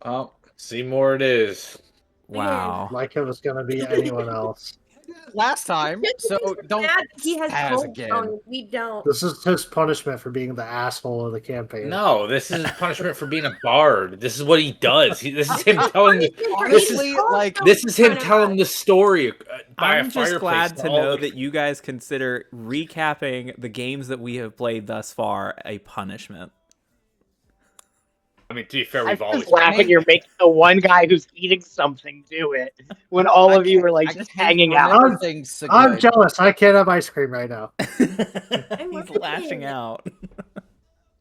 Oh, Seymour it is. Wow. Like it was going to be anyone else. Last time, so don't. He has spaz cold again. stone. We don't. This is his punishment for being the asshole of the campaign. No, this is punishment for being a bard. This is what he does. This is him telling. Honestly, like This is him telling the story by I'm a just fireplace. glad to all know the- that you guys consider recapping the games that we have played thus far a punishment. I mean, to be fair, I'm we've always just laughing. You're making the one guy who's eating something do it when all of you are like just hanging out. I'm jealous. I can't have ice cream right now. He's lashing out. Do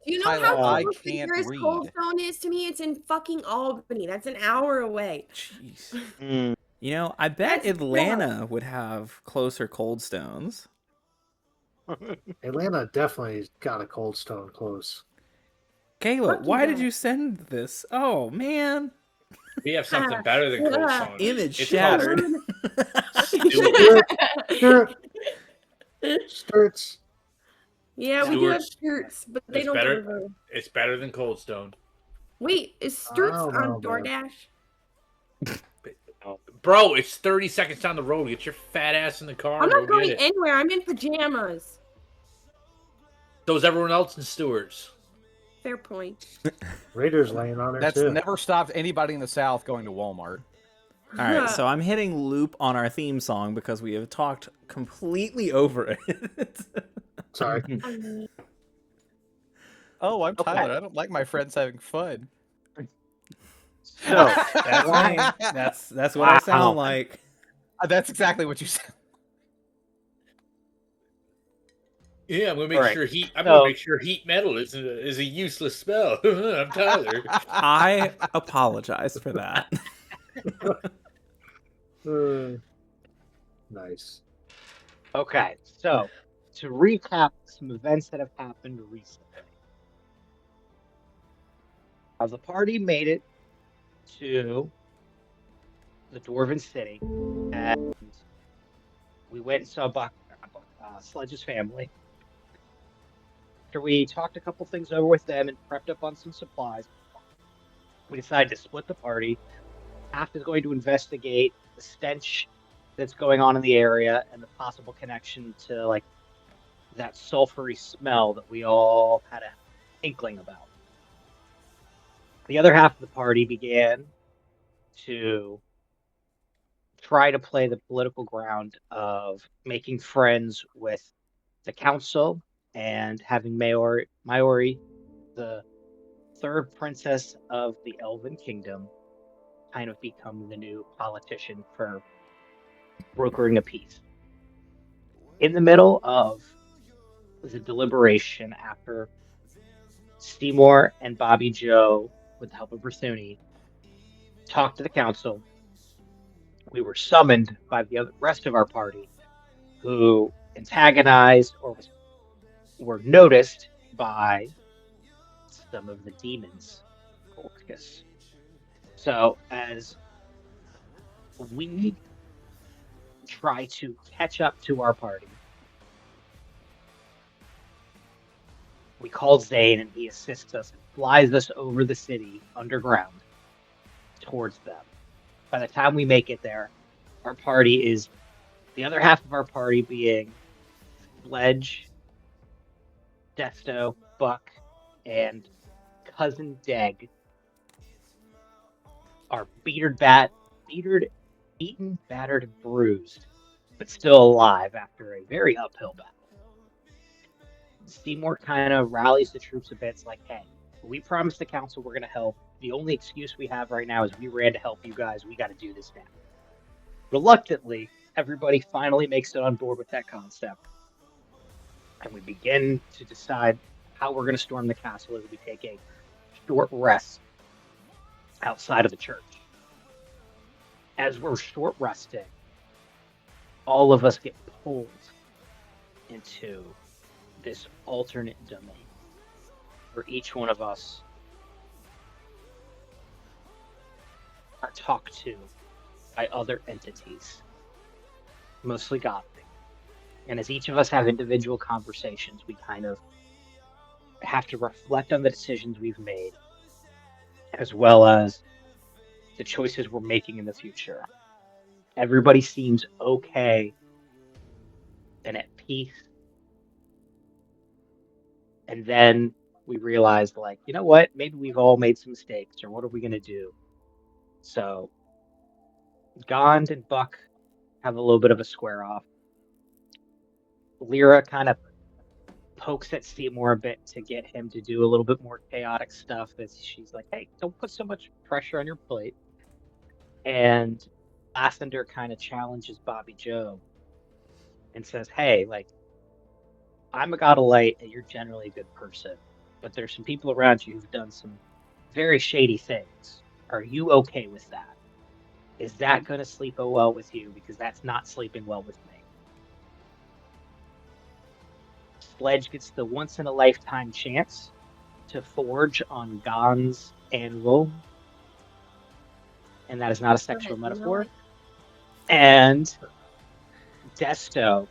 you know Tyler, how I close the can't nearest read. cold stone is to me? It's in fucking Albany. That's an hour away. Jeez. You know, I bet Atlanta would have closer cold stones. Atlanta definitely got a cold stone close. Kayla, why did you send this? Oh, man. We have something better than cold stone. Image It's shattered. Skirts. Yeah, we do have Stewart's. Sturts, but they It's don't better. deliver. It's better than cold stone. Wait, is Sturts don't on know, man. DoorDash? Bro, it's 30 seconds down the road. Get your fat ass in the car. I'm and not go going get it. anywhere. I'm in pajamas. So is everyone else in Stewart's. Fair point. Raiders laying on her That's too. never stopped anybody in the South going to Walmart. All right, so I'm hitting loop on our theme song because we have talked completely over it. Sorry. Oh, I'm Tyler. I don't like my friends having fun. So That's me. That's what I sound like. That's exactly what you said. Yeah, I'm gonna make Alright, sure heat. I'm so- gonna make sure heat metal is a useless spell. I'm Tyler. I apologize for that. Nice. Okay, so to recap some events that have happened recently. The party made it to the Dwarven City, and we went and saw Sledge's family. After we talked a couple things over with them and prepped up on some supplies, we decided to split the party. Half is going to investigate the stench that's going on in the area and the possible connection to like that sulfury smell that we all had a inkling about. The other half of the party began to try to play the political ground of making friends with the council and having Maori, the third princess of the Elven Kingdom, kind of become the new politician for brokering a peace. In the middle of the deliberation after Seymour and Bobby Joe, with the help of Berthuni, talked to the council, we were summoned by the rest of our party, who antagonized or were noticed by some of the demons. So as we try to catch up to our party, we call Zane and he assists us and flies us over the city underground towards them. By the time we make it there, our party is the other half of our party being Sledge, Desto, Buck, and Cousin Deg are beaten, battered, and bruised, but still alive after a very uphill battle. Seymour kind of rallies the troops a bit. It's like, hey, we promised the council we're going to help. The only excuse we have right now is we ran to help you guys. We got to do this now. Reluctantly, everybody finally makes it on board with that concept. And we begin to decide how we're going to storm the castle as we take a short rest outside of the church. As we're short resting, all of us get pulled into this alternate domain where each one of us are talked to by other entities, mostly godly. And as each of us have individual conversations, we kind of have to reflect on the decisions we've made, as well as the choices we're making in the future. Everybody seems okay and at peace. And then we realized, like, you know what? Maybe we've all made some mistakes, or what are we going to do? So Gond and Buck have a little bit of a square off. Lyra kind of pokes at Seymour a bit to get him to do a little bit more chaotic stuff. As she's like, hey, don't put so much pressure on your plate. And Lathander kind of challenges Bobby Joe and says, hey, like, I'm a god of light and you're generally a good person, but there's some people around you who've done some very shady things. Are you okay with that? Is that going to sleep well with you? Because that's not sleeping well with me. Sledge gets the once-in-a-lifetime chance to forge on Gon's anvil, and that is not a sexual metaphor. And Desto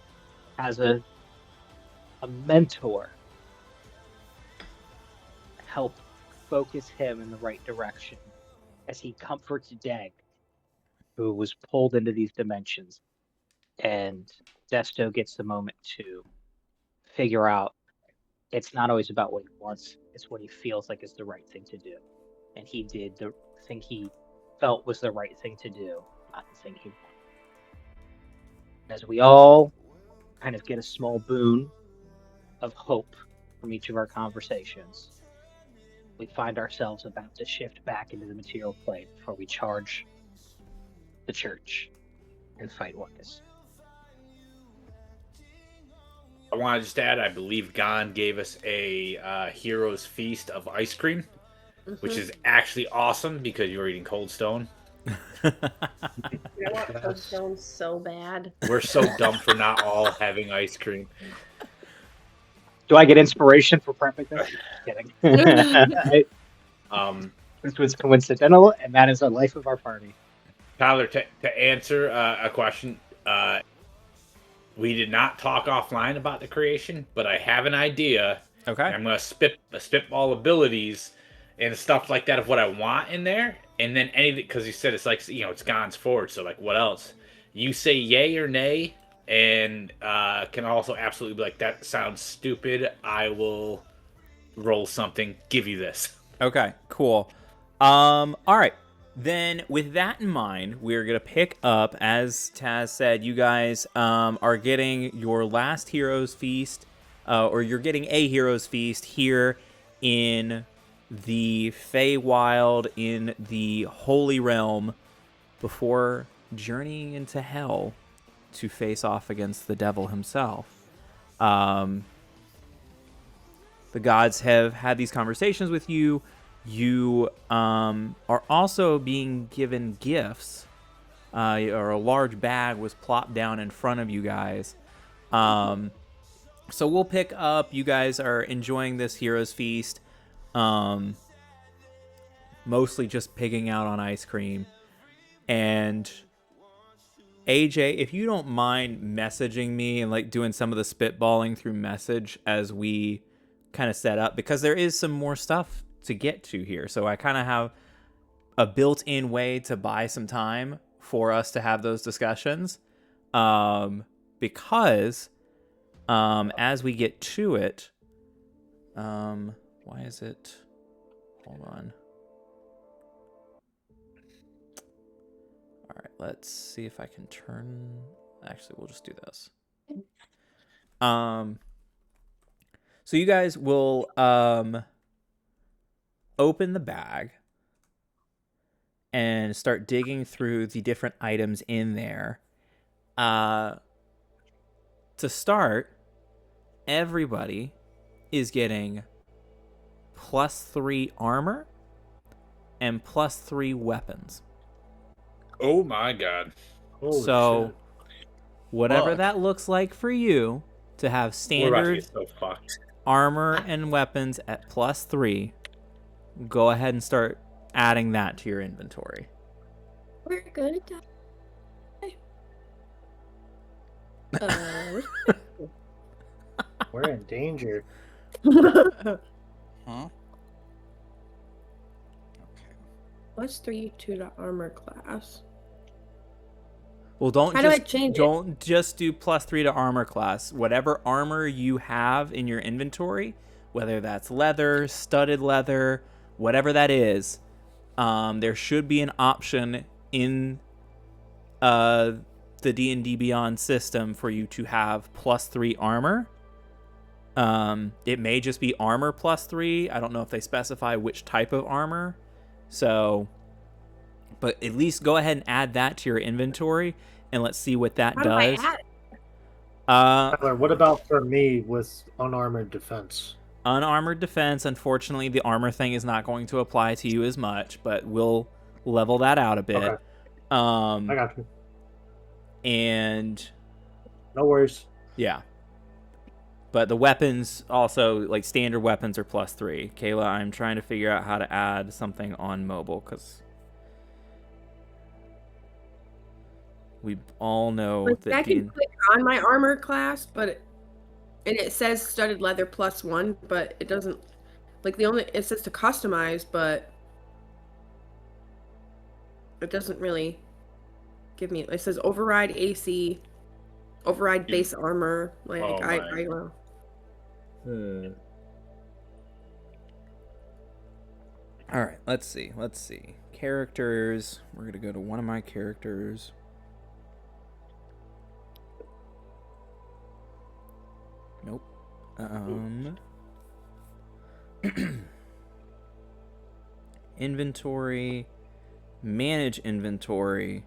has a mentor help focus him in the right direction as he comforts Deg, who was pulled into these dimensions. And Desto gets the moment to figure out it's not always about what he wants, it's what he feels like is the right thing to do. And he did the thing he felt was the right thing to do, not the thing he wanted. As we all kind of get a small boon of hope from each of our conversations, we find ourselves about to shift back into the material plane before we charge the church and fight Orcus. I want to just add, I believe Gon gave us a hero's feast of ice cream, which is actually awesome because you're eating Cold Stone. I want Cold Stone so bad. We're so dumb for not all having ice cream. Do I get inspiration for prepping this? Just kidding. This was coincidental, and that is the life of our party. Tyler, to answer a question, we did not talk offline about the creation, but I have an idea. Okay. I'm going to spitball abilities and stuff like that of what I want in there. And then anything, because you said it's like, it's Gon's Forge, so like what else? You say yay or nay, and can also absolutely be like, that sounds stupid. I will roll something, give you this. Okay, cool. All right. Then, with that in mind, we're going to pick up, as Taz said, you guys are getting your last Hero's Feast, or you're getting a Hero's Feast here in the Feywild, in the Holy Realm, before journeying into Hell to face off against the devil himself. The gods have had these conversations with you. You are also being given gifts, or a large bag was plopped down in front of you guys. So we'll pick up. You guys are enjoying this Hero's Feast, mostly just pigging out on ice cream. And AJ, if you don't mind messaging me and like doing some of the spitballing through message as we kind of set up, because there is some more stuff to get to here. So I kind of have a built-in way to buy some time for us to have those discussions. Because as we get to it, why is it? Hold on. All right, let's see if I can turn. Actually, we'll just do this. So you guys will open the bag and start digging through the different items in there. To start, everybody is getting +3 armor and +3 weapons. Oh my god. Holy So shit. whatever Fuck. that looks like for you to have We're about to standard get so fucked. armor and weapons at +3, go ahead and start adding that to your inventory. We're gonna die. We're in danger. Huh? Okay. +3 to the armor class. Well, don't How do I just change it? don't just do +3 to armor class. Whatever armor you have in your inventory, whether that's leather, studded leather, whatever that is, there should be an option in the D&D Beyond system for you to have +3 armor. It may just be armor +3. I don't know if they specify which type of armor. So, but at least go ahead and add that to your inventory, and let's see what that How do I does. add it? Tyler, what about for me with unarmored defense? Unarmored defense, unfortunately, the armor thing is not going to apply to you as much, but we'll level that out a bit. Okay. I got you. And No worries. yeah. But the weapons also, like standard weapons, are +3. Kayla, I'm trying to figure out how to add something on mobile because we all know Like, that I can click on my armor class, and it says studded leather +1, but it doesn't. Like it says to customize, but it doesn't really give me. It says override AC, override base armor. Like Oh I my. don't know. All right, let's see. Characters. We're going to go to one of my characters. Nope. Inventory. Manage inventory.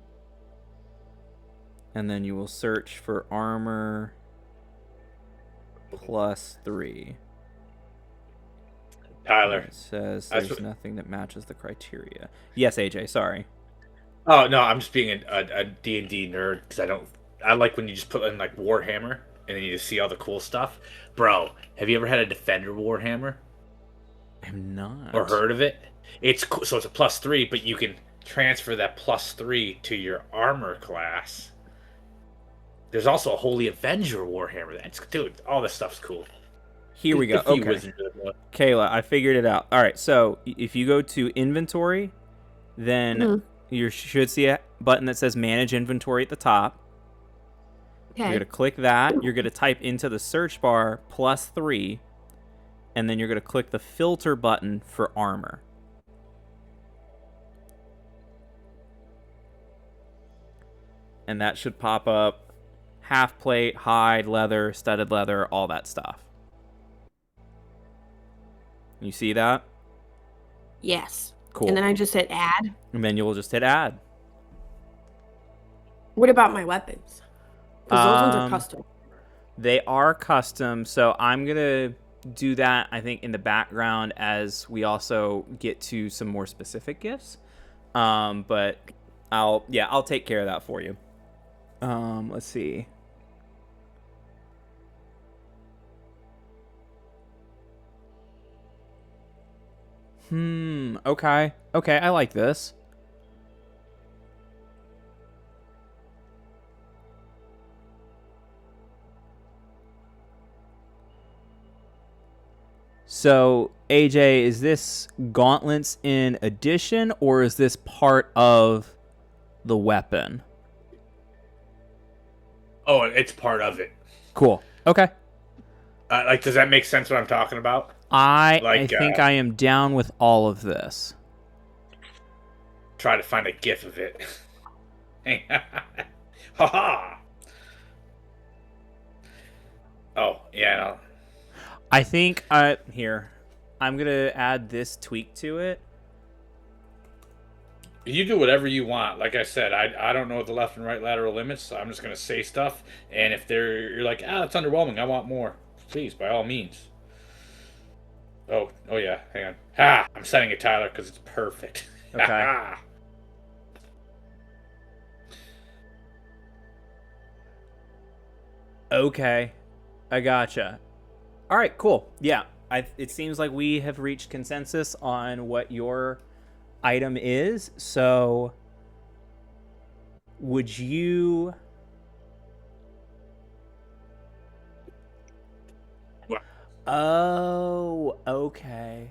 And then you will search for armor +3. Tyler. It says That's there's what- nothing that matches the criteria. Yes, AJ, sorry. Oh no, I'm just being a D&D nerd because I like when you just put in like Warhammer and then you just see all the cool stuff. Bro, have you ever had a Defender Warhammer I'm not. or heard of it? It's cool. So it's a +3, but you can transfer that +3 to your armor class. There's also a Holy Avenger Warhammer. Dude, all this stuff's cool. Here we go. If you Okay. wizards are the- Kayla, I figured it out. All right, so if you go to inventory, then you should see a button that says manage inventory at the top. You're going to click that. You're going to type into the search bar +3, and then you're going to click the filter button for armor. And that should pop up half plate, hide, leather, studded leather, all that stuff. You see that? Yes. Cool. And then I just hit add. And then you'll just hit add. What about my weapons? Because those ones are Um, custom. They are custom, so I'm going to do that, I think, in the background as we also get to some more specific gifts. But I'll take care of that for you. Let's see. Okay. Okay, I like this. So, AJ, is this gauntlets in addition, or is this part of the weapon? Oh, it's part of it. Cool. Okay. Like, does that make sense what I'm talking about? I think I am down with all of this. Try to find a gif of it. Ha-ha! Oh, yeah. No. I think here, I'm gonna add this tweak to it. You do whatever you want. Like I said, I don't know the left and right lateral limits, so I'm just gonna say stuff. And if you're like, it's underwhelming, I want more. Please, by all means. Oh yeah, hang on. I'm setting it, Tyler, because it's perfect. Okay. Okay, I gotcha. All right, cool. Yeah, it seems like we have reached consensus on what your item is. So, would you? What? Oh, okay.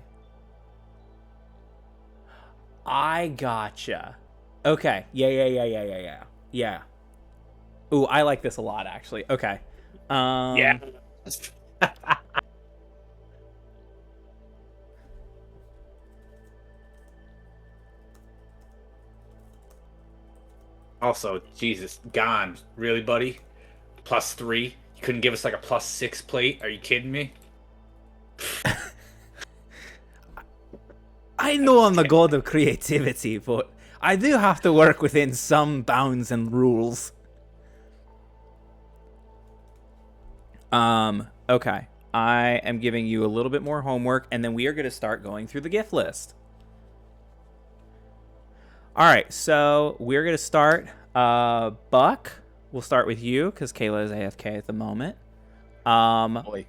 I gotcha. Okay. Yeah. Ooh, I like this a lot, actually. Okay. Yeah. Also, Jesus, gone. Really, buddy? +3? You couldn't give us like a +6 plate? Are you kidding me? I know I'm the god of creativity, but I do have to work within some bounds and rules. Okay. I am giving you a little bit more homework, and then we are going to start going through the gift list. All right, so we're going to start. Buck, we'll start with you, because Kayla is AFK at the moment. Boy.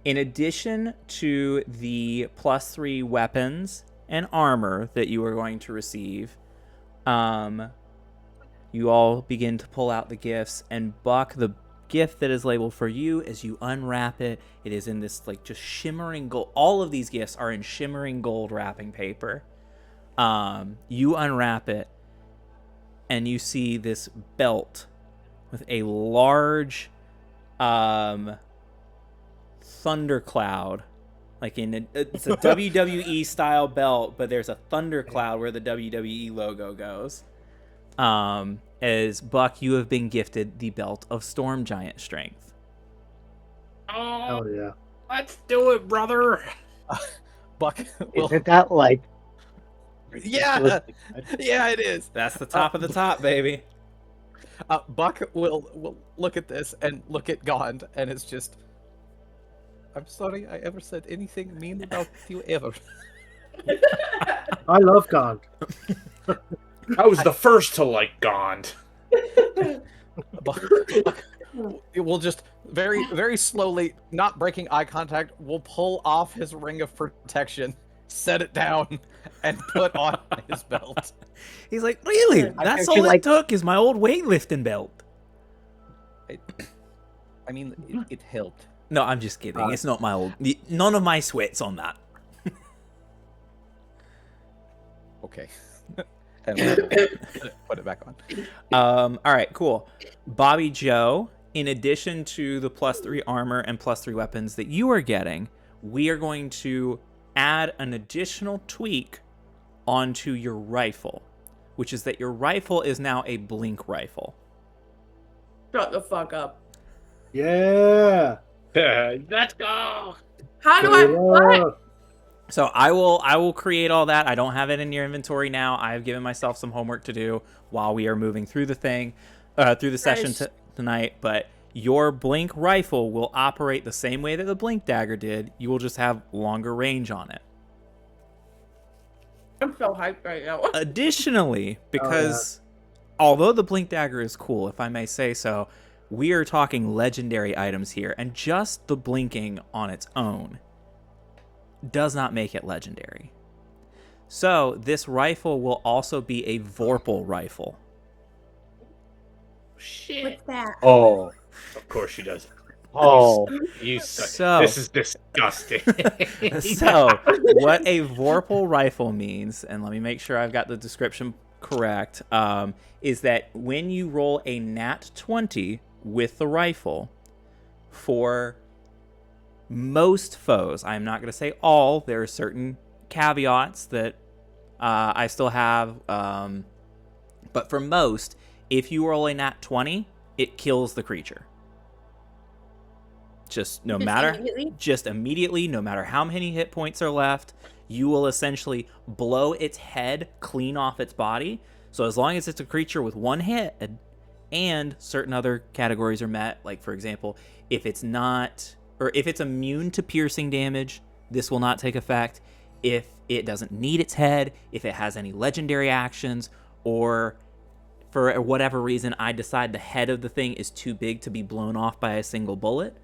In addition to the +3 weapons and armor that you are going to receive, you all begin to pull out the gifts, and Buck, the gift that is labeled for you, as you unwrap it, it is in this like just shimmering gold. All of these gifts are in shimmering gold wrapping paper. You unwrap it, and you see this belt with a large thundercloud, like it's a WWE style belt, but there's a thundercloud where the WWE logo goes. As Buck, you have been gifted the belt of Storm Giant Strength. Oh, Oh yeah. let's do it, brother. Buck. Will, Isn't that like? yeah, yeah, it is. That's the top of the top, baby. Buck will look at this and look at Gond, and it's just. I'm sorry I ever said anything mean about you ever. I love Gond. I was the first to like Gond. Buck will just very, very slowly, not breaking eye contact, will pull off his ring of protection, set it down, and put on his belt. He's like, really? That's actually all it like- took is my old weightlifting belt. I mean, it helped. No, I'm just kidding. It's not my old. None of my sweats on that. Okay. And put it back on. All right, cool. Bobby Joe, in addition to the +3 armor and +3 weapons that you are getting, we are going to add an additional tweak onto your rifle, which is that your rifle is now a blink rifle. Shut the fuck up. Yeah. Let's go. How do I what? So I will create all that. I don't have it in your inventory now. I have given myself some homework to do while we are moving through the thing, through the session tonight. But your blink rifle will operate the same way that the blink dagger did. You will just have longer range on it. I'm so hyped right now. Additionally, because although the blink dagger is cool, if I may say so, we are talking legendary items here, and just the blinking on its own does not make it legendary. So this rifle will also be a Vorpal rifle. Shit. What's that? Oh, Of course she does. oh, You suck. So- This is disgusting. So what a Vorpal rifle means, and let me make sure I've got the description correct, is that when you roll a nat 20 with the rifle, for most foes, I'm not going to say all, there are certain caveats that I still have, but for most, if you roll a nat 20, it kills the creature. Just immediately, no matter how many hit points are left, you will essentially blow its head clean off its body. So as long as it's a creature with one hit, and certain other categories are met, like for example, if it's immune to piercing damage, this will not take effect. If it doesn't need its head, if it has any legendary actions, or for whatever reason I decide the head of the thing is too big to be blown off by a single bullet,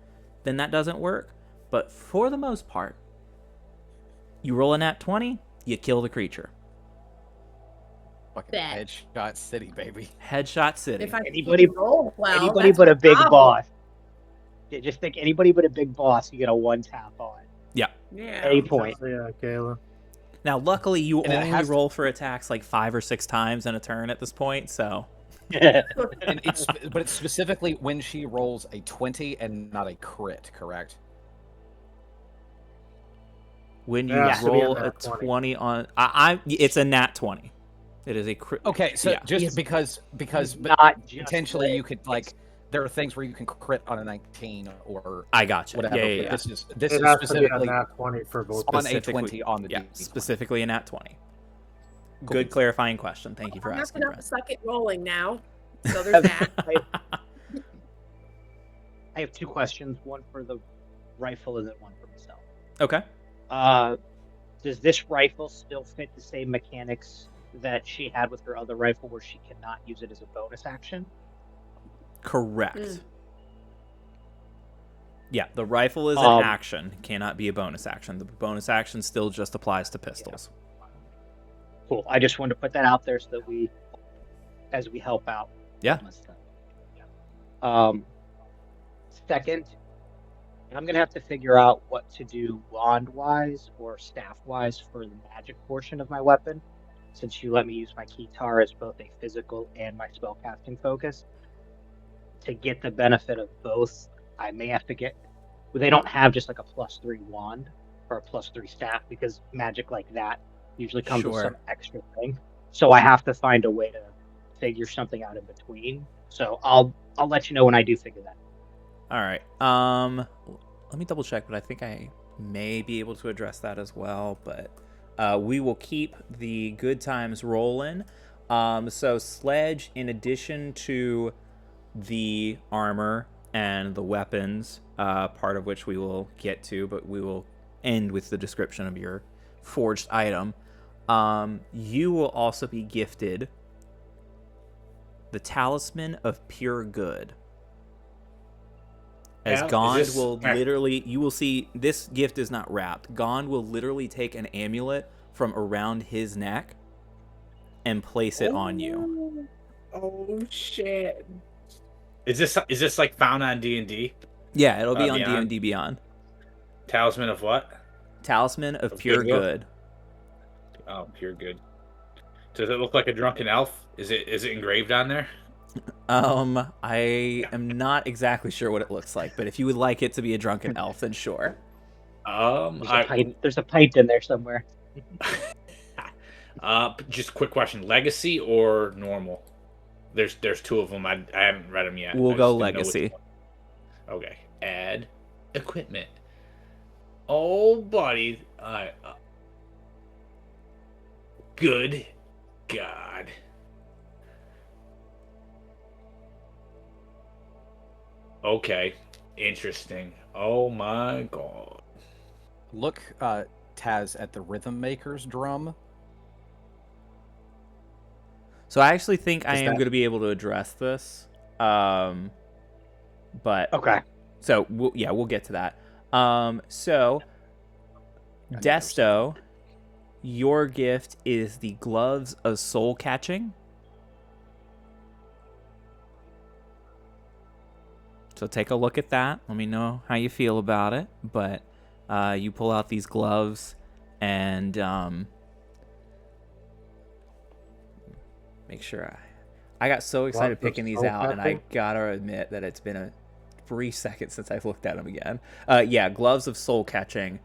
then that doesn't work. But for the most part, you roll a nat 20, you kill the creature. Fucking Bet. headshot city, baby. Headshot City. If I Anybody- roll well, anybody that's but a the big problem. boss. Yeah, just think anybody but a big boss, you get a one tap on Yeah. Yeah. any point. Yeah, Kayla. Now, luckily, you And it only has to- roll for attacks like 5 or 6 times in a turn at this point, so... And but it's specifically when she rolls a 20 and not a crit, correct? When you It has to be a roll a nat 20. 20 on... it's a nat 20. It is a crit. Okay, so yeah. just He's- because He's but not just potentially lit. you could like there are things where you can crit on a 19 or I gotcha. whatever. Yeah. But This is It has to be a specifically nat 20 for both. on a Specifically- 20 on the Yeah, D20. specifically a nat 20. Cool. Good clarifying question. Thank you for I'm asking, messing up Brent. the second rolling now. So there's that. I have 2 questions, one for the rifle and then one for myself. Okay. Does this rifle still fit the same mechanics that she had with her other rifle where she cannot use it as a bonus action? Correct. Mm. Yeah, the rifle is an action, cannot be a bonus action. The bonus action still just applies to pistols. Cool. I just wanted to put that out there so that as we help out. Yeah. Second, I'm gonna have to figure out what to do wand-wise or staff-wise for the magic portion of my weapon, since you let me use my keytar as both a physical and my spellcasting focus. To get the benefit of both, I may have to get. They don't have just like a +3 wand or a +3 staff because magic like that usually comes with Sure. some extra thing. So I have to find a way to figure something out in between. So I'll let you know when I do figure that. All right. Let me double check, but I think I may be able to address that as well. But we will keep the good times rolling. So Sledge, in addition to the armor and the weapons, part of which we will get to, but we will end with the description of your forged item. You will also be gifted the Talisman of Pure Good. As Yeah, Gond is this- will literally, you will see, this gift is not wrapped. Gond will literally take an amulet from around his neck and place it on you. Oh shit! Is this like found on D&D? Yeah, it'll be on Beyond? D&D Beyond. Talisman of what? Talisman of Of Pure goodwill? Good. Oh, pure good. Does it look like a drunken elf? Is it engraved on there? I am not exactly sure what it looks like, but if you would like it to be a drunken elf, then sure. There's a pint in there somewhere. Just a quick question: legacy or normal? There's 2 of them. I haven't read them yet. We'll I go just didn't know which legacy. one. Okay. Add equipment. Oh, buddy. Good God. Okay. Interesting. Oh my God. Look, Taz, at the Rhythm Maker's drum. So I actually think I Is am that- going to be able to address this. But Okay. so we'll get to that. So Desto, your gift is the Gloves of Soul Catching. So take a look at that. Let me know how you feel about it. But you pull out these gloves and make sure I got so excited Gloves of picking these Soul out, and I Catching? gotta admit that it's been a brief second since I've looked at them again. Yeah, Gloves of Soul Catching.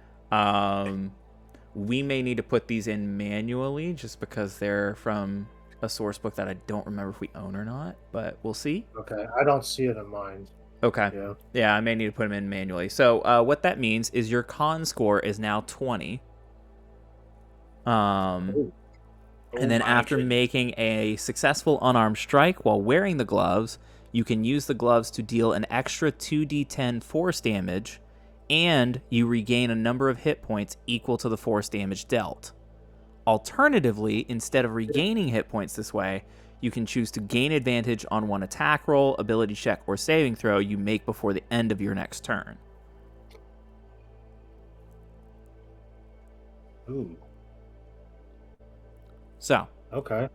We may need to put these in manually just because they're from a source book that I don't remember if we own or not, but we'll see. Okay, I don't see it in mine. Okay. Yeah. Yeah, I may need to put them in manually. So what that means is your con score is now 20. And then my after goodness. making a successful unarmed strike while wearing the gloves, you can use the gloves to deal an extra 2d10 force damage, and you regain a number of hit points equal to the force damage dealt. Alternatively, instead of regaining hit points this way, you can choose to gain advantage on one attack roll, ability check, or saving throw you make before the end of your next turn. Ooh. So, Okay.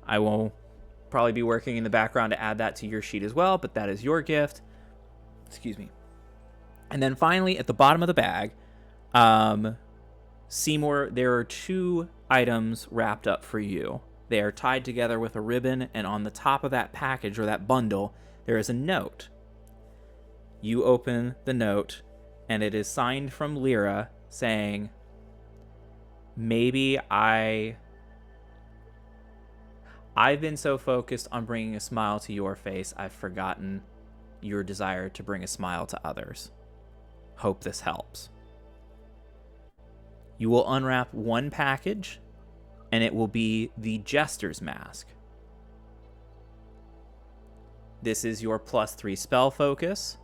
I will probably be working in the background to add that to your sheet as well, but that is your gift. Excuse me. And then finally, at the bottom of the bag, Seymour, there are 2 items wrapped up for you. They are tied together with a ribbon, and on the top of that package or that bundle, there is a note. You open the note, and it is signed from Lyra saying, maybe I've been so focused on bringing a smile to your face, I've forgotten your desire to bring a smile to others. Hope this helps. You will unwrap 1 package, and it will be the Jester's Mask. This is your +3 spell focus.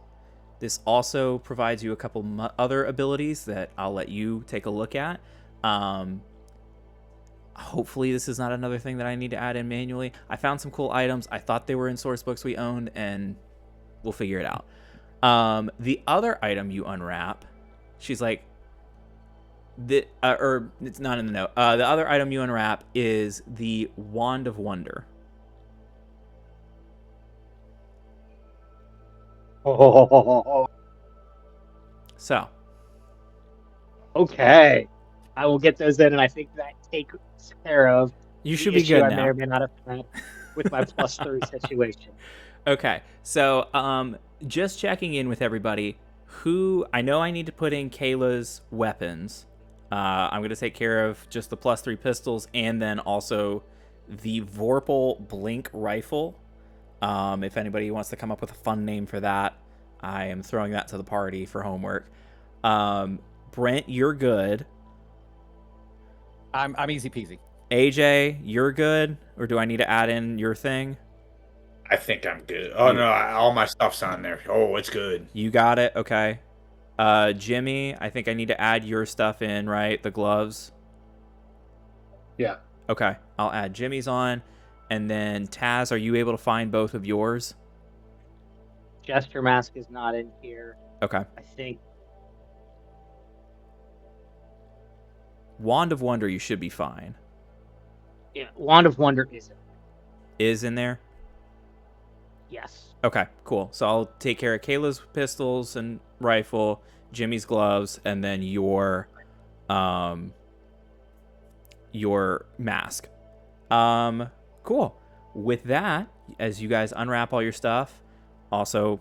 This also provides you a couple other abilities that I'll let you take a look at. Hopefully this is not another thing that I need to add in manually. I found some cool items. I thought they were in source books we owned, and we'll figure it out. The other item you unwrap, she's like, or it's not in the note. The other item you unwrap is the Wand of Wonder. So. Okay. I will get those in, and I think that takes care of You the should be issue good I now. may or may not have had with my +3 situation. Okay, so just checking in with everybody. Who I know I need to put in Kayla's weapons. I'm going to take care of just the +3 pistols, and then also the Vorpal Blink rifle. If anybody wants to come up with a fun name for that, I am throwing that to the party for homework. Brent, you're good. I'm easy peasy. AJ, you're good, or do I need to add in your thing? I think I'm good. Oh no, all my stuff's on there. Oh, it's good. You got it. Okay. Jimmy, I think I need to add your stuff in, right? The gloves. Yeah. Okay, I'll add Jimmy's on, and then Taz, are you able to find both of yours? Jester Mask is not in here. Okay. I think Wand of Wonder, you should be fine. yeah, Wand of Wonder isn't. Is in there? Yes. Okay, cool. So I'll take care of Kayla's pistols and rifle, Jimmy's gloves, and then your mask. Cool. With that, as you guys unwrap all your stuff, also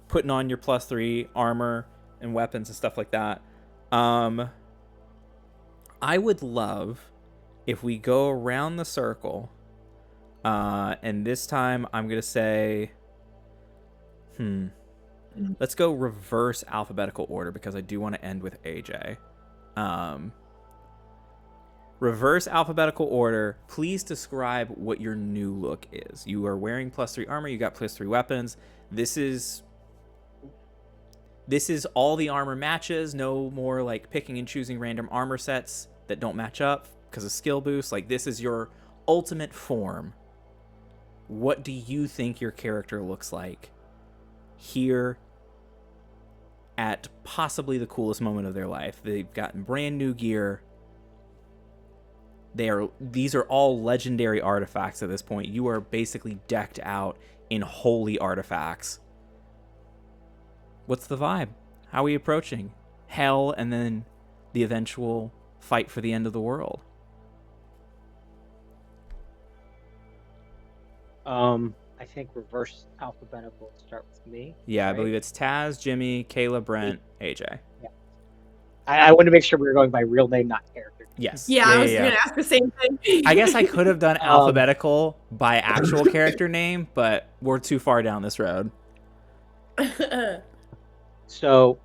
putting on your +3 armor and weapons and stuff like that. I would love if we go around the circle, and this time I'm gonna say, let's go reverse alphabetical order because I do want to end with AJ. Reverse alphabetical order. Please describe what your new look is. You are wearing +3 armor. You got +3 weapons. This is all the armor matches. No more like picking and choosing random armor sets that don't match up because of skill boost. Like, this is your ultimate form. What do you think your character looks like here at possibly the coolest moment of their life? They've gotten brand new gear. These are all legendary artifacts at this point. You are basically decked out in holy artifacts. What's the vibe? How are we approaching hell and then the eventual fight for the end of the world? I think reverse alphabetical will start with me. Yeah, right? I believe it's Taz, Jimmy, Kayla, Brent, AJ. Yeah. I wanted to make sure we were going by real name, not character. Yes. Yeah, I was going to ask the same thing. I guess I could have done alphabetical by actual character name, but we're too far down this road. So,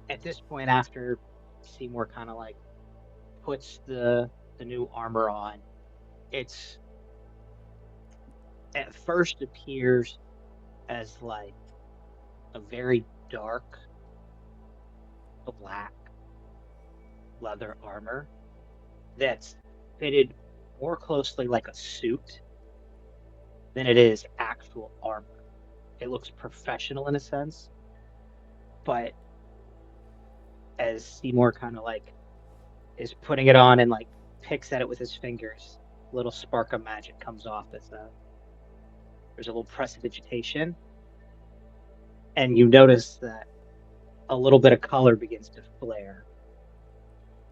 at this point, after Seymour kind of like puts the new armor on, it's at first appears as like a very dark black leather armor that's fitted more closely like a suit than it is actual armor. It looks professional in a sense, but as Seymour kind of like is putting it on and like picks at it with his fingers, a little spark of magic comes off as there's a little prestidigitation, and you notice that a little bit of color begins to flare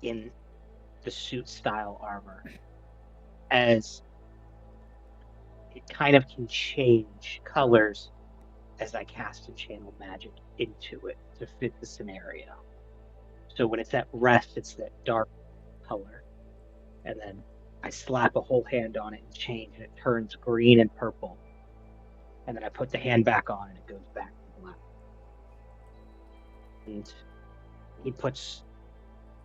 in the suit style armor, as it kind of can change colors as I cast and channel magic into it to fit the scenario. So when it's at rest, it's that dark color. And then I slap a whole hand on it and change, and it turns green and purple. And then I put the hand back on, and it goes back to black. And he puts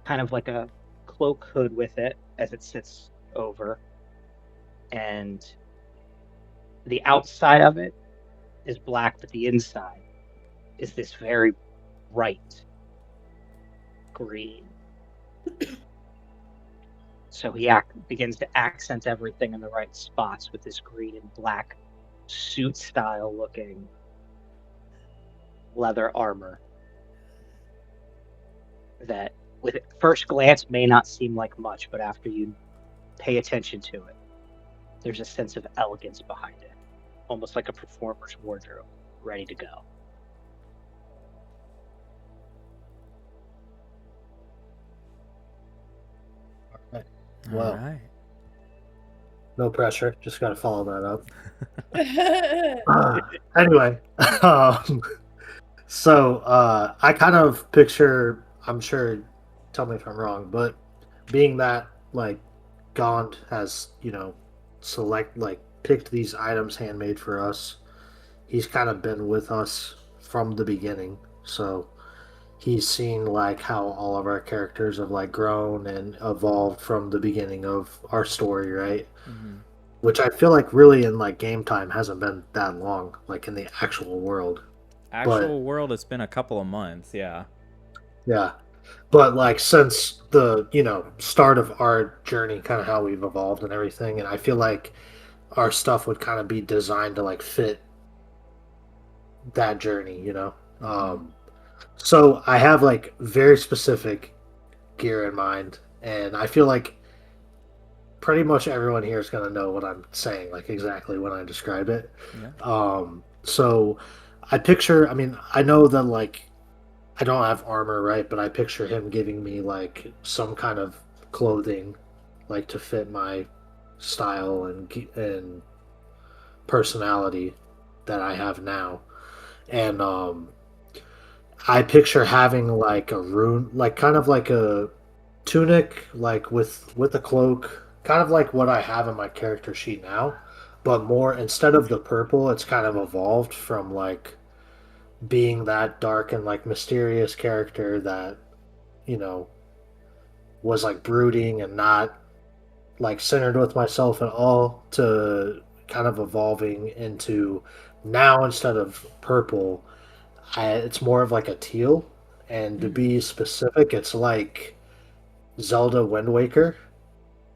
kind of like a cloak hood with it as it sits over. And the outside of it is black, but the inside is this very bright green. So he begins to accent everything in the right spots with this green and black suit style looking leather armor that with first glance may not seem like much, but after you pay attention to it, there's a sense of elegance behind it, almost like a performer's wardrobe ready to go. Well, All right. no pressure. Just got to follow that up. Anyway, so I kind of picture, I'm sure, tell me if I'm wrong, but being that like Gond has, picked these items handmade for us, he's kind of been with us from the beginning. So he's seen like how all of our characters have like grown and evolved from the beginning of our story, right? Mm-hmm. Which I feel like really in like game time hasn't been that long, like in the actual world. World, it's been a couple of months, yeah. Yeah. But like since the, start of our journey, kind of how we've evolved and everything, and I feel like our stuff would kind of be designed to like fit that journey, Mm-hmm. So I have like very specific gear in mind, and I feel like pretty much everyone here is going to know what I'm saying, like exactly when I describe it. Yeah. So I know that like I don't have armor, right? But I picture him giving me like some kind of clothing, like to fit my style and personality that I have now. And I picture having like a rune, like kind of like a tunic, like with a cloak, kind of like what I have in my character sheet now, but more instead of the purple, it's kind of evolved from like being that dark and like mysterious character that you know was like brooding and not like centered with myself at all to kind of evolving into now instead of purple, it's more of like a teal, and to be specific, it's like Zelda Wind Waker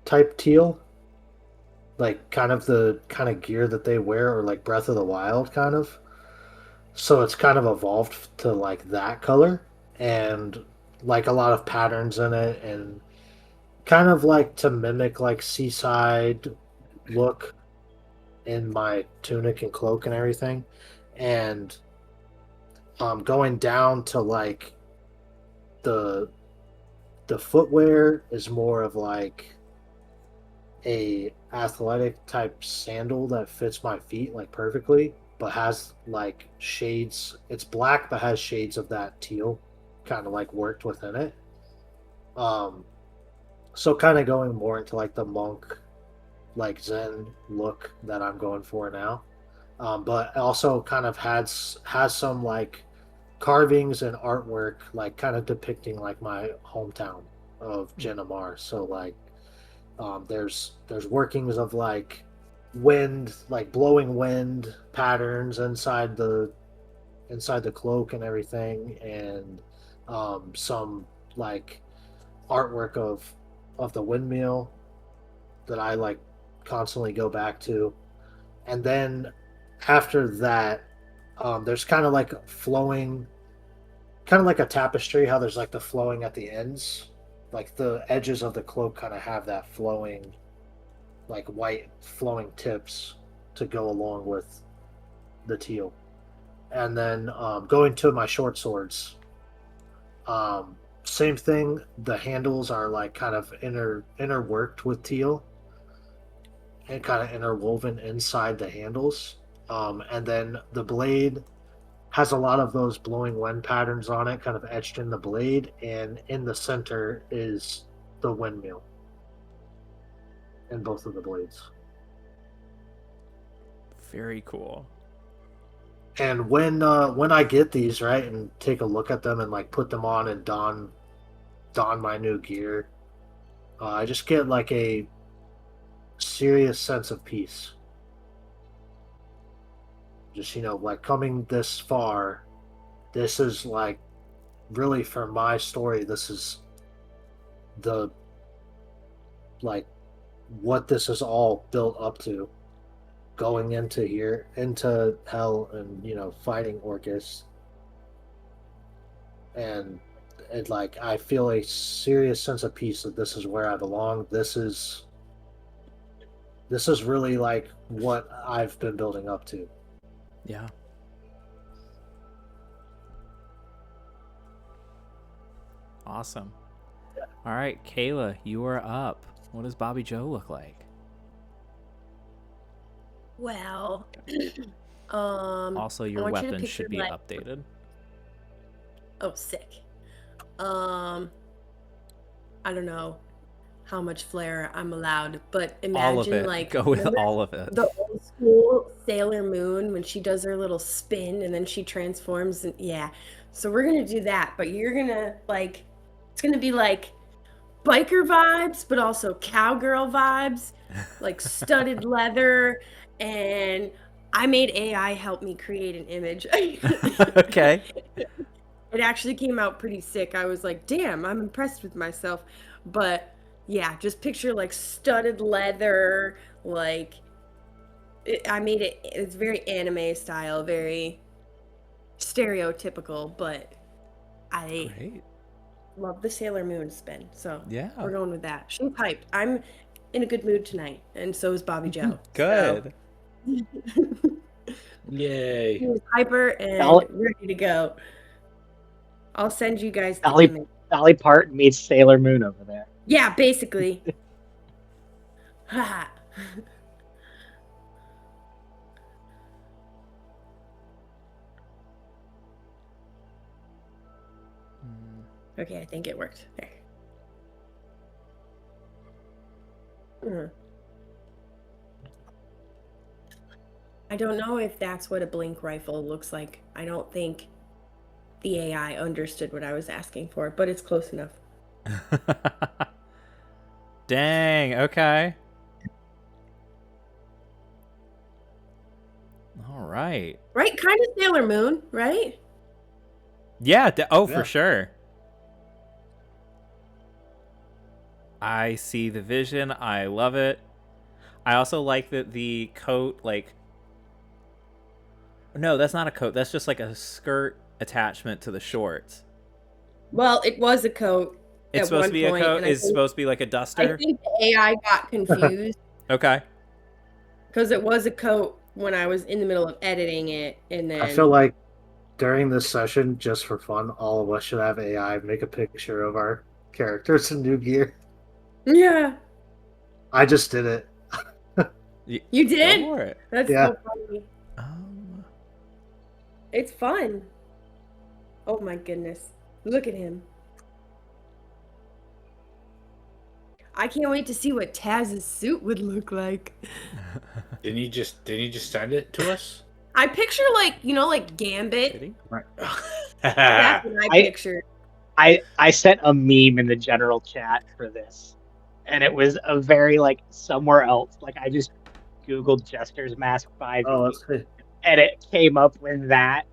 type teal, like kind of the kind of gear that they wear, or like Breath of the Wild kind of. So it's kind of evolved to like that color, and like a lot of patterns in it, and kind of like to mimic like seaside look in my tunic and cloak and everything. And going down to like the footwear is more of like a athletic type sandal that fits my feet like perfectly, but has like shades. It's black but has shades of that teal kind of like worked within it. So kind of going more into like the monk like Zen look that I'm going for now. But also kind of has some like carvings and artwork like kind of depicting like my hometown of Jenamar. So like there's workings of like wind, like blowing wind patterns inside the cloak and everything, and some like artwork of the windmill that I like constantly go back to. And then after that, there's kind of like flowing, kind of like a tapestry, how there's like the flowing at the ends, like the edges of the cloak kind of have that flowing, like white flowing tips to go along with the teal. And then going to my short swords, same thing. The handles are like kind of interworked with teal and kind of interwoven inside the handles. And then the blade has a lot of those blowing wind patterns on it, kind of etched in the blade, and in the center is the windmill in both of the blades. Very cool. And when I get these right and take a look at them and like put them on and don my new gear, I just get like a serious sense of peace. Just like coming this far, this is like really for my story. This is the like what this is all built up to. Going into hell and fighting Orcus, and it like I feel a serious sense of peace that this is where I belong. This is really like what I've been building up to. Yeah. Awesome. All right, Kayla, you are up. What does Bobby Joe look like? Well, Also, your I want you to weapon should be picture, updated. Oh, sick. I don't know how much flair I'm allowed, but imagine All of it. like Go with remember all of it. the old school Sailor Moon when she does her little spin and then she transforms, and yeah. So we're gonna do that, but you're gonna it's gonna be like biker vibes, but also cowgirl vibes, like studded leather, and I made AI help me create an image. Okay. It actually came out pretty sick. I was like, damn, I'm impressed with myself. But yeah, just picture like studded leather, I made it, it's very anime style, very stereotypical, but I Great. love the Sailor Moon spin. So Yeah. we're going with that. She's hyped. I'm in a good mood tonight, and so is Bobby Joe. Good. Yay. He was hyper and ready to go. I'll send you guys the image. Dolly Parton meets Sailor Moon over there. Yeah, basically. Haha. Okay, I think it worked. There. I don't know if that's what a blink rifle looks like. I don't think the AI understood what I was asking for, but it's close enough. Dang, okay. All right. Right? Kind of Sailor Moon, right? Yeah, Yeah. for sure. I see the vision. I love it. I also like that the coat, no, that's not a coat. That's just like a skirt attachment to the shorts. Well, it was a coat. It's supposed to be a coat? It's supposed to be like a duster? I think the AI got confused. Okay. Because it was a coat when I was in the middle of editing it, and then I feel like during this session, just for fun, all of us should have AI make a picture of our characters in new gear. Yeah. I just did it. You did? Go for it. That's Yeah. so funny. It's fun. Oh my goodness. Look at him. I can't wait to see what Taz's suit would look like. Didn't you just send it to us? I picture like Gambit. Right. That's what I pictured. I sent a meme in the general chat for this, and it was a very somewhere else. I just Googled Jester's Mask 5, and it came up with that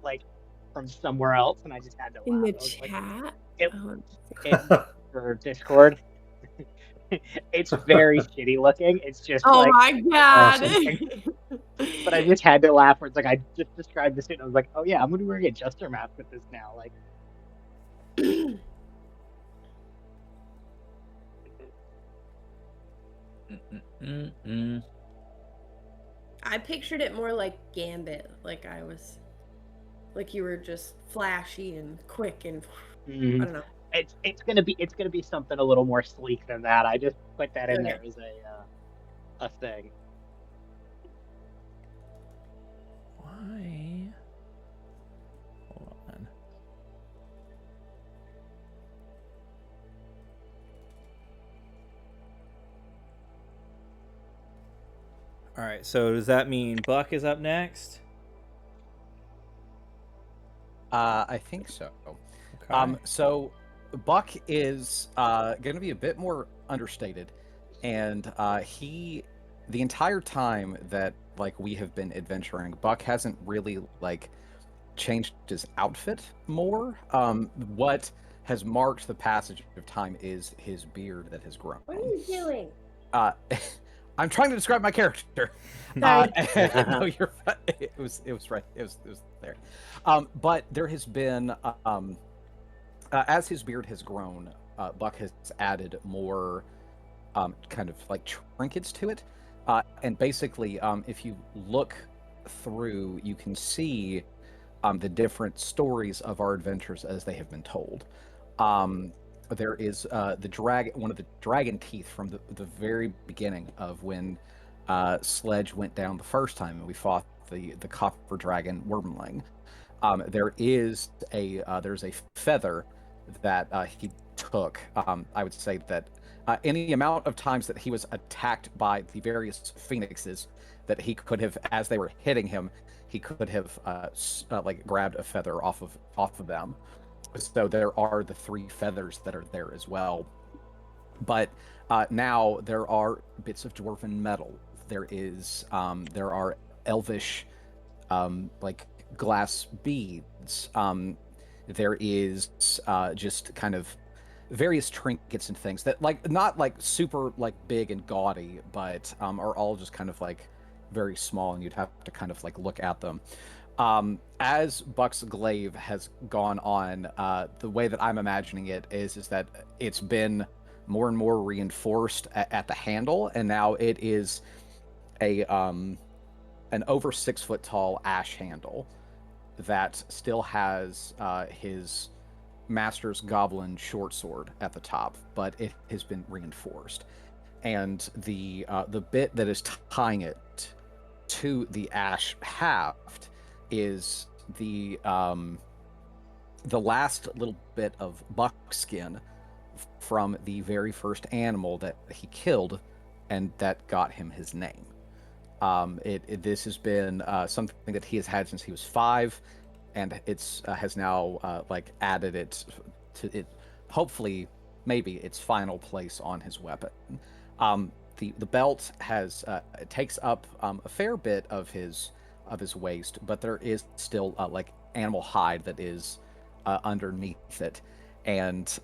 from somewhere else, and I just had to laugh. In the chat? For Discord. It's very shitty looking. It's just my god. Awesome. But I just had to laugh where it's I just described this and I was like, oh yeah, I'm gonna be wearing a Jester mask with this now. I pictured it more like Gambit, you were just flashy and quick and I don't know. it's gonna be something a little more sleek than that. I just put that in Okay. there as a thing. Why? Hold on. All right, so does that mean Buck is up next? I think so. Okay. So Buck is going to be a bit more understated, and the entire time that like we have been adventuring, Buck hasn't really like changed his outfit more. What has marked the passage of time is his beard that has grown. What are you doing? Uh, I'm trying to describe my character. Sorry. No, you're right. It was right. It was there. But there has been as his beard has grown, Buck has added more kind of like trinkets to it. And basically, if you look through, you can see the different stories of our adventures as they have been told. There is one of the dragon teeth from the very beginning of when Sledge went down the first time and we fought the copper dragon Wormling. There's a feather that he took. I would say that any amount of times that he was attacked by the various phoenixes, that he could have, as they were hitting him, he could have like grabbed a feather off of them. So there are the 3 feathers that are there as well. But now there are bits of dwarven metal. There are elvish like glass beads. There is just kind of various trinkets and things that like not like super like big and gaudy, but are all just kind of like very small, and you'd have to kind of like look at them. As Buck's glaive has gone on, the way that I'm imagining it is that it's been more and more reinforced at the handle, and now it is an over 6 foot tall ash handle that still has his master's goblin short sword at the top, but it has been reinforced, and the bit that is tying it to the ash haft is the last little bit of buckskin from the very first animal that he killed, and that got him his name. This has been something that he has had since he was 5, and it's has now like added it to it. Hopefully, maybe its final place on his weapon. The belt has it takes up a fair bit of his waist, but there is still like animal hide that is underneath it, and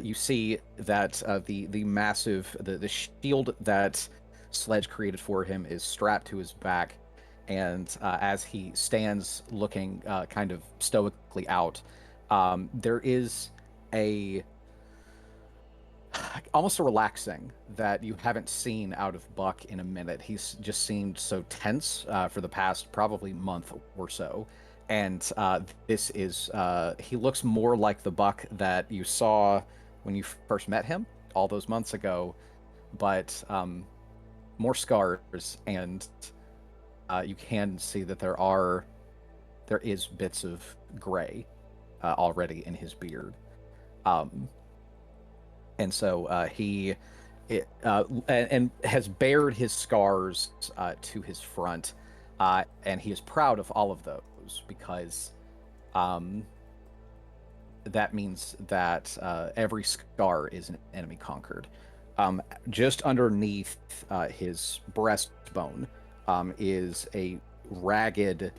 you see that the massive the shield that Sledge created for him is strapped to his back, and as he stands looking kind of stoically out, there is almost a relaxing that you haven't seen out of Buck in a minute. He's just seemed so tense for the past probably month or so. And this is, he looks more like the Buck that you saw when you first met him all those months ago, but more scars, and you can see that there is bits of gray already in his beard. And so he has bared his scars to his front, and he is proud of all of those because that means that every scar is an enemy conquered. Just underneath his breastbone is a ragged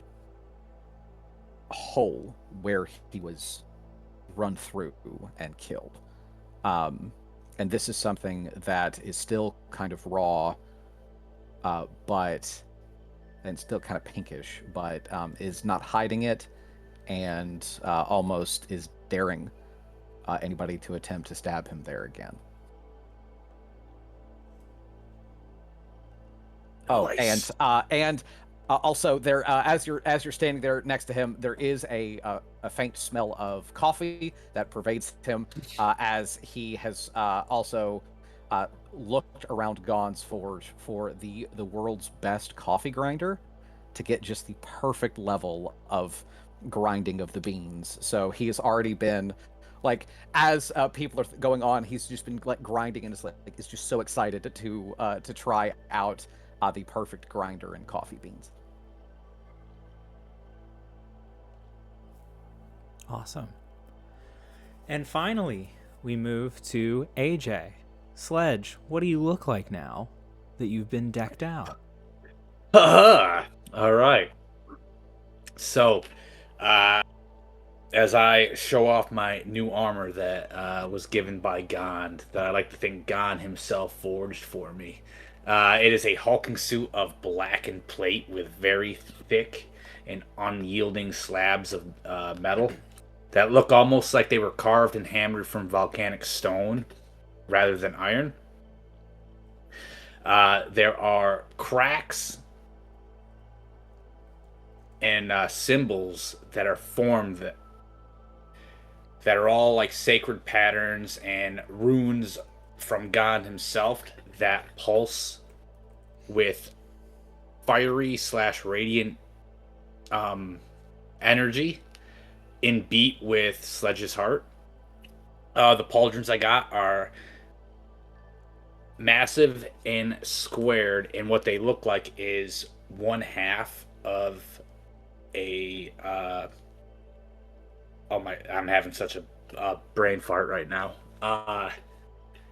hole where he was run through and killed. And this is something that is still kind of raw, but and still kind of pinkish, but is not hiding it, and almost is daring anybody to attempt to stab him there again. Oh, Nice. and Also, there, as you're standing there next to him, there is a faint smell of coffee that pervades him, as he has also looked around Gon's Forge for the world's best coffee grinder to get just the perfect level of grinding of the beans. So he has already been like, as people are going on, he's just been like grinding and is just so excited to try out the perfect grinder and coffee beans. Awesome. And finally, we move to AJ. Sledge, what do you look like now that you've been decked out? All right. So, as I show off my new armor that was given by Gond, that I like to think Gond himself forged for me. It is a hulking suit of blackened plate with very thick and unyielding slabs of metal that look almost like they were carved and hammered from volcanic stone rather than iron. There are cracks and symbols that are formed that are all like sacred patterns and runes from God himself that pulse with fiery / radiant energy in beat with Sledge's heart. The pauldrons I got are massive and squared, and what they look like is one half of a oh my, I'm having such a brain fart right now.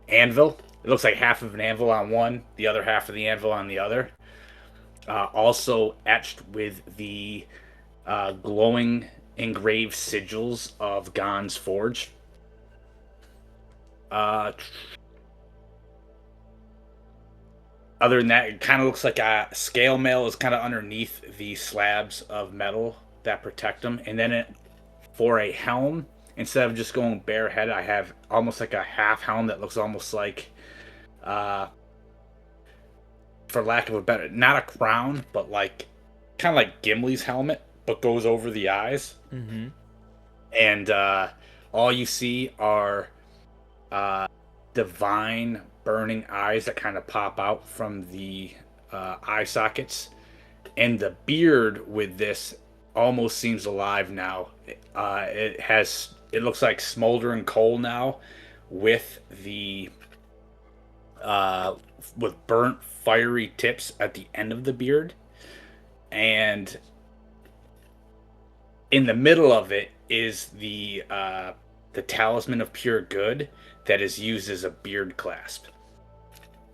Anvil. It looks like half of an anvil on one, the other half of the anvil on the other. Also etched with the glowing engraved sigils of Gon's Forge. Other than that, it kind of looks like a scale mail is kind of underneath the slabs of metal that protect them. And then for a helm, instead of just going barehead, I have almost like a half helm that looks almost like, for lack of a better, not a crown, but like kind of like Gimli's helmet, but goes over the eyes. Mm-hmm. And all you see are divine burning eyes that kind of pop out from the eye sockets. And the beard with this almost seems alive now. It looks like smoldering coal now, with the with burnt fiery tips at the end of the beard, and in the middle of it is the talisman of pure good that is used as a beard clasp.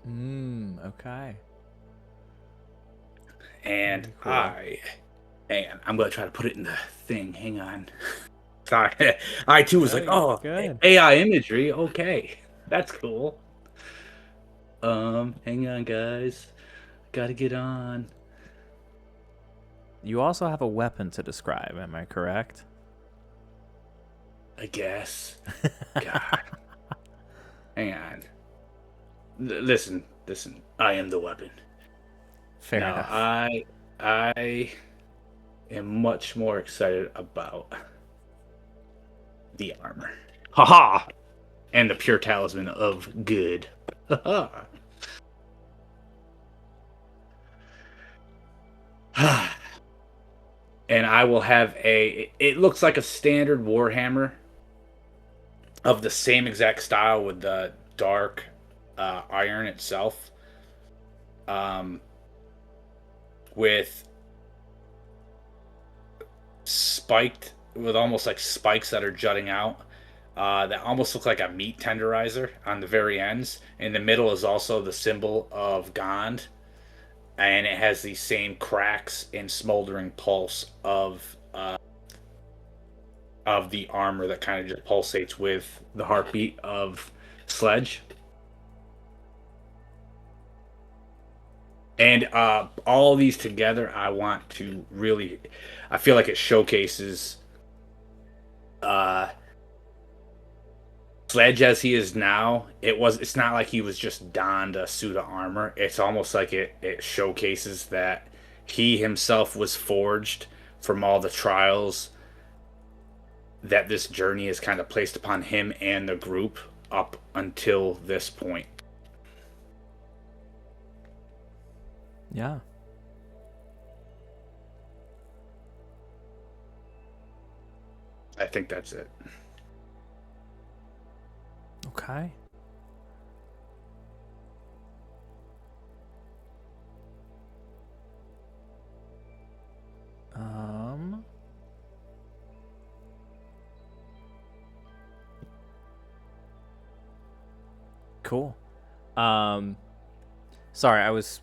Okay. And cool. hang on, I'm gonna try to put it in the thing. Hang on. Sorry, I too was like, oh, good. AI imagery. Okay, that's cool. Hang on, guys. Gotta get on. You also have a weapon to describe, am I correct? I guess. God. Hang on. Listen. I am the weapon. Fair Now, enough. I am much more excited about the armor. Haha! And the pure talisman of good. Haha! And I will have it looks like a standard Warhammer of the same exact style with the dark iron itself. With spiked, with almost like spikes that are jutting out. That almost look like a meat tenderizer on the very ends. In the middle is also the symbol of Gond. And it has these same cracks and smoldering pulse of the armor that kind of just pulsates with the heartbeat of Sledge. And all these together, I want to really, I feel like it showcases Sledge as he is now. It's not like he was just donned a suit of armor. It's almost like it showcases that he himself was forged from all the trials that this journey has kind of placed upon him and the group up until this point. Yeah. I think that's it. Okay. Cool. Sorry, I was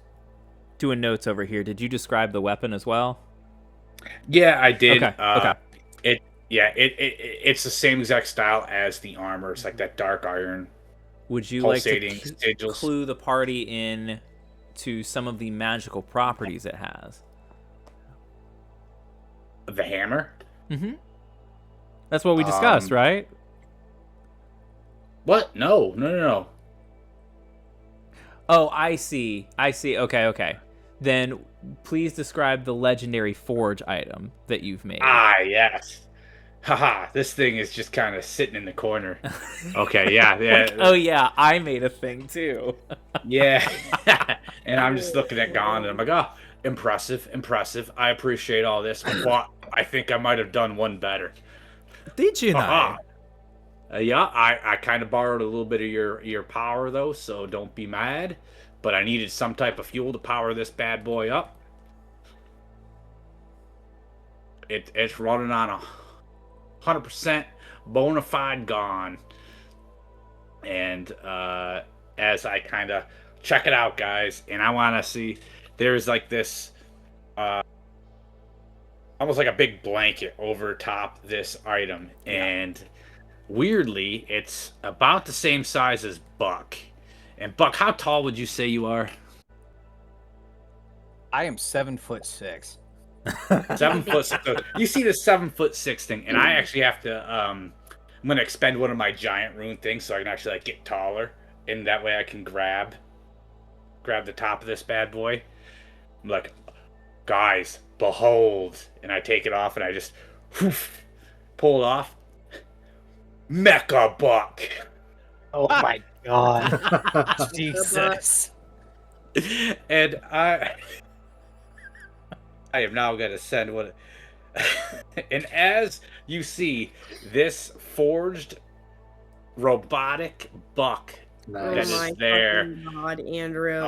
doing notes over here. Did you describe the weapon as well? Yeah, I did. Okay. Okay. It's the same exact style as the armor. It's like that dark iron. Would you like to Pulsating sigils. clue the party in to some of the magical properties it has? The hammer? Mm-hmm. That's what we discussed, right? What? No. Oh, I see. Okay. Then please describe the legendary forge item that you've made. Ah, yes. Haha, this thing is just kind of sitting in the corner. Okay, yeah. Oh, yeah, I made a thing, too. Yeah. And I'm just looking at Gond, and I'm like, oh, impressive. I appreciate all this, but I think I might have done one better. Did you not? Yeah, I kind of borrowed a little bit of your power, though, so don't be mad. But I needed some type of fuel to power this bad boy up. It's running on 100% bona fide Gone. And as I kind of check it out, guys, and I want to see, there's like this almost like a big blanket over top this item, and weirdly, it's about the same size as Buck. And Buck, how tall would you say you are? I am 7'6". 7'6". So you see the 7'6" thing, and I actually have to. I'm gonna expend one of my giant rune things so I can actually like get taller, and that way I can grab the top of this bad boy. I'm like, guys, behold, and I take it off and I just pull it off. Mecha Buck. Oh my god. Jesus. And I am now going to send one. And as you see this forged robotic Buck that Nice. is there, God, Andrew.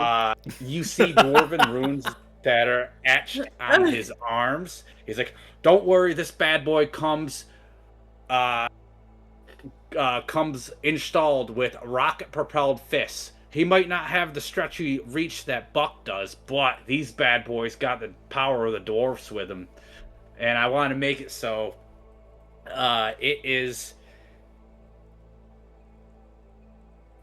you see dwarven runes that are etched on his arms. He's like, don't worry, this bad boy comes installed with rocket-propelled fists. He might not have the stretchy reach that Buck does, but these bad boys got the power of the dwarfs with them. And I want to make it so it is...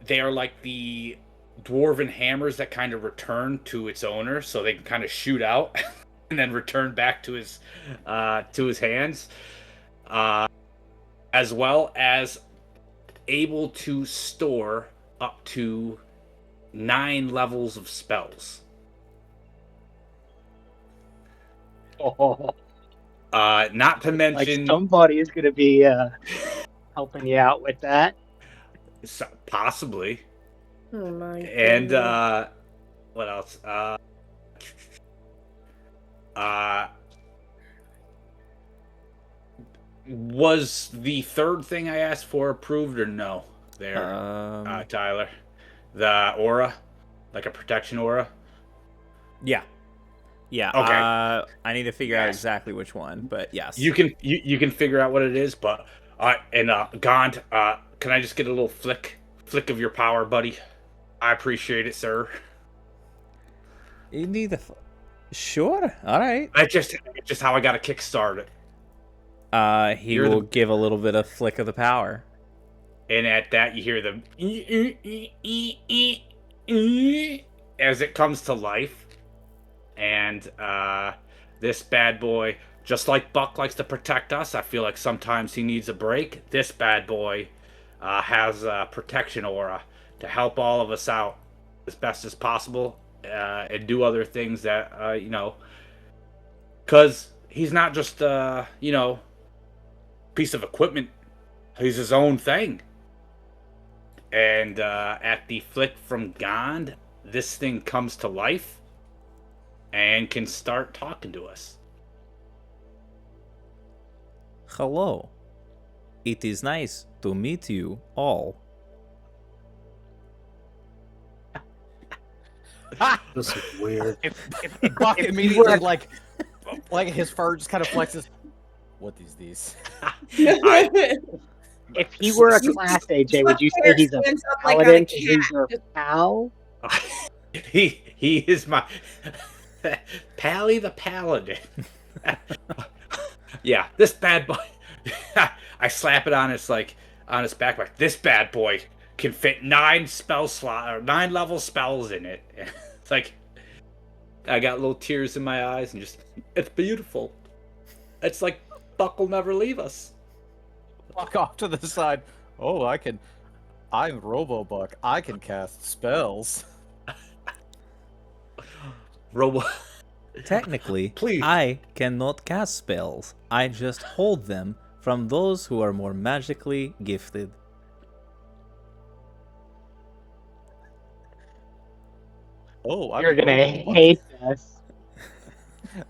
They are like the dwarven hammers that kind of return to its owner, so they can kind of shoot out and then return back to his hands. As well as able to store up to 9 levels of spells. Oh, Not to like mention, somebody is going to be helping you out with that. possibly. Oh my And goodness. what else? Was the third thing I asked for approved or no? There, Tyler, the aura, like a protection aura. Yeah. Okay. I need to figure out Yes. exactly which one, but yes. You can figure out what it is, but Gond, can I just get a little flick of your power, buddy? I appreciate it, sir. You need the. Sure. All right. It's just how I got to kickstart it. He You're will the- give a little bit of flick of the power. And at that, you hear the as it comes to life. And this bad boy, just like Buck likes to protect us, I feel like sometimes he needs a break. This bad boy has a protection aura to help all of us out as best as possible and do other things that, Because he's not just, piece of equipment. He's his own thing. And at the flick from Gond, this thing comes to life and can start talking to us. Hello. It is nice to meet you all. This is weird. Buck immediately like his fur just kind of flexes. What is these? If he were a class AJ, would you say he's a paladin? He's your pal? He is my Pally the Paladin. Yeah, this bad boy. I slap it on its on its back. Like, this bad boy can fit 9 level spells in it. It's like I got little tears in my eyes and just it's beautiful. It's like Buck will never leave us. Buck off to the side. Oh, I'm Robo-Buck. I can cast spells. Robo. Technically, Please. I cannot cast spells. I just hold them from those who are more magically gifted. Oh, You're gonna hate this.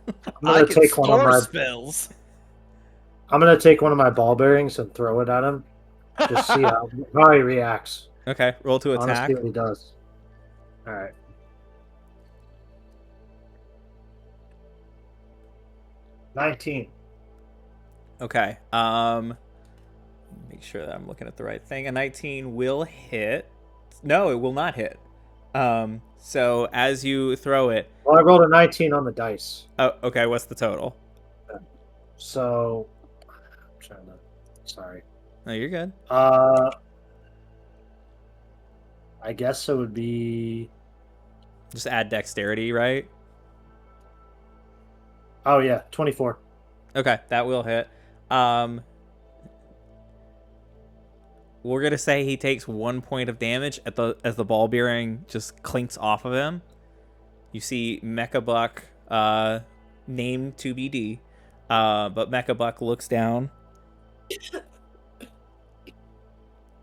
I'm gonna take one of my spells. I'm gonna take one of my ball bearings and throw it at him. Just see how he reacts. Okay, roll to I wanna attack. see what he does. All right. 19. Okay. Make sure that I'm looking at the right thing. A 19 will hit. No, it will not hit. So as you throw it. Well, I rolled a 19 on the dice. Oh, okay. What's the total? So, I'm trying to. Sorry. No, you're good. I guess it would be. Just add dexterity, right? Oh yeah, 24. Okay, that will hit. We're gonna say he takes 1 point of damage as the ball bearing just clinks off of him. You see Mecha Buck, name TBD, but Mecha Buck looks down.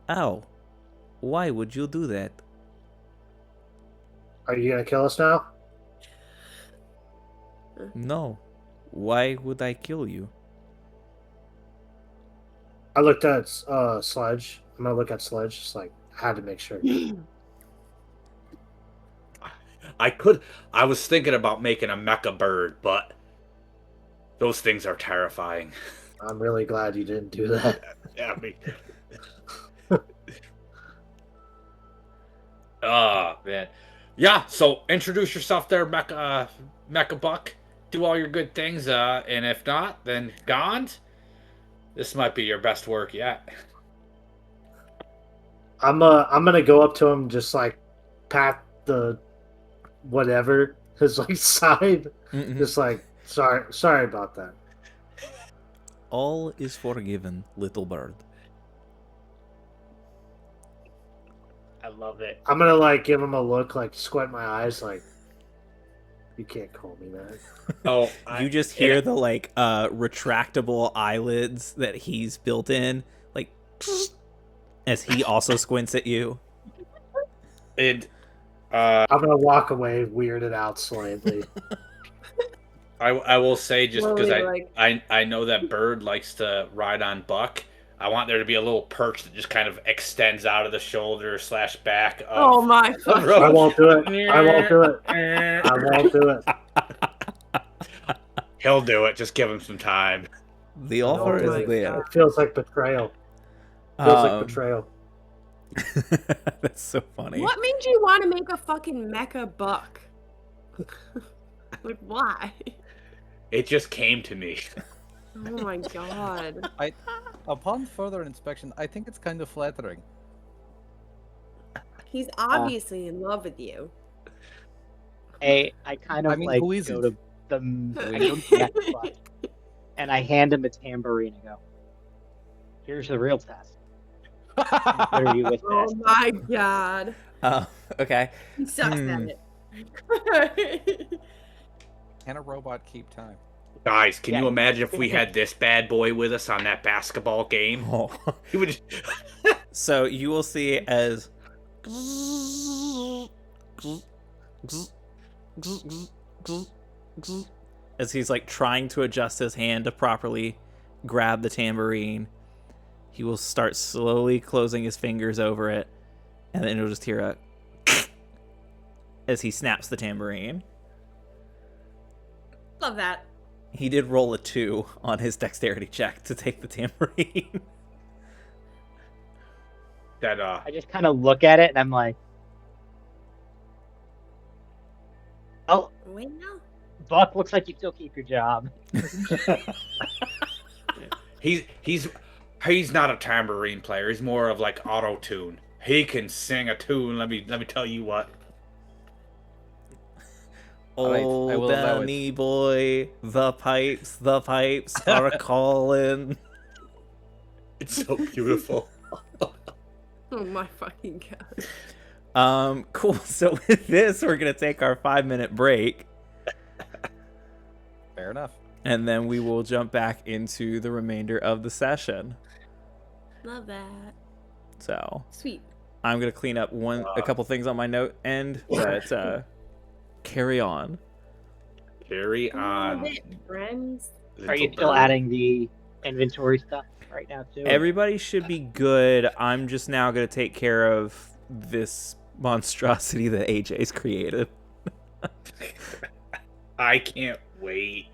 Ow! Why would you do that? Are you gonna kill us now? No. Why would I kill you? I looked at Sledge. I'm gonna look at Sledge. Just like had to make sure. I was thinking about making a mecha bird, but those things are terrifying. I'm really glad you didn't do that. Yeah, me. Oh man, yeah. So introduce yourself there, Mecha Buck. Do all your good things, and if not, then Gond. This might be your best work yet. I'm gonna go up to him, just like pat the whatever his like side, just like sorry about that. All is forgiven, little bird. I love it. I'm gonna like give him a look, like squint my eyes, like you can't call me that. Oh, You just hear the like retractable eyelids that he's built in, like as he also squints at you. And I'm gonna walk away, weirded out slightly. I will say, just because Slowly, I know that bird likes to ride on Buck. I want there to be a little perch that just kind of extends out of the shoulder / back. Of, Oh my fuck. I won't do it. I won't do it. I won't do it. He'll do it. Just give him some time. The offer Oh my is there. It feels like betrayal. Feels like betrayal. That's so funny. What made you want to make a fucking mecha buck? Like, why? It just came to me. Oh my god. Upon further inspection, I think it's kind of flattering. He's obviously in love with you. I kind of I mean, like who go isn't? to the Mecha Buck, and I hand him a tambourine and go, "Here's the real test. What are you with Oh this?" my god. Okay. He sucks at it. Can a robot keep time? Guys, can Yeah. you imagine if we had this bad boy with us on that basketball game? Oh. He would. So you will see as as he's like trying to adjust his hand to properly grab the tambourine. He will start slowly closing his fingers over it, and then you'll just hear a as he snaps the tambourine. Love that. He did roll a 2 on his dexterity check to take the tambourine. That I just kind of look at it and I'm like, oh, Wait, no. Buck, looks like you still keep your job. he's not a tambourine player. He's more of like auto tune. He can sing a tune. Let me tell you what. Alright, I Oh, will allow it. Benny boy, the pipes are calling. It's so beautiful. Oh my fucking god. Cool. So with this, we're gonna take our 5-minute break, Fair enough. and then we will jump back into the remainder of the session. Love that. So Sweet. I'm gonna clean up a couple things on my note end, but carry on. Carry on. Love it, friends. Are you little still bird. adding the inventory stuff right now too? Everybody should be good. I'm just now gonna take care of this monstrosity that AJ's created. I can't wait.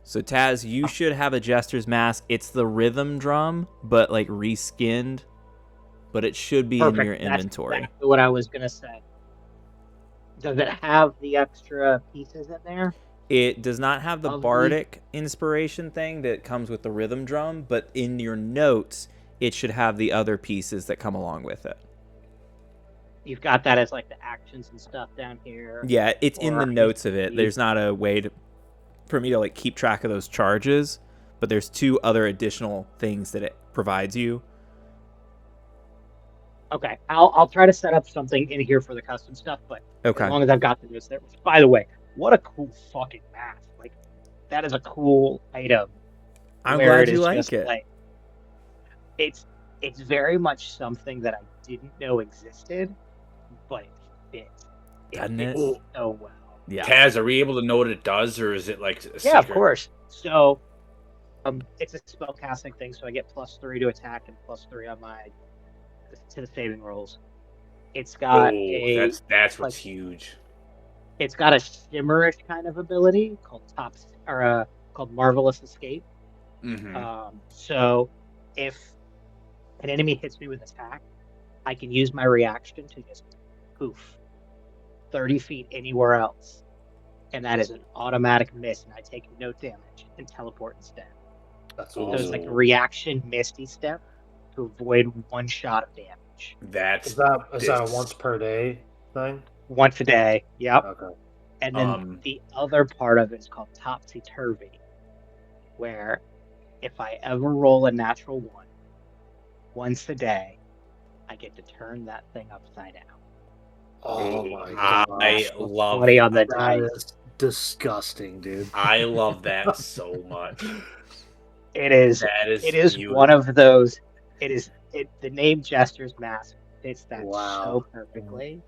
So Taz, you should have a Jester's Mask. It's the rhythm drum, but like reskinned. But it should be in your That's inventory. exactly what I was gonna say. Does it have the extra pieces in there? It does not have the Of the- bardic inspiration thing that comes with the rhythm drum, but in your notes, it should have the other pieces that come along with it. You've got that as like the actions and stuff down here. Yeah, it's in the Or notes of it. the- There's not a way for me to like keep track of those charges, but there's 2 other additional things that it provides you. Okay, I'll try to set up something in here for the custom stuff, but Okay. as long as I've got the notes there. Which, by the way, what a cool fucking mask! Like, that is a cool item. I'm where glad it you is like just, it. like, it's very much something that I didn't know existed, but it fits. Doesn't fits it? so well. Yeah. Taz, are we able to know what it does, or is it like a Yeah, of secret? course. So, it's a spell casting thing, so I get +3 to attack and +3 on my to the saving rolls. It's got That's what's like- huge. it's got a shimmerish kind of ability called called Marvelous Escape. Mm-hmm. So if an enemy hits me with attack, I can use my reaction to just poof 30 feet anywhere else, and that is an automatic miss, and I take no damage and teleport instead. That's So awesome. it's like a reaction misty step to avoid 1 shot of damage That's Is that a this. once per day thing? once a day. Yep. Okay. And then the other part of it is called Topsy Turvy, where if I ever roll a natural 1 once a day, I get to turn that thing upside down. Oh my I gosh. love 20 on the That dice. is disgusting, dude. I love that so much. It is. That is It is beautiful. one of those. The name Jester's Mask fits that Wow. so perfectly.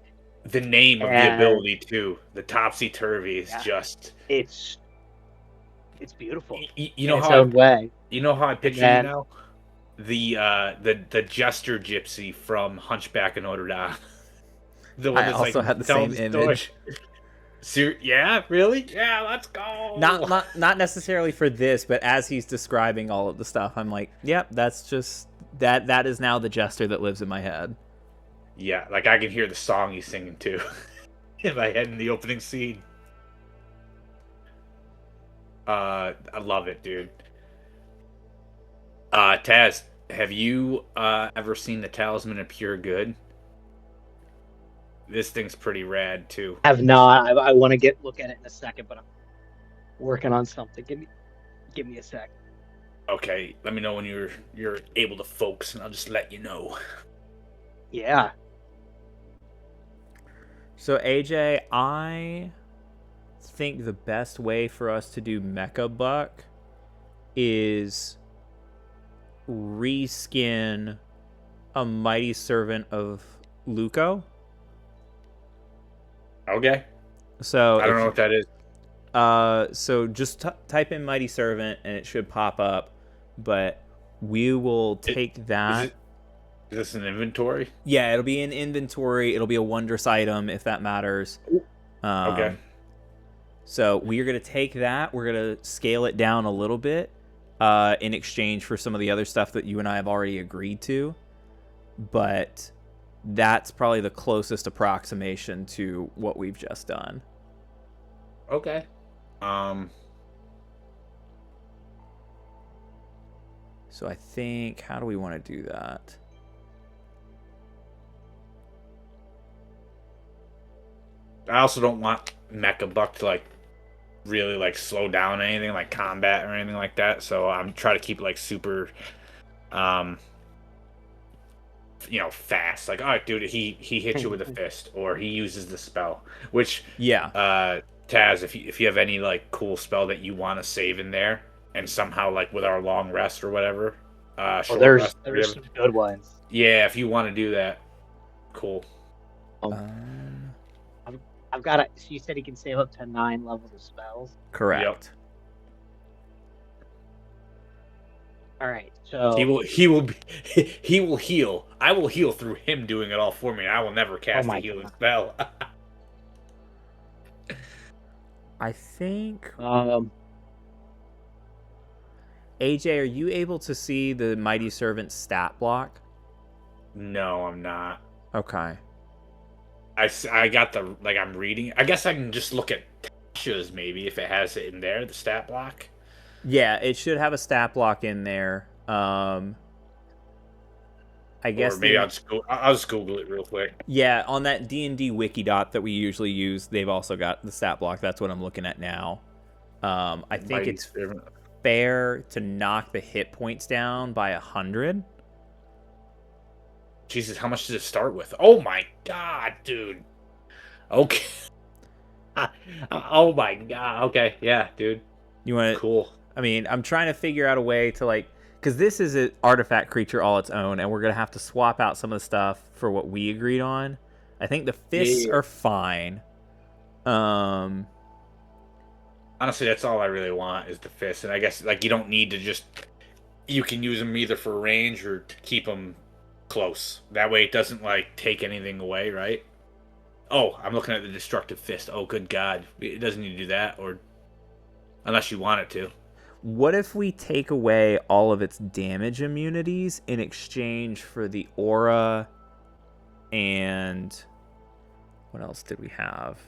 The name of the And- ability too. The topsy turvy is Yeah. just. It's beautiful. You in know its how own way. you know how I picture then- you now. The jester gypsy from Hunchback of Notre Dame. The I also had the telling same story. image. Yeah, really? Yeah, let's go. Not necessarily for this, but as he's describing all of the stuff, I'm like, yep, that's just that is now the jester that lives in my head. Yeah, like I can hear the song he's singing too in my head in the opening scene. I love it, dude. Taz, have you ever seen the Talisman of Pure Good? This thing's pretty rad too. Have not. I want to look at it in a second, but I'm working on something. Give me a sec. Okay, let me know when you're able to focus, and I'll just let you know. Yeah. So AJ, I think the best way for us to do Mecha Buck is reskin a mighty servant of Luco. Okay. So I don't know what that is. So just type in mighty servant and it should pop up. But we will take that. Is this an inventory? Yeah, it'll be in inventory. It'll be a wondrous item if that matters. Okay. So we are going to take that. We're going to scale it down a little bit in exchange for some of the other stuff that you and I have already agreed to. But that's probably the closest approximation to what we've just done. Okay. So I think, how do we want to do that? I also don't want Mecha Buck to like really like slow down anything like combat or anything like that. So I'm trying to keep it like super, fast. Like, all right, dude, he hits you with a fist or he uses the spell. Which Taz, if you have any like cool spell that you want to save in there, and somehow like with our long rest or whatever, there's some good ones. Yeah, if you want to do that, cool. I've got it. So you said he can save up to 9 levels of spells. Correct. Yep. All right. So he will heal. I will heal through him doing it all for me. I will never cast a healing spell. I think. AJ, are you able to see the mighty servant's stat block? No, I'm not. Okay. I got I'm reading. I guess I can just look at Tasha's maybe if it has it in there, the stat block. Yeah, it should have a stat block in there. I guess or maybe I'll just Google it real quick. Yeah, on that D&D Wikidot that we usually use, they've also got the stat block. That's what I'm looking at now. I think it's fair to knock the hit points down by 100. Jesus, how much does it start with? Oh my god, dude. Okay. Oh my god. Okay, yeah, dude. You want to? Cool. I mean, I'm trying to figure out a way to because this is an artifact creature all its own, and we're gonna have to swap out some of the stuff for what we agreed on. I think the fists are fine. Honestly, that's all I really want is the fists, and I guess you don't need to just. You can use them either for range or to keep them close. That way, it doesn't take anything away, right? Oh, I'm looking at the destructive fist. Oh, good God, it doesn't need to do that, or unless you want it to. What if we take away all of its damage immunities in exchange for the aura and what else did we have?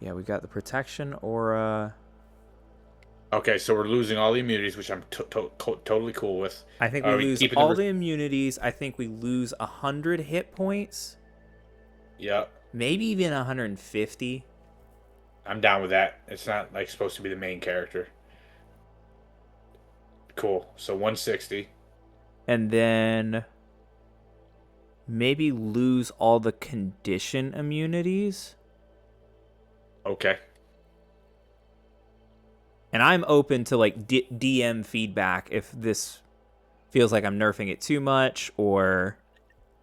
Yeah, we got the protection aura. Okay, so we're losing all the immunities, which I'm totally cool with. I think we lose all the immunities. I think we lose 100 hit points. Yep. Maybe even 150. I'm down with that. It's not supposed to be the main character. Cool. So 160. And then maybe lose all the condition immunities. Okay. And I'm open to DM feedback if this feels like I'm nerfing it too much or.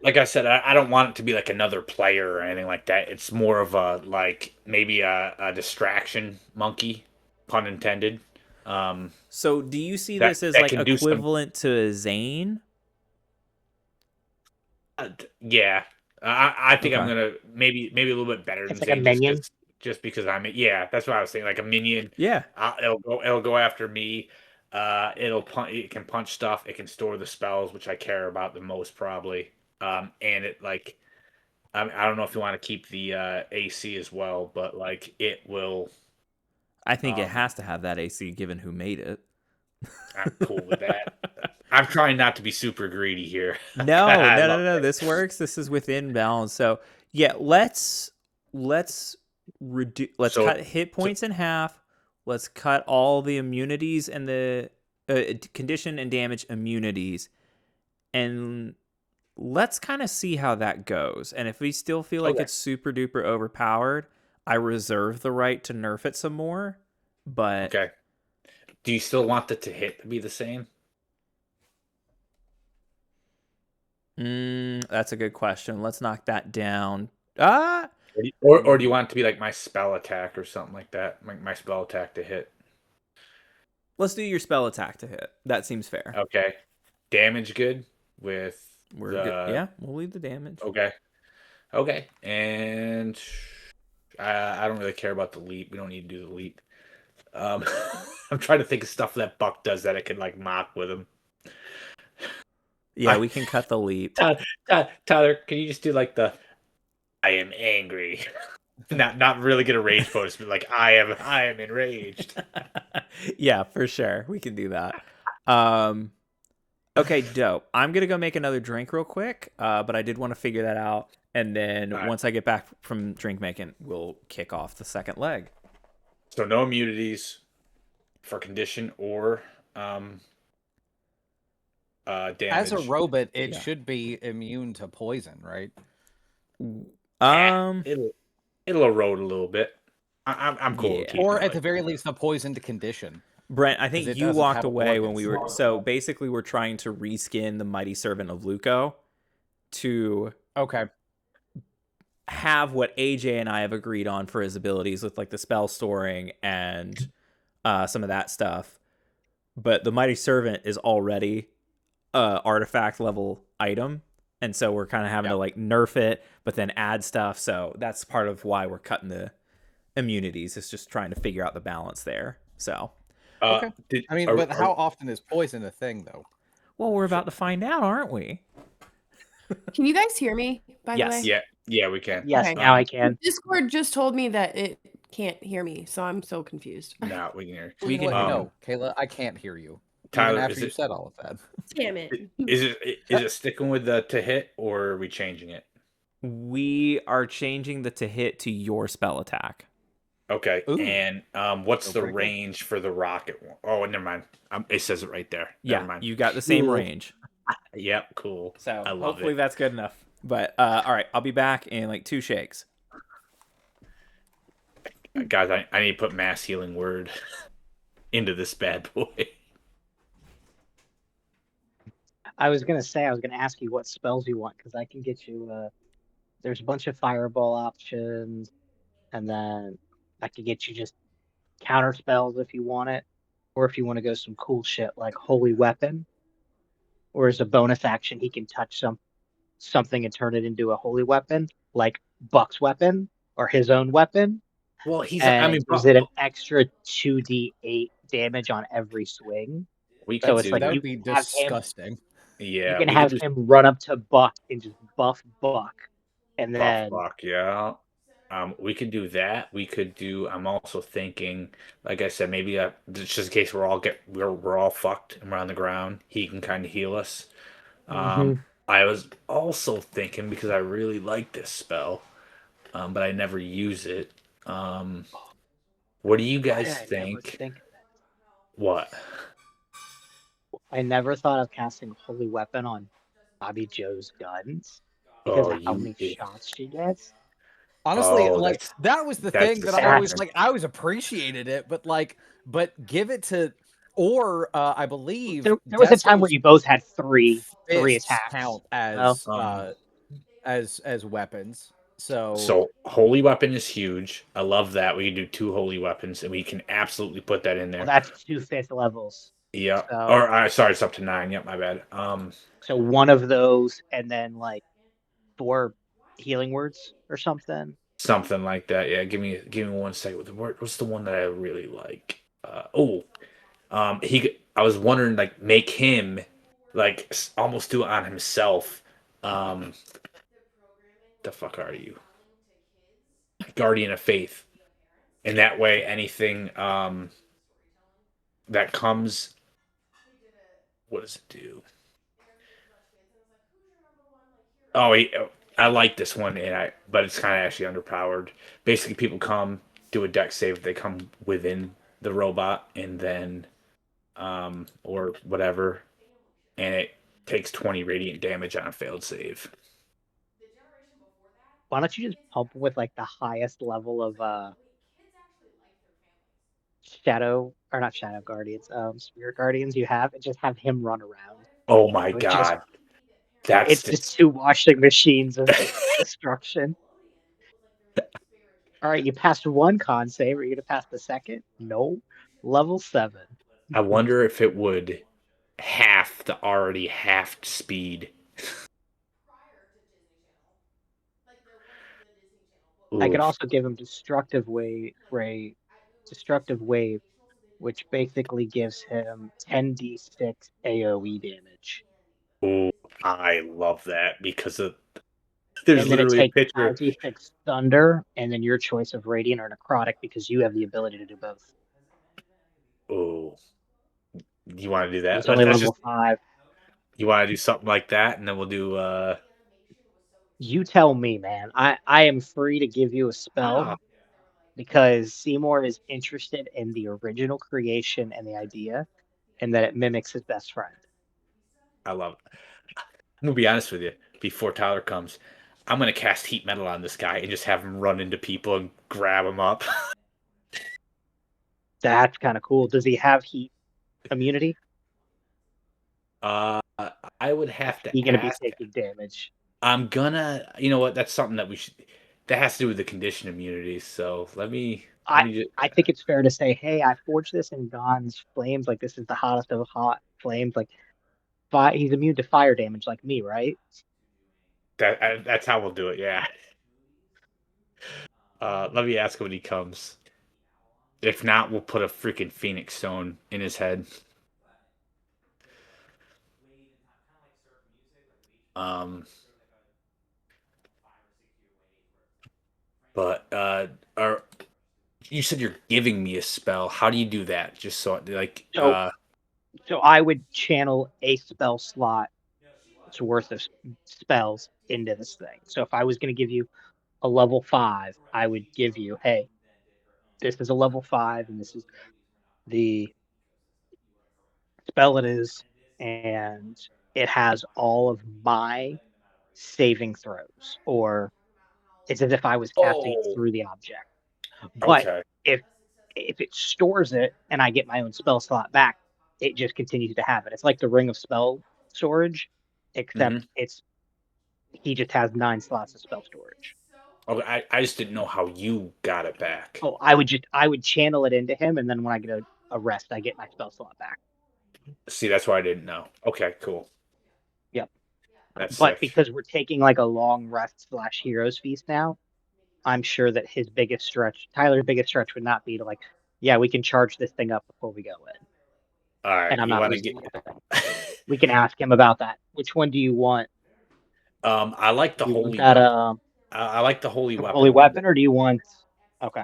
Like I said, I don't want it to be another player or anything like that. It's more of a maybe a distraction monkey, pun intended. So do you see this as equivalent to a Zane? Yeah, I think I'm gonna maybe a little bit better it's than Zane. A minion. Just because that's what I was saying. Like a minion. Yeah. It'll go after me. It can punch stuff. It can store the spells, which I care about the most probably. And it I don't know if you want to keep the AC as well, but it will. I think it has to have that AC given who made it. I'm cool with that. I'm trying not to be super greedy here. No. This works. This is within balance. So Yeah, let's reduce. Let's So- cut hit points in half. Let's cut all the immunities and the condition and damage immunities, and let's kind of see how that goes. And if we still feel like Okay. it's super duper overpowered, I reserve the right to nerf it some more. But Okay. Do you still want the to hit to be the same? That's a good question. Let's knock that down. Or do you want it to be like my spell attack or something like that? My spell attack to hit. Let's do your spell attack to hit. That seems fair. Okay. Damage good with We're the... good. Yeah, we'll leave the damage. Okay. Okay. And I don't really care about the leap. We don't need to do the leap. I'm trying to think of stuff that Buck does that I can like mock with him. Yeah, we can cut the leap. Tyler, can you just do like the I am angry? not really get a rage bonus, but like I am enraged. Yeah, for sure. We can do that. Okay, dope. I'm gonna go make another drink real quick, but I did want to figure that out, and then All right. once I get back from drink making, we'll kick off the second leg. So no immunities for condition or damage. As a robot, it Yeah. should be immune to poison, right? It'll erode a little bit. I'm cool. with Yeah. keeping Or it at the like very that. least, a poison to condition. Brent, I think it you doesn't walked have away when we were. organs. So basically, we're trying to reskin the Mighty Servant of Luco to Okay. have what AJ and I have agreed on for his abilities with like the spell storing and some of that stuff. But the Mighty Servant is already a artifact level item, and so we're kind of having to like nerf it, but then add stuff. So that's part of why we're cutting the immunities. It's just trying to figure out the balance there. So, Okay. I mean, but how are- often is poison a thing, though? well, we're about to find out, aren't we? Can you guys hear me, by Yes. the way? Yeah, we can. Yes, Okay. now I can. Discord just told me that it can't hear me, so I'm so confused. No, we can hear. We We can can hear know, Kayla. I can't hear you. Tyler, even after is you it- said all of that. Damn it. Is it sticking with the to hit or are we changing it? We are changing the to hit to your spell attack. Okay. Ooh. And what's So the pretty good. range for the rocket one? Oh, never mind. It says it right there. Never Yeah, mind. you got the same Cool. range. Yep, cool. So I love hopefully it. that's good enough. But all right, I'll be back in like 2 shakes. Guys, I need to put mass healing word into this bad boy. I was gonna ask you what spells you want because I can get you. There's a bunch of fireball options, and then I could get you just counter spells if you want it, or if you want to go some cool shit like holy weapon, or as a bonus action he can touch something and turn it into a holy weapon, like Buck's weapon or his own weapon, Well, he's and gives it an extra 2d8 damage on every swing. we So could it's do like That that. would be have him- disgusting. Yeah, You can we have could do him run up to Buck and just buff Buck, and then Buck, yeah. We could do that. We could do. I'm also thinking, like I said, maybe just in case we're all fucked and we're on the ground, he can kind of heal us. I was also thinking because I really like this spell, but I never use it. What do you Why guys did I never think? think of that? What? I never thought of casting Holy Weapon on Bobby Joe's guns because Oh, of how you many did. shots she gets. Honestly, Oh, like that's- that was the that's thing the that I always sad. like. I always appreciated it, but give it to, or I believe There was a time where Desmo's you both had three fists attacks. count Well, as weapons. So So holy weapon is huge. I love that. We can do 2 holy weapons, and we can absolutely put that in there. well, that's 2 5th levels. Yeah. So- Or sorry, it's up to 9. Yep, my bad. So one of those, and then like 4 healing words or something. Something like that. Yeah. Give me 1 second. What's the one that I really like? I was wondering, like, make him like almost do it on himself. The fuck are you? Guardian of Faith. And that way, anything that comes, what does it do? Oh, I like this one, but it's kind of actually underpowered. Basically, people come do a deck save. They come within the robot, and then or whatever, and it takes 20 radiant damage on a failed save. Why don't you just pump with like the highest level of shadow or not shadow guardians, spirit guardians you have, and just have him run around. Oh my So god, that's it's just two washing machines of destruction. All right, you passed one con save. Are you gonna pass the second? No. Level 7. I wonder if it would half the already halved speed. I could Oof. also give him destructive wave, which basically gives him 10d6 AoE damage. Ooh, I love that because there's And then it literally a takes picture. 5d6 thunder, and then your choice of radiant or necrotic because you have the ability to do both. Oh, you want to do that? He's only Let's level just. 5. You want to do something like that, and then we'll do. You tell me, man. I am free to give you a spell Ah, because Seymour is interested in the original creation and the idea, and that it mimics his best friend. I love it. I'm gonna be honest with you. Before Tyler comes, I'm gonna cast heat metal on this guy and just have him run into people and grab him up. That's kind of cool. Does he have heat immunity? Uh, I would Is have he to going to be ask. taking damage? I'm gonna. You know what? That's something that we should. That has to do with the condition immunity. So let I me just. I think it's fair to say, hey, I forged this in Gon's flames. Like this is the hottest of hot flames. Like he's immune to fire damage, like me, right? That's how we'll do it. Yeah. Let me ask him when he comes. If not, we'll put a freaking Phoenix Stone in his head. Um, but are you said you're giving me a spell? How do you do that? Just so like So so I would channel a spell slot worth of spells into this thing. So if I was going to give you a level 5, I would give you, hey, this is a level 5, and this is the spell it is, and it has all of my saving throws, or it's as if I was casting it oh, through the object. But okay. if if it stores it and I get my own spell slot back, it just continues to have it. It's like the ring of spell storage, Hmm. except it's he just has 9 slots of spell storage. Okay, I just didn't know how you got it back. Oh, I would channel it into him, and then when I get a rest, I get my spell slot back. See, that's why I didn't know. Okay, cool. Yep. That's But sick. because we're taking like a long rest / heroes feast now, I'm sure that Tyler's biggest stretch would not be to like, yeah, we can charge this thing up before we go in. All right, And I'm you not want to losing get? anything. We can ask him about that. Which one do you want? I like the Do you want holy that weapon. I like the holy holy weapon one, weapon, or do you want? Okay,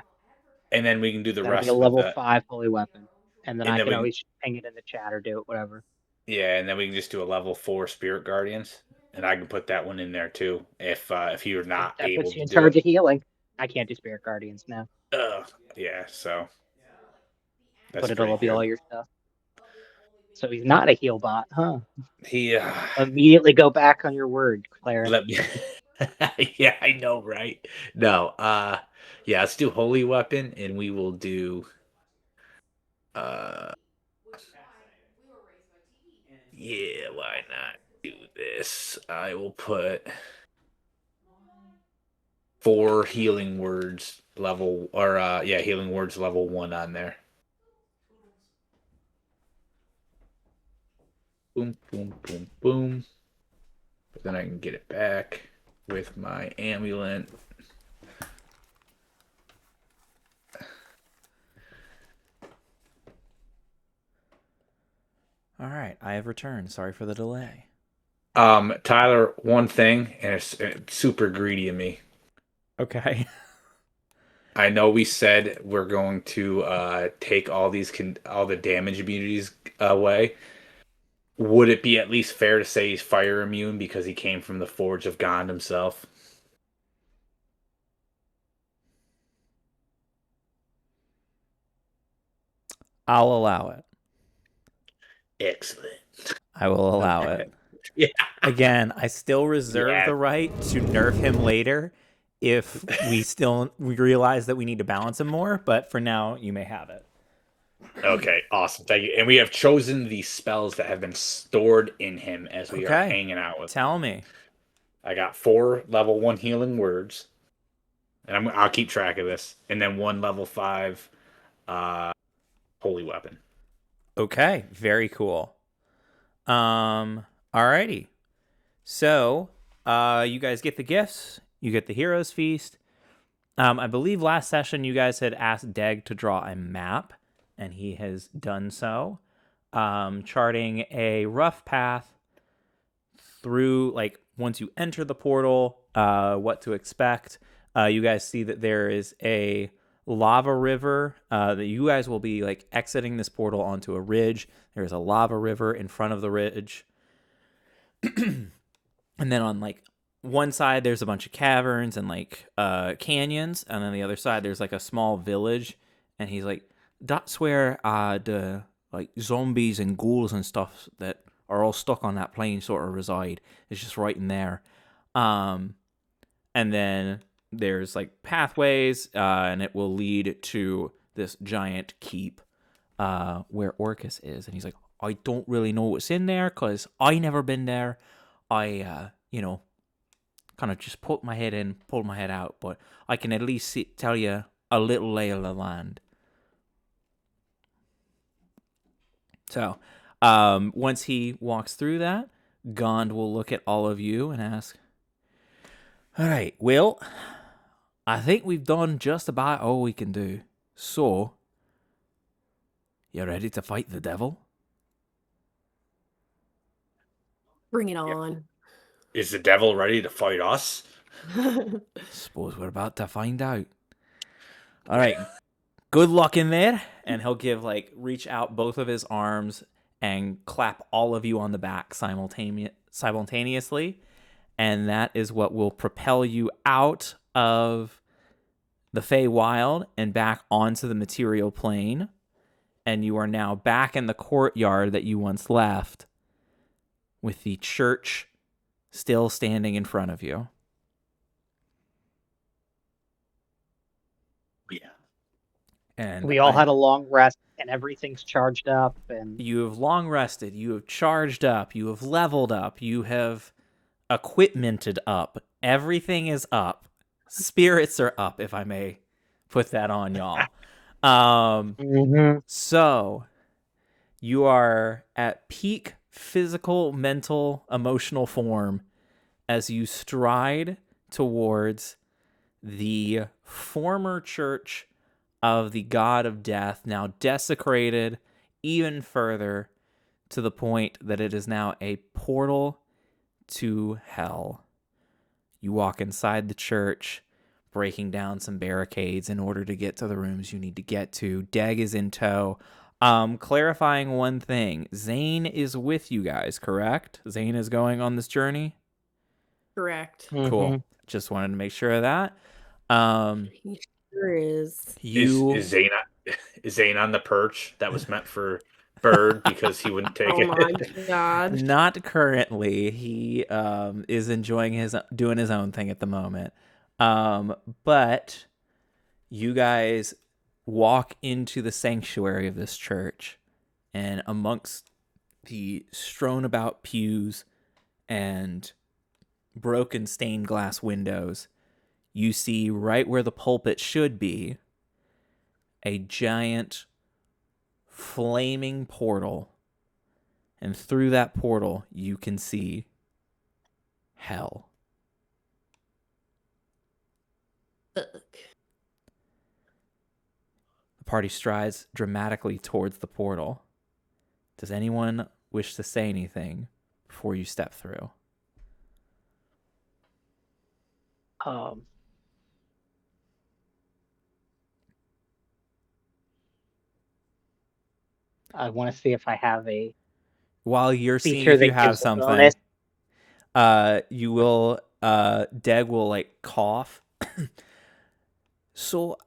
and then we can do the that'll be a rest with level the, 5 holy weapon, and then and I then can we can, always ping it in the chat or do it, whatever. yeah, and then we can just do a level 4 Spirit Guardians, and I can put that one in there too if you're not That able puts you to in do it. charge of healing. I can't do spirit guardians now, Yeah, so but that's it'll pretty be all good. your stuff. So he's not a heal bot, huh? He Immediately go back on your word, Clarence. let me. Yeah, I know, right? No, yeah, let's do holy weapon, and we will do. Uh, yeah, why not do this? I will put 4 healing words level, or yeah, healing words level 1 on there. Boom, boom, boom, boom. But then I can get it back with my amulet. All right, I have returned. Sorry for the delay. Tyler, one thing, and it's super greedy of me. Okay. I know we said we're going to take all the damage immunities away, Would it be at least fair to say he's fire immune because he came from the Forge of Gond himself? I'll allow it. Excellent. I will allow it. Yeah. Again, I still reserve Yeah. the right to nerf him later if we realize that we need to balance him more, but for now, you may have it. Okay, awesome. Thank you. And we have chosen the spells that have been stored in him as we are hanging out with him. Tell me. I got 4 level 1 healing words. And I'll keep track of this. And then 1 level 5 holy weapon. Okay, very cool. Alrighty. So, you guys get the gifts. You get the Heroes Feast. I believe last session you guys had asked Deg to draw a map, and he has done so, charting a rough path through, like, once you enter the portal, what to expect. You guys see that there is a lava river that you guys will be, like, exiting this portal onto a ridge. There's a lava river in front of the ridge. And then on, like, one side there's a bunch of caverns and, like, canyons, and then the other side there's, like, a small village. And he's like, that's where the, like, zombies and ghouls and stuff that are all stuck on that plane sort of reside. It's just right in there. And then there's, like, pathways, and it will lead to this giant keep where Orcus is. And he's like, I don't really know what's in there because I never been there. I, kind of just put my head in, pulled my head out, but I can at least tell you a little lay of the land. So, once he walks through that, Gond will look at all of you and ask, all right, well, I think we've done just about all we can do. So, you ready to fight the devil? Bring it on. Is the devil ready to fight us? Suppose we're about to find out. All right. Good luck in there. And he'll reach out both of his arms and clap all of you on the back simultaneously. And that is what will propel you out of the Feywild and back onto the material plane. And you are now back in the courtyard that you once left, with the church still standing in front of you. Yeah. And we all had a long rest, and everything's charged up. And you have long rested. You have charged up. You have leveled up. You have equipmented up. Everything is up. Spirits are up, if I may put that on y'all. So you are at peak physical, mental, emotional form as you stride towards the former church of the god of death, now desecrated even further to the point that it is now a portal to hell. You walk inside the church, breaking down some barricades in order to get to the rooms you need to get to. Deg is in tow. Clarifying one thing, Zane is with you guys, correct? Zane is going on this journey? Correct. Cool. Just wanted to make sure of that. He sure is. Is Zane on the perch that was meant for Bird because he wouldn't take Oh my it? god. Not currently. He is enjoying doing his own thing at the moment. But you guys walk into the sanctuary of this church, and amongst the strewn about pews and broken stained glass windows, you see right where the pulpit should be a giant flaming portal. And through that portal, you can see hell. Ugh. The party strides dramatically towards the portal. Does anyone wish to say anything before you step through? I want to see if I have a while you're seeing feature if you that have gives a something, bonus. you will, Deg will like cough. So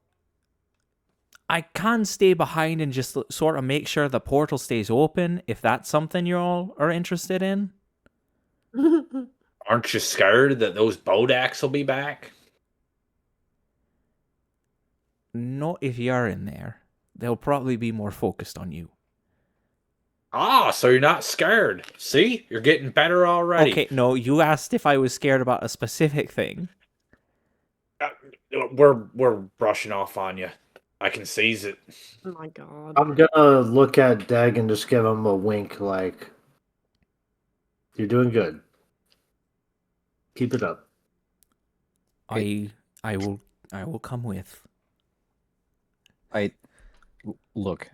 I can stay behind and just sort of make sure the portal stays open if that's something you all are interested in. Aren't you scared that those Bodaks will be back? Not if you're in there. They'll probably be more focused on you. Ah, so you're not scared. See? You're getting better already. Okay, no, you asked if I was scared about a specific thing. Uh, we're brushing off on you. I can seize it. Oh my god. I'm gonna look at Dag and just give him a wink, like, you're doing good. Keep it up. I will come with. Look.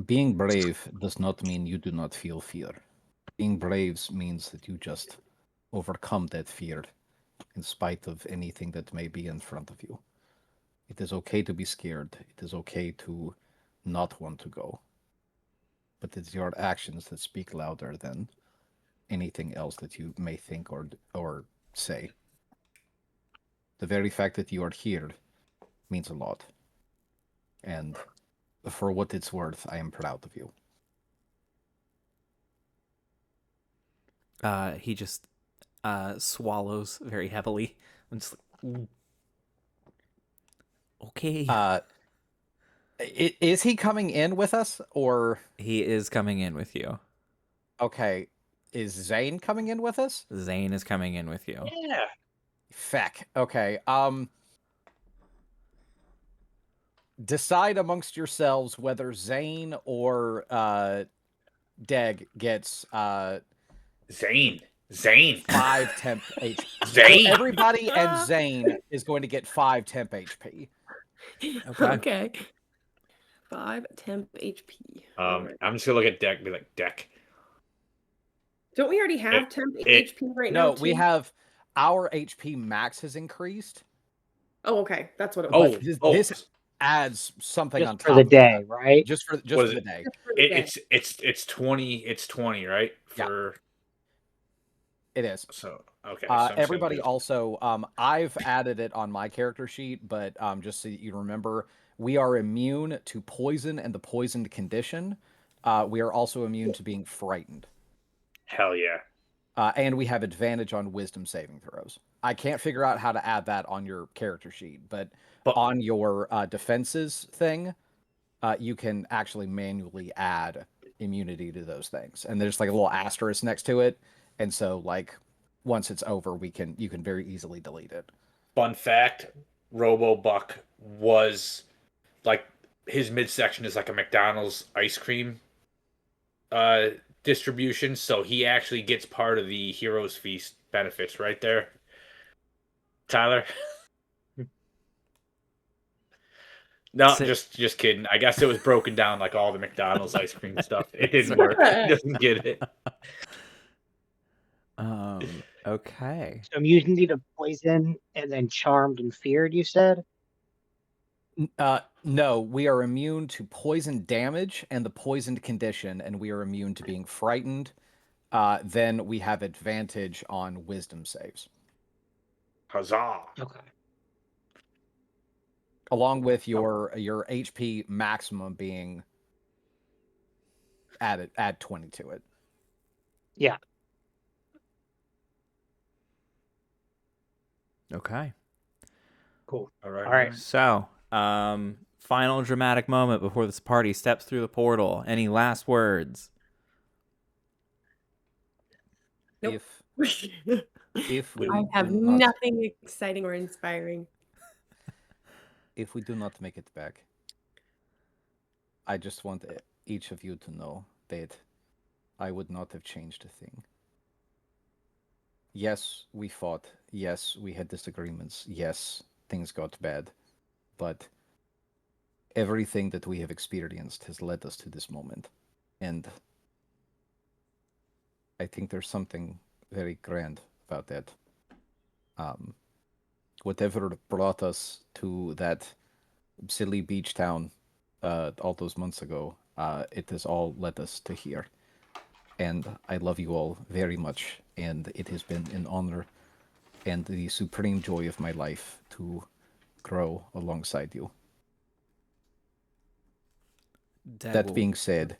Being brave does not mean you do not feel fear. Being brave means that you just overcome that fear in spite of anything that may be in front of you. It is okay to be scared. It is okay to not want to go. But it's your actions that speak louder than anything else that you may think or say. The very fact that you are here means a lot. And for what it's worth, I am proud of you. He just swallows very heavily. I'm just like, "Ooh." Okay. Is he coming in with us, or He is coming in with you. okay? Is Zane coming in with us? Zane is coming in with you. Yeah. Feck. Okay. Decide amongst yourselves whether Zane or Deg gets Zane. 5 temp HP. Zane. So everybody and Zane is going to get 5 temp HP. Okay. 5 temp HP. Alright. I'm just gonna look at Deck and be like, Deck. Don't we already have temp HP right now? No, we too? have our HP max has increased. Oh, okay. That's what it was. This adds something Just on for top the of day, that. right? Just for What the is it? day. Just for the day. It's 20. It's 20, right? Yeah. For It is. so okay. So I'm just Everybody gonna do- also, I've added it on my character sheet, but just so you remember, we are immune to poison and the poisoned condition. We are also immune to being frightened. Hell yeah. And we have advantage on wisdom saving throws. I can't figure out how to add that on your character sheet, but on your defenses thing, you can actually manually add immunity to those things. And there's like a little asterisk next to it. And so like once it's over, you can very easily delete it. Fun fact: Robo-Buck was like his midsection is like a McDonald's ice cream distribution, so he actually gets part of the Heroes Feast benefits right there. Tyler. No, So- just kidding. I guess it was broken down like all the McDonald's ice cream stuff. It didn't work. He doesn't get it. Okay. So immunity to poison and then charmed and feared, you said? No, we are immune to poison damage and the poisoned condition, and we are immune to being frightened. Then we have advantage on wisdom saves. Huzzah. Okay. Along with your HP maximum being add 20 to it. Yeah. Okay. Cool. All right. All right. So, final dramatic moment before this party steps through the portal. Any last words? Nope. If we I have do not, nothing exciting or inspiring. if we do not make it back, I just want each of you to know that I would not have changed a thing. Yes, we fought. Yes, we had disagreements. Yes, things got bad. But everything that we have experienced has led us to this moment. And I think there's something very grand about that. Whatever brought us to that silly beach town all those months ago, it has all led us to here. and I love you all very much, and it has been an honor and the supreme joy of my life to grow alongside you. Dag That will- being said,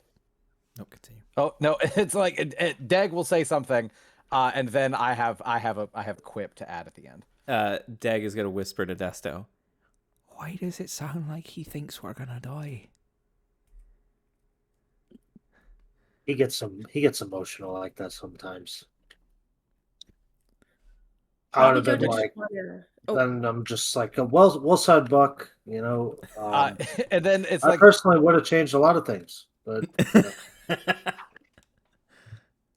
No, continue. oh no, it's like Dag will say something, and then I have a quip to add at the end. Dag is gonna whisper to Desto. Why does it sound like he thinks we're gonna die? He gets emotional like that sometimes. I would have been like, then I'm just like, well said, Buck. You know, And then it's I like personally would have changed a lot of things, but you know.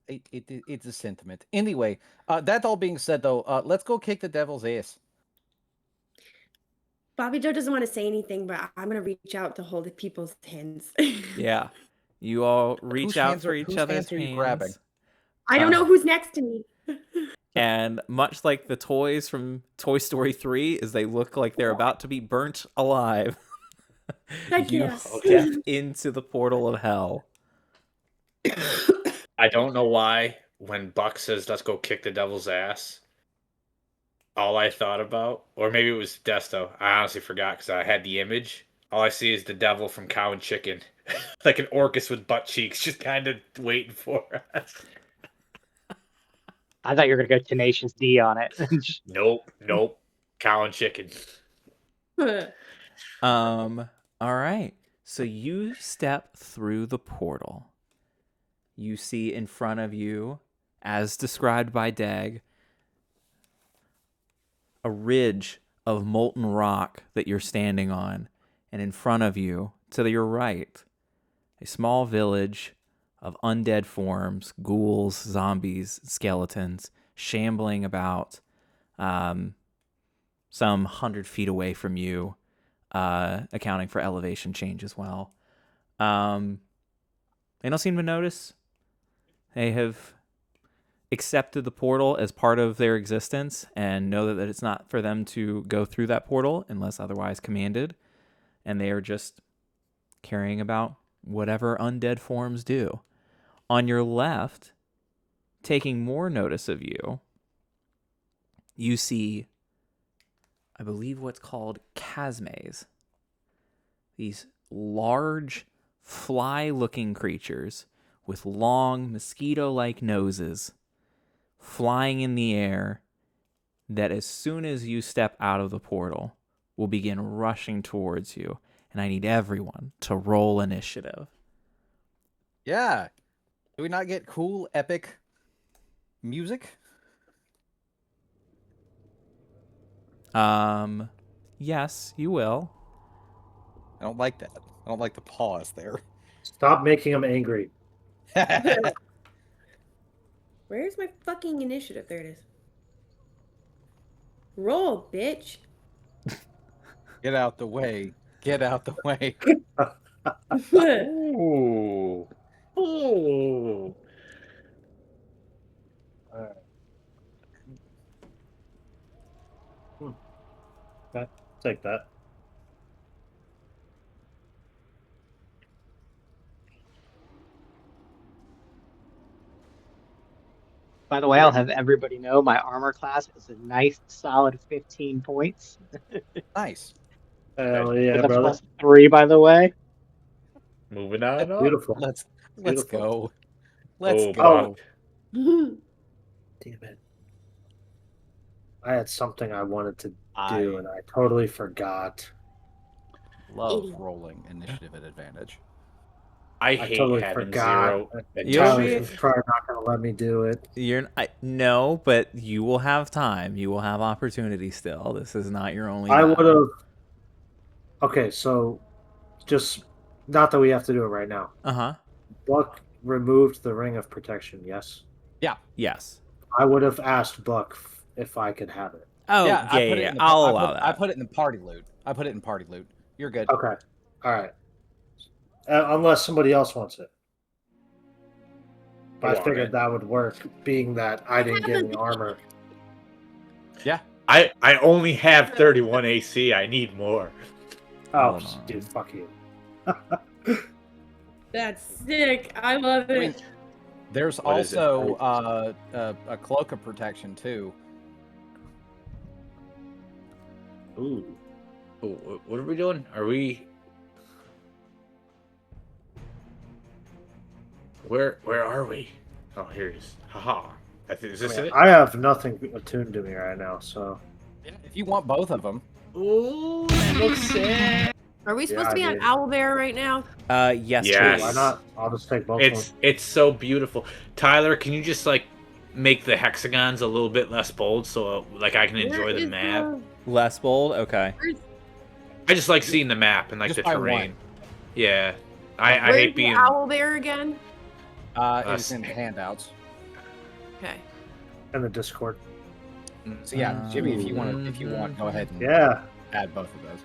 it's a sentiment. Anyway, that all being said, though, let's go kick the devil's ass. Bobby Joe doesn't want to say anything, but I'm gonna reach out to hold people's hands. Yeah. You all reach Whose out hands for are- each whose other's hands are you grabbing? I don't know who's next to me. And much like the toys from Toy Story 3, as they look like they're about to be burnt alive, Heck you yeah. step into the portal of hell. I don't know why when Buck says let's go kick the devil's ass, all I thought about, or maybe it was Desto, I honestly forgot because I had the image. All I see is the devil from Cow and Chicken. Like an Orcus with butt cheeks, just kind of waiting for us. I thought you were gonna go Tenacious D on it. Nope. Cow and Chicken. All right. So you step through the portal. You see in front of you, as described by Dag, a ridge of molten rock that you're standing on. And in front of you, to your right, a small village of undead forms, ghouls, zombies, skeletons, shambling about some 100 feet away from you, accounting for elevation change as well. They don't seem to notice. They have accepted the portal as part of their existence and know that it's not for them to go through that portal unless otherwise commanded. And they are just caring about whatever undead forms do. On your left, taking more notice of you, you see, I believe, what's called chasmes. These large, fly-looking creatures with long, mosquito-like noses flying in the air that as soon as you step out of the portal will begin rushing towards you. And I need everyone to roll initiative. Yeah. Do we not get cool, epic music? Yes, you will. I don't like that. I don't like the pause there. Stop making him angry. Where's my fucking initiative? There it is. Roll, bitch. Get out the way. Get out the way. Ooh. Ooh. Okay, take that. By the way, I'll have everybody know my armor class is a nice solid 15 points. Nice. Hell yeah, With a brother. +3, by the way. Moving on up. Beautiful. Let's Beautiful. go. Let's Oh, go. Damn it. I had something I wanted to do and I totally forgot. Love rolling initiative at advantage. I I hate totally having forgot. zero. Tyler's probably not going to let me do it. No, but you will have time. You will have opportunity still. This is not your only. I would battle. have. Okay, so just not that we have to do it right now. Buck removed the ring of protection. Yes. Yeah. Yes. I would have asked Buck if I could have it. Oh yeah. I'll allow that. I put it in the party loot. You're good. Okay. All right. Unless somebody else wants it. But I figured that would work, being that I didn't get any armor. Yeah. I only have 31 AC. I need more. Oh, dude, fuck you. That's sick. I love it. There's What is it? also a cloak of protection too. Ooh. Ooh, what are we doing? Are we? Where are we? Oh, here it is. Haha. I think is this it? I have nothing attuned to me right now, so If you want both of them. Ooh, that looks sick. Are we supposed Yeah, to be I on mean- Owlbear right now? Yes, Yes. why please. not? I'll just take both of them. It's so beautiful. Tyler, can you just like make the hexagons a little bit less bold so like I can enjoy Where the is map? Less bold? Okay. I just like seeing the map and like Just the by terrain. one. Yeah. I Where's hate the being Owlbear again? It's in the handouts. Okay. In the Discord. So yeah, Jimmy, if you want, go ahead and Yeah. add both of those.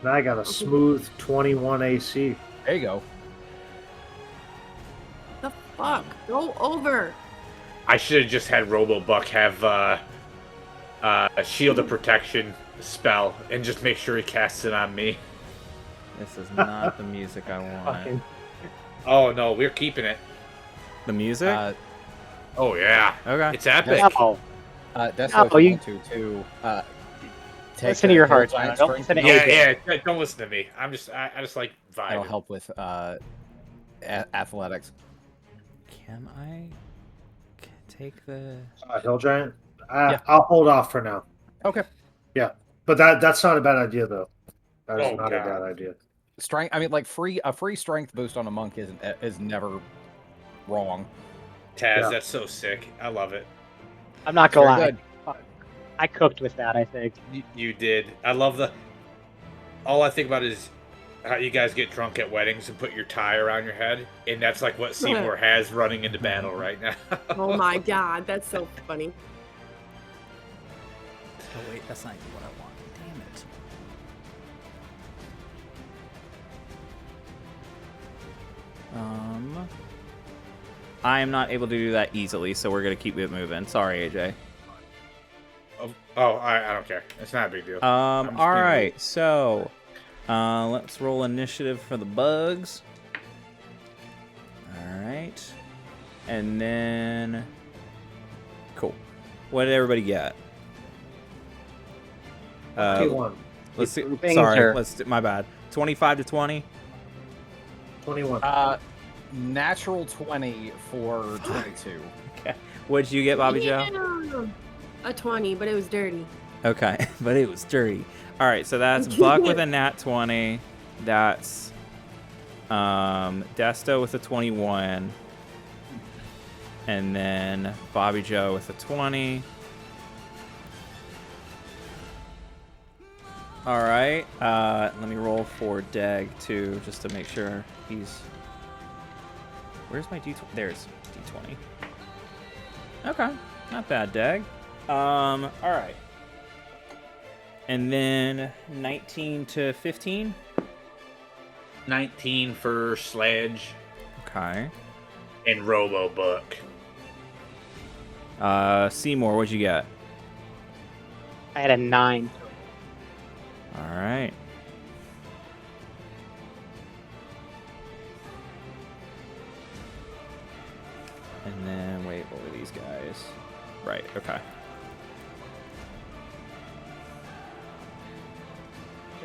Now I got a smooth 21 AC. There you go. The fuck? Go over. I should have just had Robobuck have a shield of protection spell and just make sure he casts it on me. This is not the music I want. Fucking Oh no, we're keeping it. The music? Oh yeah. Okay. It's epic. No. That's No, if you you- want to take Listen to your Hill heart, Giant John. Don't Strength listen to and Yeah, yeah. Don't listen to me. I just like That'll vibing. help with athletics. Can I take the... Hill Giant. Yeah. I'll hold off for now. Okay. Yeah, but that's not a bad idea though. That is Oh, not a God. bad idea. Strength. I mean, like a free strength boost on a monk is never wrong. Taz, Yeah. that's so sick. I love it. I'm not gonna Very lie. good. I cooked with that, I think. You did. I love the. All I think about is how you guys get drunk at weddings and put your tie around your head, and that's like what Seymour has running into battle right now. Oh my god, that's so funny. Oh, wait, that's not what I want. Damn it. I am not able to do that easily, so we're going to keep it moving. Sorry, AJ. I don't care. It's not a big deal. just All being right, so let's roll initiative for the bugs. All right, and then cool. What did everybody get? 21. Let's see. Groupings Sorry, or- let's do, my bad. 25 to 20. 21. Natural 20 for 22. Okay. What did you get, Bobby Joe? Yeah. A 20, but it was dirty. Okay, but it was dirty. All right, so that's Buck with a nat 20. That's Desto with a 21. And then Bobby Joe with a 20. All right, let me roll for Dag too, just to make sure he's... Where's my D20? There's D20. Okay, not bad, Dag. All right. And then 19 to 15. 19 for Sledge Okay. and Robobuck. Seymour, what'd you get? I had a 9. All right. And then, wait, what were these guys? Right, okay.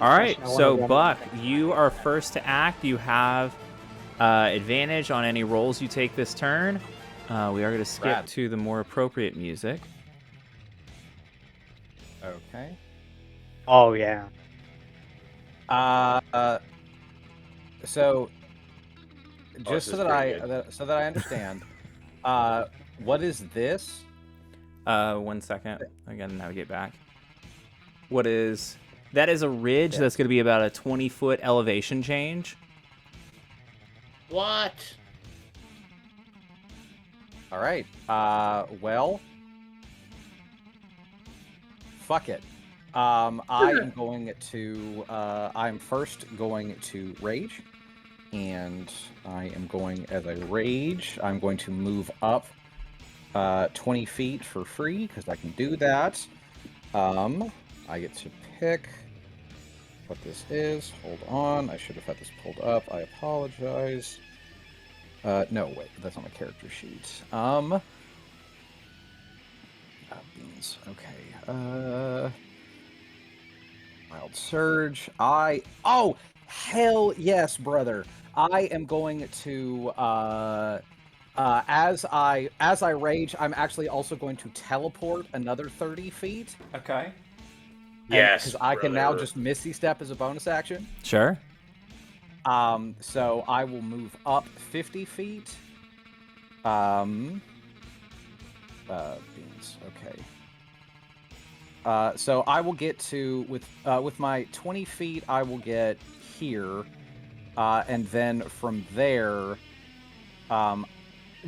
All right, so Buck, you are first to act. You have advantage on any rolls you take this turn. We are going to skip Rad. to the more appropriate music. Okay. Oh yeah. So this just is so that pretty I understand, what is this? 1 second. I gotta navigate back. That is a ridge that's going to be about a 20-foot elevation change. What? All right. Well, fuck it. I am going to. I'm first going to rage, and I am going as I rage. I'm going to move up 20 feet for free because I can do that. I get to pick what this is. Hold on. I should have had this pulled up. I apologize. No, wait, that's on my character sheet. Beans. Okay. Wild Surge. Oh, hell yes, brother. I am going to as I rage, I'm actually also going to teleport another 30 feet. Okay. Yes, Because I can now brother. just Misty Step as a bonus action. Sure. So I will move up 50 feet. Beans. Okay. So I will get to with my 20 feet. I will get here, and then from there,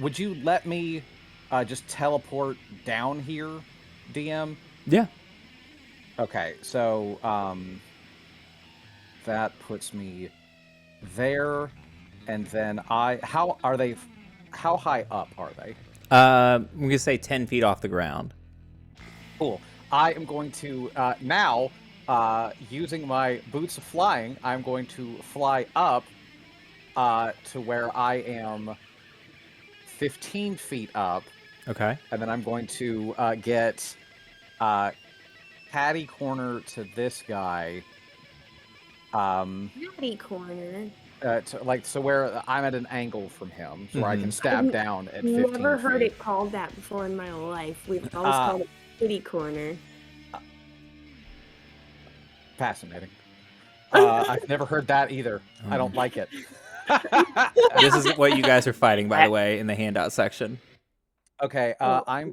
would you let me just teleport down here, DM? Yeah. Okay, so that puts me there, and then how high up are they? I'm gonna say 10 feet off the ground. Cool. I am going to now, using my boots of flying, I'm going to fly up to where I am 15 feet up, Okay. and then I'm going to get catty corner to this guy. Natty corner. So where I'm at an angle from him, so where I can stab I've down at 15 Never heard feet. it called that before in my life. We've always called it kitty corner. Fascinating. I've never heard that either. I don't like it. This is what you guys are fighting, by the way, in the handout section. Okay, I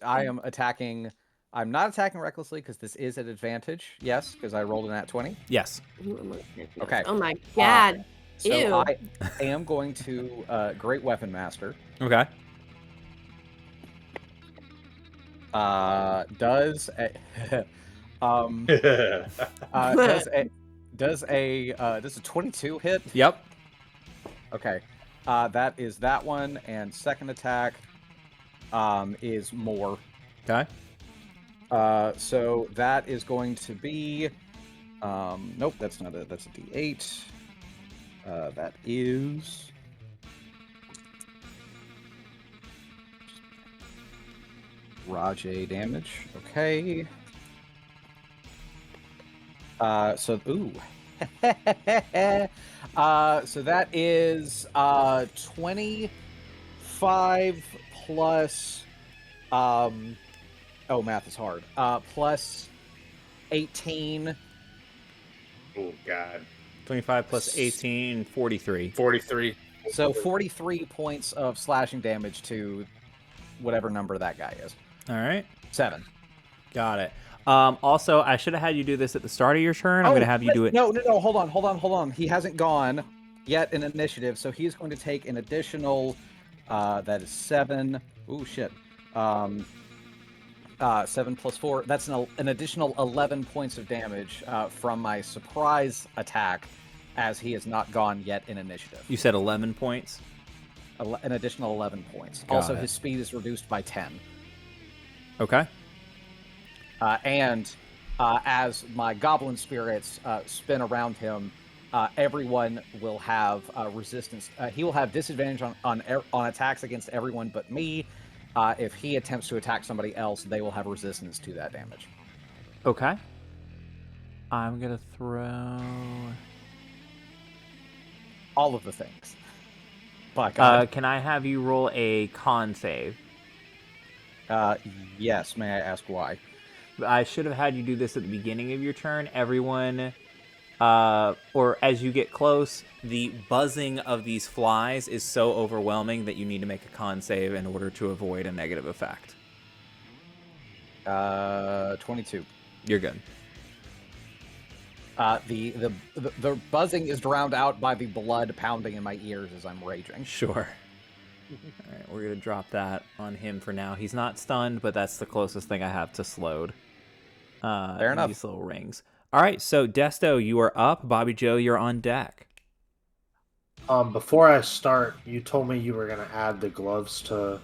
am attacking. I'm not attacking recklessly because this is at advantage. Yes, because I rolled an at 20. Yes. Okay. Oh my god. So Ew. I am going to Great Weapon Master. Okay. Does a does a 22 hit? Yep. Okay. That is that one, and second attack is more. Okay. So that is going to be nope, that's not it. That's a D8. That is Rajay damage. Okay. So so that is 25 plus math is hard. Plus 18. Oh god. 25 plus 18, 43. 43. So 43 points of slashing damage to whatever number that guy is. All right. 7. Got it. Also, I should have had you do this at the start of your turn. I'm going to have you do it. No. Hold on. He hasn't gone yet in initiative, so he's going to take an additional, that is 7. Ooh, shit. 7 plus 4. That's an additional 11 points of damage from my surprise attack, as he has not gone yet in initiative. You said 11 points? An additional 11 points. Got Also, it. his speed is reduced by 10. Okay. And as my goblin spirits spin around him, everyone will have resistance. He will have disadvantage on attacks against everyone but me. If he attempts to attack somebody else, they will have resistance to that damage. Okay. I'm going to throw... All of the things. By God. Can I have you roll a con save? Yes. May I ask why? I should have had you do this at the beginning of your turn. Everyone, or as you get close, the buzzing of these flies is so overwhelming that you need to make a con save in order to avoid a negative effect. 22. You're good. The buzzing is drowned out by the blood pounding in my ears as I'm raging. Sure. All right, we're going to drop that on him for now. He's not stunned, but that's the closest thing I have to slowed. Fair enough. These little rings. All right, so Desto, you are up. Bobby Joe, you're on deck. Before I start, you told me you were going to add the gloves to...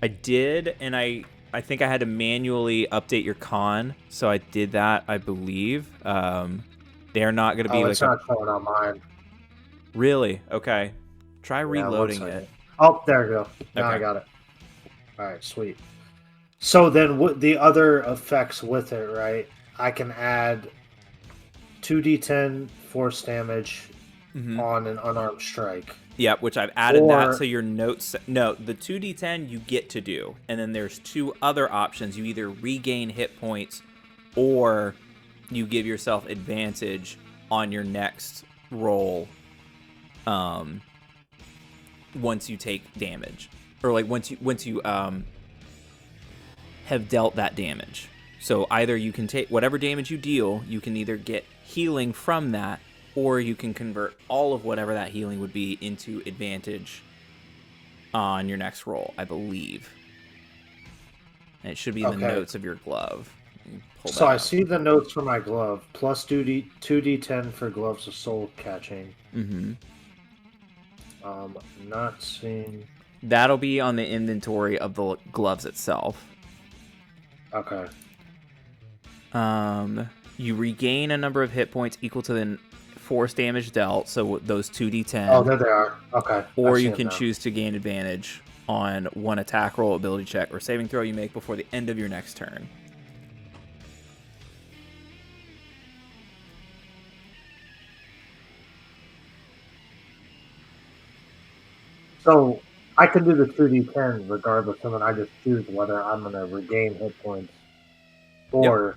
I did, and I think I had to manually update your con, so I did that, I believe. They're not going to be it's not showing on mine. Really? Okay. Try Yeah, one reloading second. it. Oh, there we go. Now I Okay. got it. All right, sweet. So then, what the other effects with it, right? I can add 2d10 force damage Mm-hmm. on an unarmed strike. Yep, which I've added that Or- so your notes. No, the 2d10 you get to do, and then there's two other options. You either regain hit points, or you give yourself advantage on your next roll. Once you take damage, or like once you have dealt that damage. So either you can take whatever damage you deal, you can either get healing from that, or you can convert all of whatever that healing would be into advantage on your next roll, I believe. And it should be in the Okay. notes of your glove. Pull So that I up. see the notes for my glove. Plus 2d10 for gloves of soul catching. Mm-hmm. Not seeing. That'll be on the inventory of the gloves itself. Okay. You regain a number of hit points equal to the force damage dealt, so those 2d10. Oh, there they are. Okay. Or I see you them can now. choose to gain advantage on one attack roll, ability check, or saving throw you make before the end of your next turn. So I can do the 2d10 regardless, and then I just choose whether I'm going to regain hit points or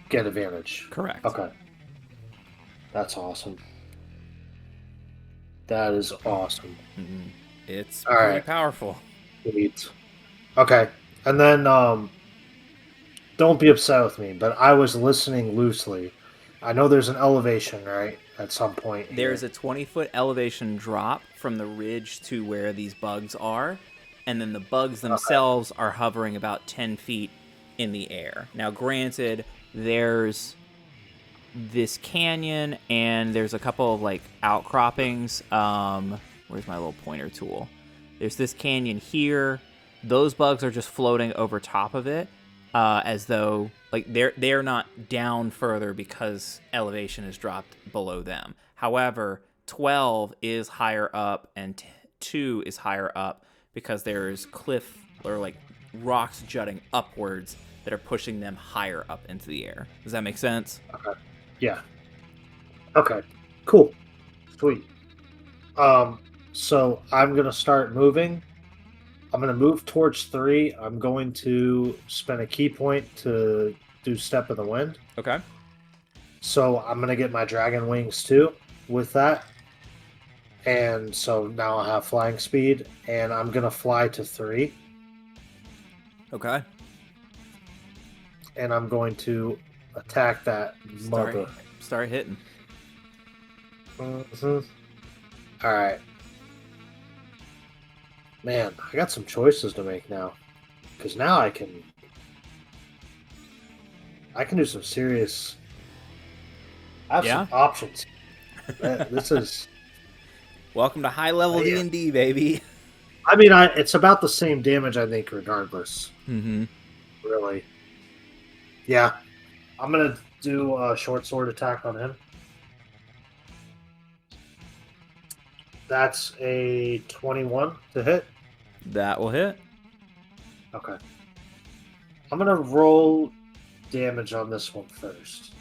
get advantage. Correct. Okay. That's awesome. That is awesome. Mm-hmm. It's All pretty right. powerful. Sweet. Okay. And then, don't be upset with me, but I was listening loosely. I know there's an elevation, right? At some point. There's a 20-foot elevation drop from the ridge to where these bugs are, and then the bugs themselves are hovering about 10 feet in the air. Now, granted, there's this canyon, and there's a couple of, like, outcroppings. Where's my little pointer tool? There's this canyon here. Those bugs are just floating over top of it, as though... like they're not down further because elevation is dropped below them. However, 12 is higher up and 2 is higher up because there's cliff or like rocks jutting upwards that are pushing them higher up into the air. Does that make sense? Okay. Yeah. Okay. Cool. Sweet. So I'm gonna start moving. I'm gonna move towards 3. I'm going to spend a key point to do Step of the Wind. Okay. So I'm gonna get my dragon wings too with that. And so now I have flying speed, and I'm gonna fly to 3. Okay. And I'm going to attack that mother. Start hitting. Mm-hmm. All right. Man, I got some choices to make now, because now I can do some serious. I have some options. This is. Welcome to high level D&D, baby. I mean, it's about the same damage, I think, regardless. Mm-hmm. Really. Yeah, I'm gonna do a short sword attack on him. That's a 21 to hit. That will hit. Okay. I'm gonna roll damage on this one first.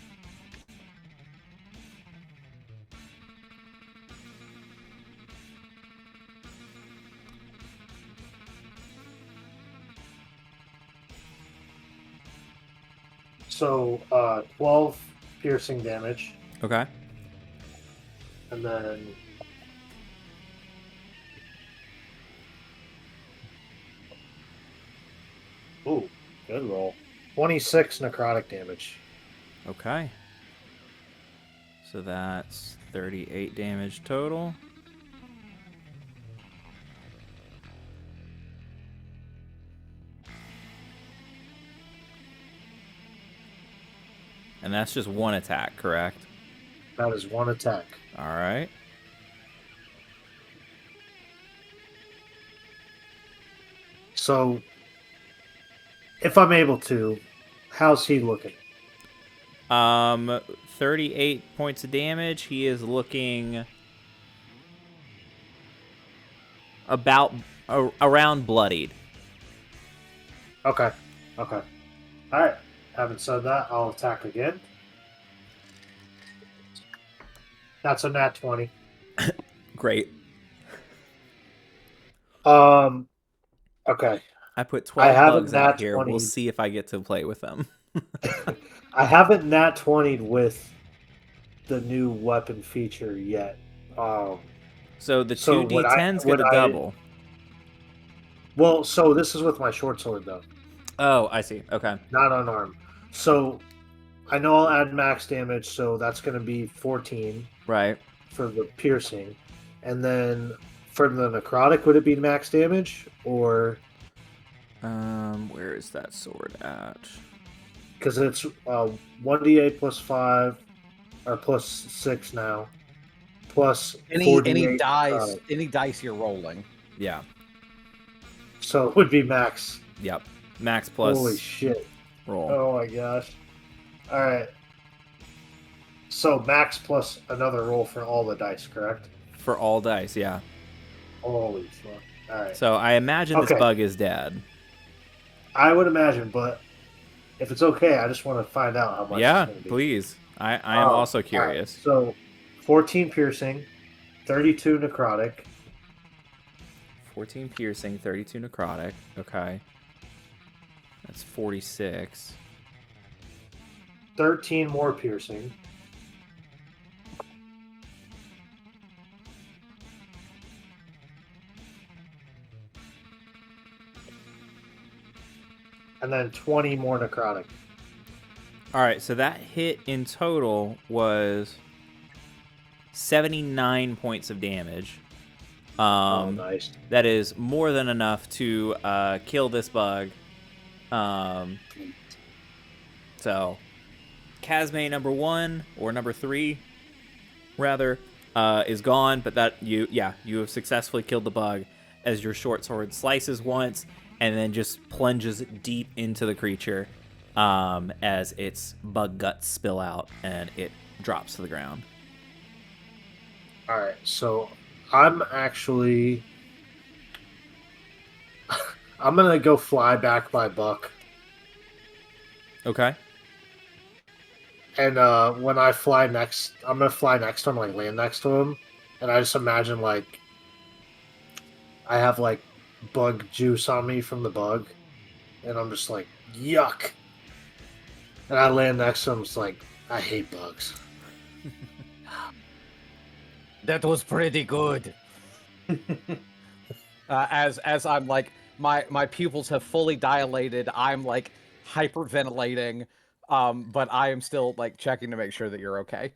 So, 12 piercing damage, Okay. and then ooh, good roll. 26 necrotic damage. Okay. So that's 38 damage total. And that's just one attack, correct? That is one attack. All right. So, if I'm able to, how's he looking? 38 points of damage. He is looking around bloodied. Okay. Okay. All right. Having said that, I'll attack again. That's a nat 20. Great. Okay. I put I 12 haven't bugs out nat here. We'll 20. see if I get to play with them. I haven't nat 20'd with the new weapon feature yet. So the So would I? 2d10's Would gonna I? double. Well, so this is with my short sword though, Oh, I see. Okay. not unarmed. So I know I'll add max damage, so that's going to be 14 Right. for the piercing, and then for the necrotic, would it be max damage or Where is that sword at? because it's 1d8 plus 5 or plus 6 now, plus Any 4d8 dice, necrotic. any dice you're rolling. Yeah. So it would be max. Yep. Max plus Holy shit! roll. Oh my gosh! All right. So max plus another roll for all the dice, correct? For all dice, yeah. Holy fuck! All right. So I imagine this Okay. bug is dead. I would imagine, but if it's okay, I just want to find out how much. Yeah, it's gonna be. please. I am also All right, curious. so 14 piercing, 32 necrotic, 14 piercing, 32 necrotic. Okay. That's 46. 13 more piercing, and then 20 more necrotic. All right, so that hit in total was 79 points of damage. Oh, nice. That is more than enough to kill this bug. So, Casme number 1 or number 3, rather, is gone. But that you have successfully killed the bug as your short sword slices once and then just plunges deep into the creature as its bug guts spill out and it drops to the ground. All right, so I'm actually I'm gonna go fly back by Buck, Okay. and when I fly next, I'm gonna fly next to him, like land next to him, and I just imagine like I have like bug juice on me from the bug, and I'm just like yuck, and I land next to him. It's like I hate bugs. That was pretty good. As I'm like my pupils have fully dilated, I'm like hyperventilating, but I am still like checking to make sure that you're okay.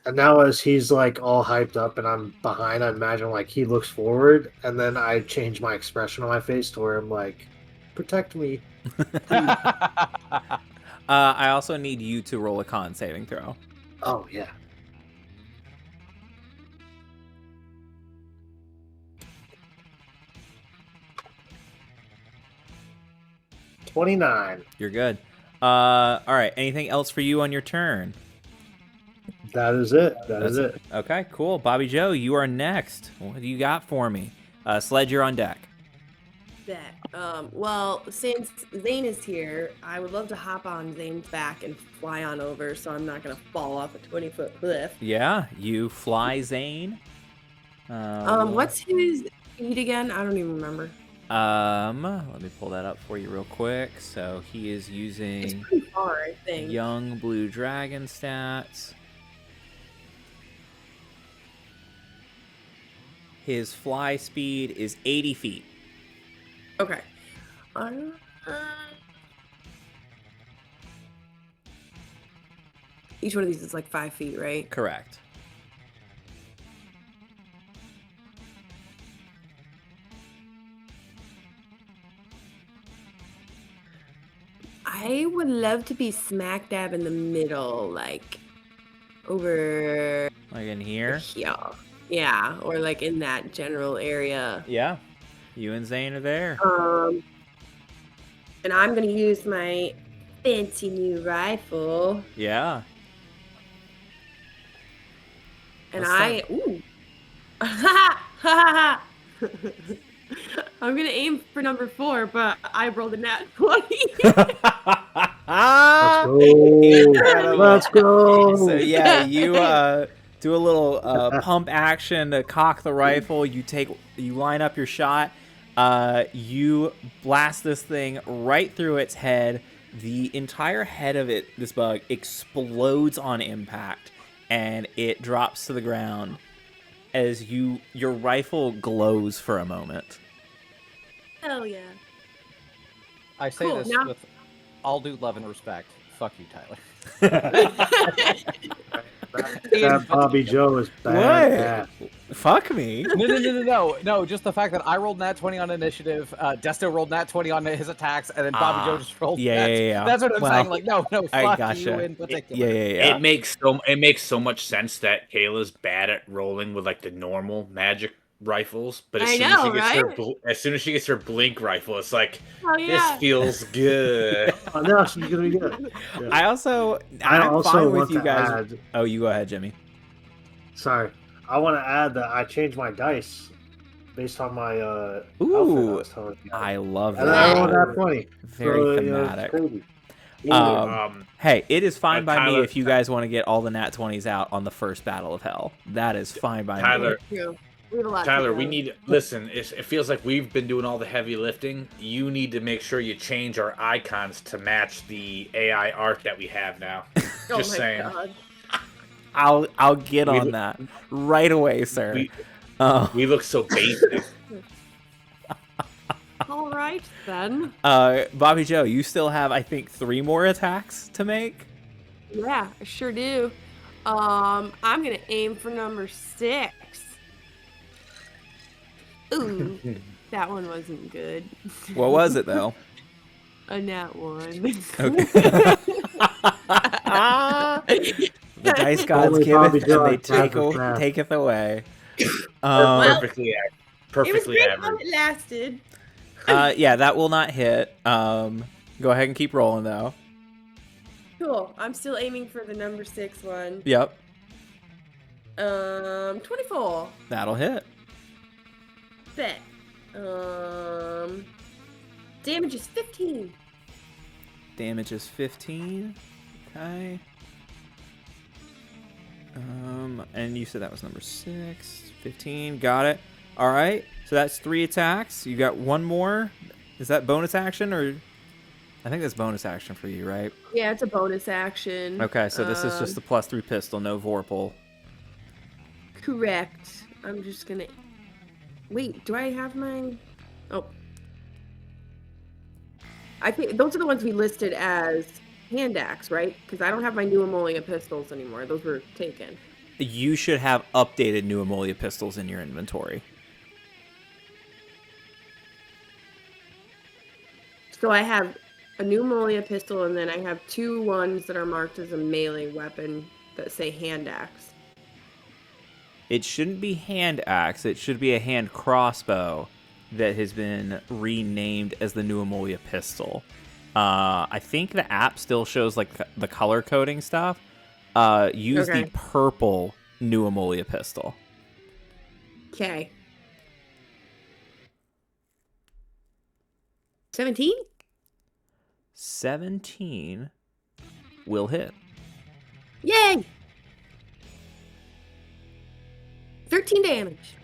And now as he's like all hyped up and I'm behind, I imagine like he looks forward, and then I change my expression on my face to where I'm like, protect me. I also need you to roll a con saving throw. Oh yeah. $29. You're good. All right. Anything else for you on your turn? That is it. That is it. Okay, cool. Bobby Joe, you are next. What do you got for me? Sledge, you're on deck. That. Well, since Zane is here, I would love to hop on Zane's back and fly on over, so I'm not gonna fall off a 20-foot cliff. Yeah, you fly Zane. What's his speed again? I don't even remember. Let me pull that up for you real quick. So he is It's using pretty far, I think. young blue dragon stats. His fly speed is 80 feet. Okay. Each one of these is like 5 feet, right? Correct. I would love to be smack dab in the middle, like over Like in here? here. Yeah, or like in that general area. Yeah. You and Zane are there. And I'm gonna use my fancy new rifle. Yeah. And What's ooh. Ha ha ha ha. I'm gonna aim for number 4, but I rolled a nat 20. Incredible. Let's go. So yeah, you do a little pump action to cock the rifle. You line up your shot. You blast this thing right through its head. The entire head of this bug explodes on impact, and it drops to the ground as your rifle glows for a moment. Hell yeah. I say Cool, this now- with all due love and respect. Fuck you, Tyler. That Bobby Joe is bad. Fuck me. No. Just the fact that I rolled nat 20 on initiative, Desto rolled nat 20 on his attacks, and then Bobby Joe just rolled. Yeah. That's what I'm Well, saying. Like, no, I fuck gotcha. you in particular. Yeah. It makes so much sense that Kayla's bad at rolling with like the normal magic rifles, but as I soon know, as she gets right? as soon as she gets her blink rifle, it's like Oh, yeah. this feels good. Oh, no, she's gonna be good. Yeah. I'm fine with want you to guys. add- Oh, you go ahead, Jimmy. Sorry, I want to add that I changed my dice based on my outfit. I Ooh, was telling you. I love And I rolled that. that 20. Very so, thematic. it's crazy. Hey, it is fine by me Tyler- if you guys want to get all the nat 20s out on the first battle of hell. That is fine by Tyler, me. True. We have a lot to Tyler, go. we need listen. It feels like we've been doing all the heavy lifting. You need to make sure you change our icons to match the AI art that we have now. Oh Just my saying. God. I'll get on that right away, sir. We, Uh, we look so basic. All right, then. Bobby Joe, you still have, I think, 3 more attacks to make. Yeah, I sure do. I'm gonna aim for number 6. Ooh, that one wasn't good. What was it, though? A nat 1. Okay. The dice gods Only give Bobby it, Joe and they has a trap. taketh away. Well, Perfectly, it was perfectly great while average. it lasted. Yeah, that will not hit. Go ahead and keep rolling, though. Cool. I'm still aiming for the number 6 one. Yep, 24. that'll hit. Bet. Damage is 15. Damage is 15. Okay. And you said that was number 6. 15. Got it. All right. So that's 3 attacks. You got 1 more. Is that bonus action or? I think that's bonus action for you, right? Yeah, it's a bonus action. Okay. So this is just the +3 pistol, no Vorpal. Correct. I'm just gonna. Wait, do I have my? Oh. I think those are the ones we listed as hand axe, right? Because I don't have my new Ammolia pistols anymore. Those were taken. You should have updated new Ammolia pistols in your inventory. So I have a new Ammolia pistol, and then I have 2 ones that are marked as a melee weapon that say hand axe. It shouldn't be hand axe. It should be a hand crossbow that has been renamed as the new Ammolia pistol. I think the app still shows like the color coding stuff. Use the purple new Ammolia pistol. Okay. 17? 17 will hit. Yay! 13 damage.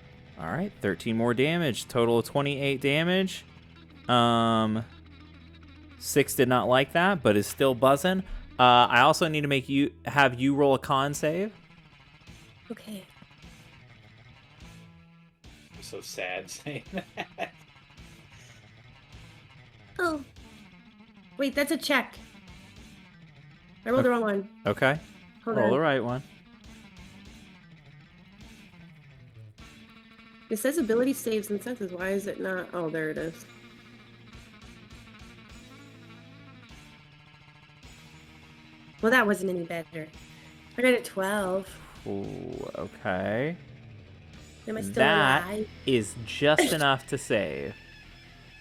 All right, 13 more damage. Total of 28 damage. 6 did not like that, but is still buzzing. I also need to have you roll a con save. Okay. I'm so sad saying that. Oh. Wait, that's a check. I rolled the wrong one. Okay. Hold Roll on. the right one. It says ability saves and senses. Why is it not? Oh, there it is. Well, that wasn't any better. I got a 12. Ooh, okay. Am I still That alive? is just enough to save.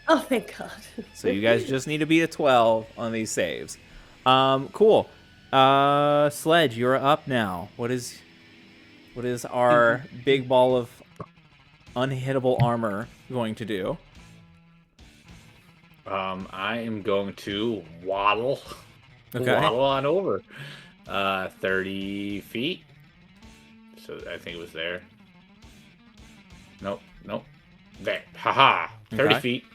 Oh, thank God. So you guys just need to beat a 12 on these saves. Cool. Sledge, you're up now. What is our big ball of unhittable armor going to do? I am going to waddle Okay. waddle on over 30 feet. So I think it was there. Nope. There. Haha. 30 Okay. feet.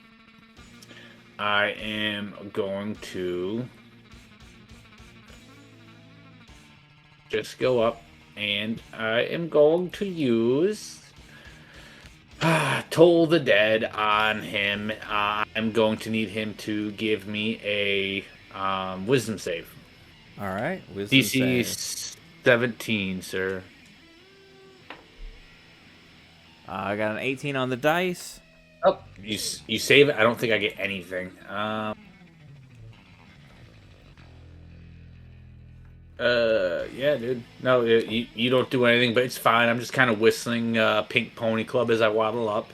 I am going to just go up, and I am going to use Toll the Dead on him. I'm going to need him to give me a wisdom save. All right. Wisdom DC save. 17, sir. I got an 18 on the dice. Oh, you save it. I don't think I get anything. Yeah, dude. No, you don't do anything, but it's fine. I'm just kind of whistling Pink Pony Club as I waddle up,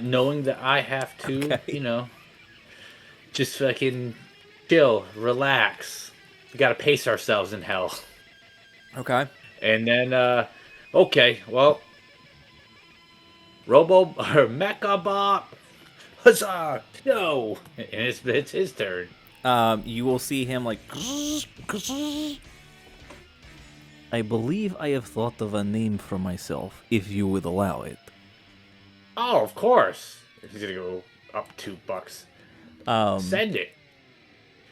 knowing that I have to, Okay. just fucking chill, relax. We gotta pace ourselves in hell. Okay. And then, okay, well, Robo or Mecha Bop, huzzah, no, and it's his turn. You will see him like. I believe I have thought of a name for myself, if you would allow it. Oh, of course. He's gonna go up $2. Send it.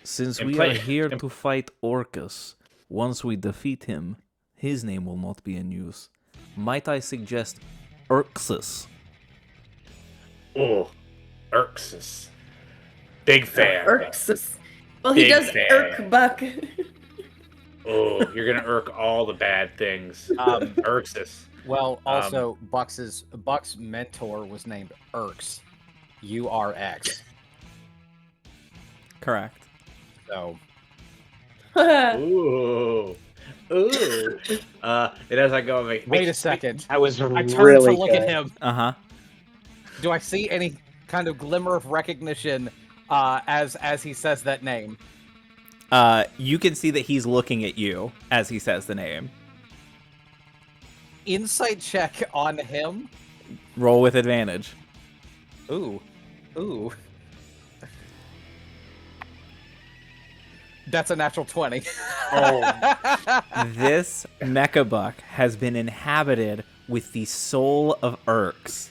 Since And we play- are here to fight Orcus, once we defeat him, his name will not be in use. Might I suggest Urxus? Oh, Urxus. Big fan. Irks. Well, he Big does fan. irk Buck. Oh, you're gonna irk all the bad things. Urxus. Well, also Buck's mentor was named Urx, URX. Correct. So Ooh. Ooh. And as I go, I'm like, wait a second. I was I turned really to look good. at him. Uh-huh. Do I see any kind of glimmer of recognition as he says that name? You can see that he's looking at you as he says the name. Insight check on him. Roll with advantage. Ooh. That's a natural 20. This mecha buck has been inhabited with the soul of Urx.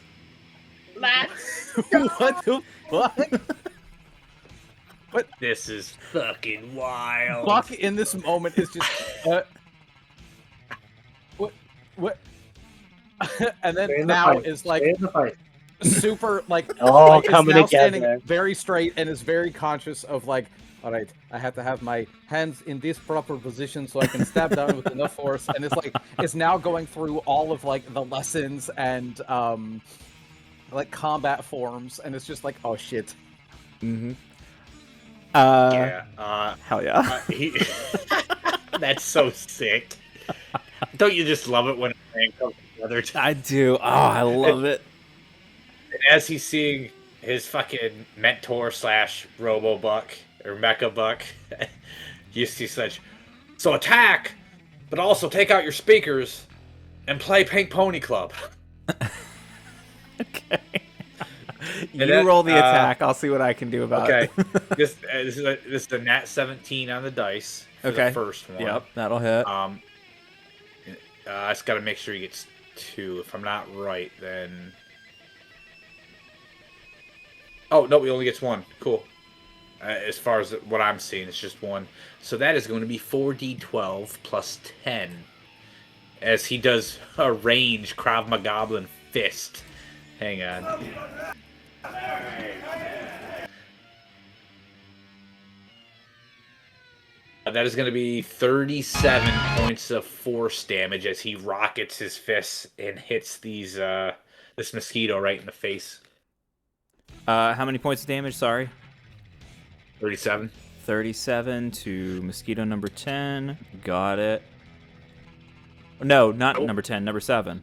What the fuck? this is fucking wild. Buck in this moment is just what and then Stay in the now fight. is like Stay in the fight. super like All like, is coming now together. standing very straight and is very conscious of like, all right, I have to have my hands in this proper position so I can stab down with enough force, and it's like it's now going through all of like the lessons and like combat forms, and it's just like, oh shit. Mm-hmm. Yeah. Hell yeah. That's so sick. Don't you just love it when a plan comes together? I do. Oh, I love it. And as he's seeing his fucking mentor / Robo Buck or Mecha Buck, you see such. So attack, but also take out your speakers and play Pink Pony Club. Okay. You And then, roll the attack. I'll see what I can do about Okay, it. this is a nat 17 on the dice for Okay. the first one. Yep, that'll hit. I just got to make sure he gets 2. If I'm not right, then. Oh no, he only gets 1. Cool. As far as what I'm seeing, it's just 1. So that is going to be 4d12 plus 10, as he does a range Krav Maga Goblin fist. Hang on. That is going to be 37 points of force damage as he rockets his fists and hits this mosquito right in the face. How many points of damage? Sorry. 37. 37 to mosquito number 10. Got it. No, not Nope. number 10, number 7.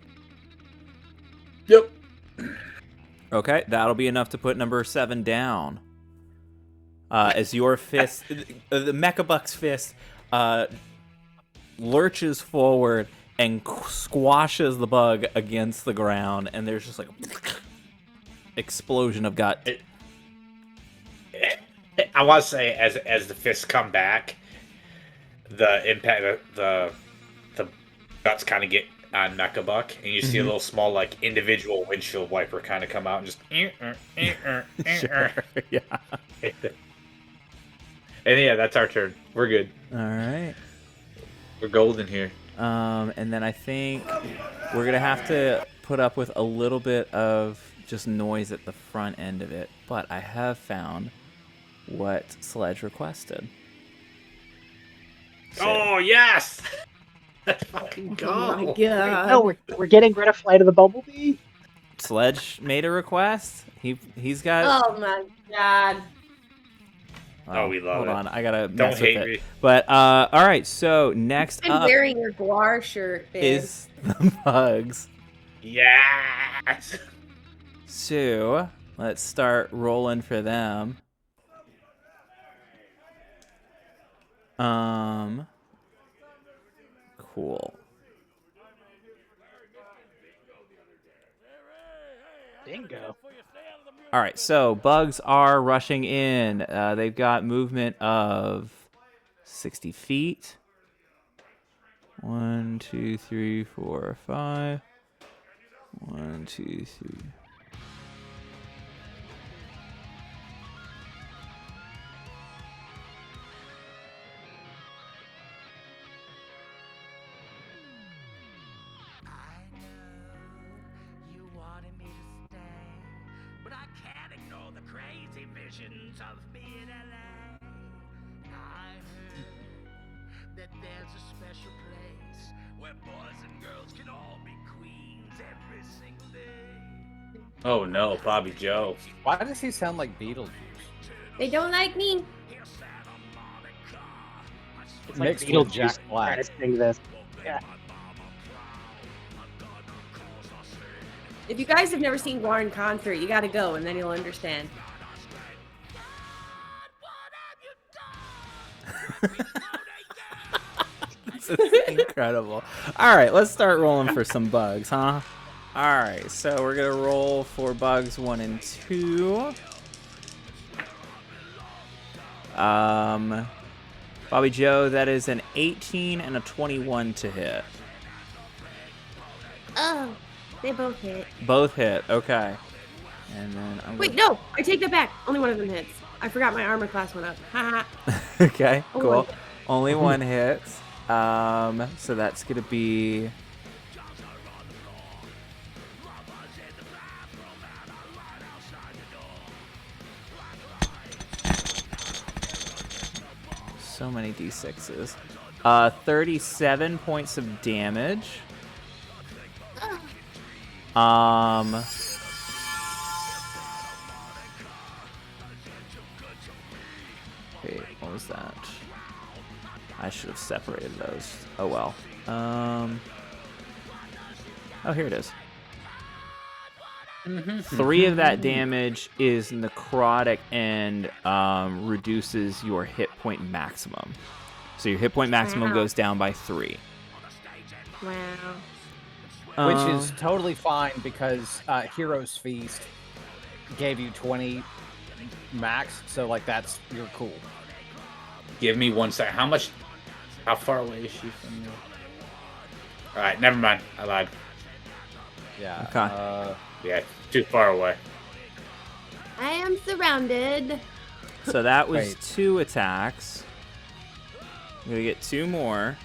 Yep. Okay, that'll be enough to put number 7 down. As your fist, the Mecha Buck's fist, lurches forward and squashes the bug against the ground, and there's just like a explosion of gut. I want to say as the fists come back, the impact the guts kind of get on Mecha Buck, and you see a little small like individual windshield wiper kind of come out and just. Sure. Yeah. And yeah, that's our turn. We're good. All right. We're golden here. And then I think we're gonna have to put up with a little bit of just noise at the front end of it, but I have found what Sledge requested. So, Oh yes! Let's fucking go! Oh my god. No, we're getting rid of Flight of the Bumblebee. Sledge made a request. He's got. Oh my god. Oh, we love hold it. on, I gotta Don't mess with hate it. me. But all right, so next I'm up wearing your Guar shirt, babe. is the bugs. Yes! So let's start rolling for them. Cool. Bingo. All right, so bugs are rushing in. They've got movement of 60 feet. 1, 2, 3, 4, 5. 1, 2, 3. Visions of me in LA. I heard that there's a special place where boys and girls can all be queens every single day. Oh no, Bobby Joe. Why does he sound like Beetlejuice? They don't like me. It's like Mixed with Jack Beetlejuice Black. trying to sing this. Yeah. If you guys have never seen Guar in concert, you gotta go and then you'll understand. This is incredible. All right, let's start rolling for some bugs, huh? All right, so we're gonna roll for bugs 1 and 2. Bobby Joe, that is an 18 and a 21 to hit. Oh, they both hit. Both hit. Okay. And then I'm Wait, no, I take that back. Only one of them hits. I forgot my armor class went up. Haha. Okay, Only cool. one hit. Only one hits. So that's gonna be. So many d6s. 37 points of damage. Wait, what was that? I should have separated those. Oh well. Oh, here it is. 3 of that damage is necrotic and reduces your hit point maximum. So your hit point maximum Wow. goes down by 3. Wow. Which is totally fine because Hero's Feast gave you 20 max, so like you're cool. Give me 1 sec. How far away is she from you? Alright, never mind. I lied. Yeah. Okay. Yeah, too far away. I am surrounded. So that was Wait. 2 attacks. I'm gonna get 2 more.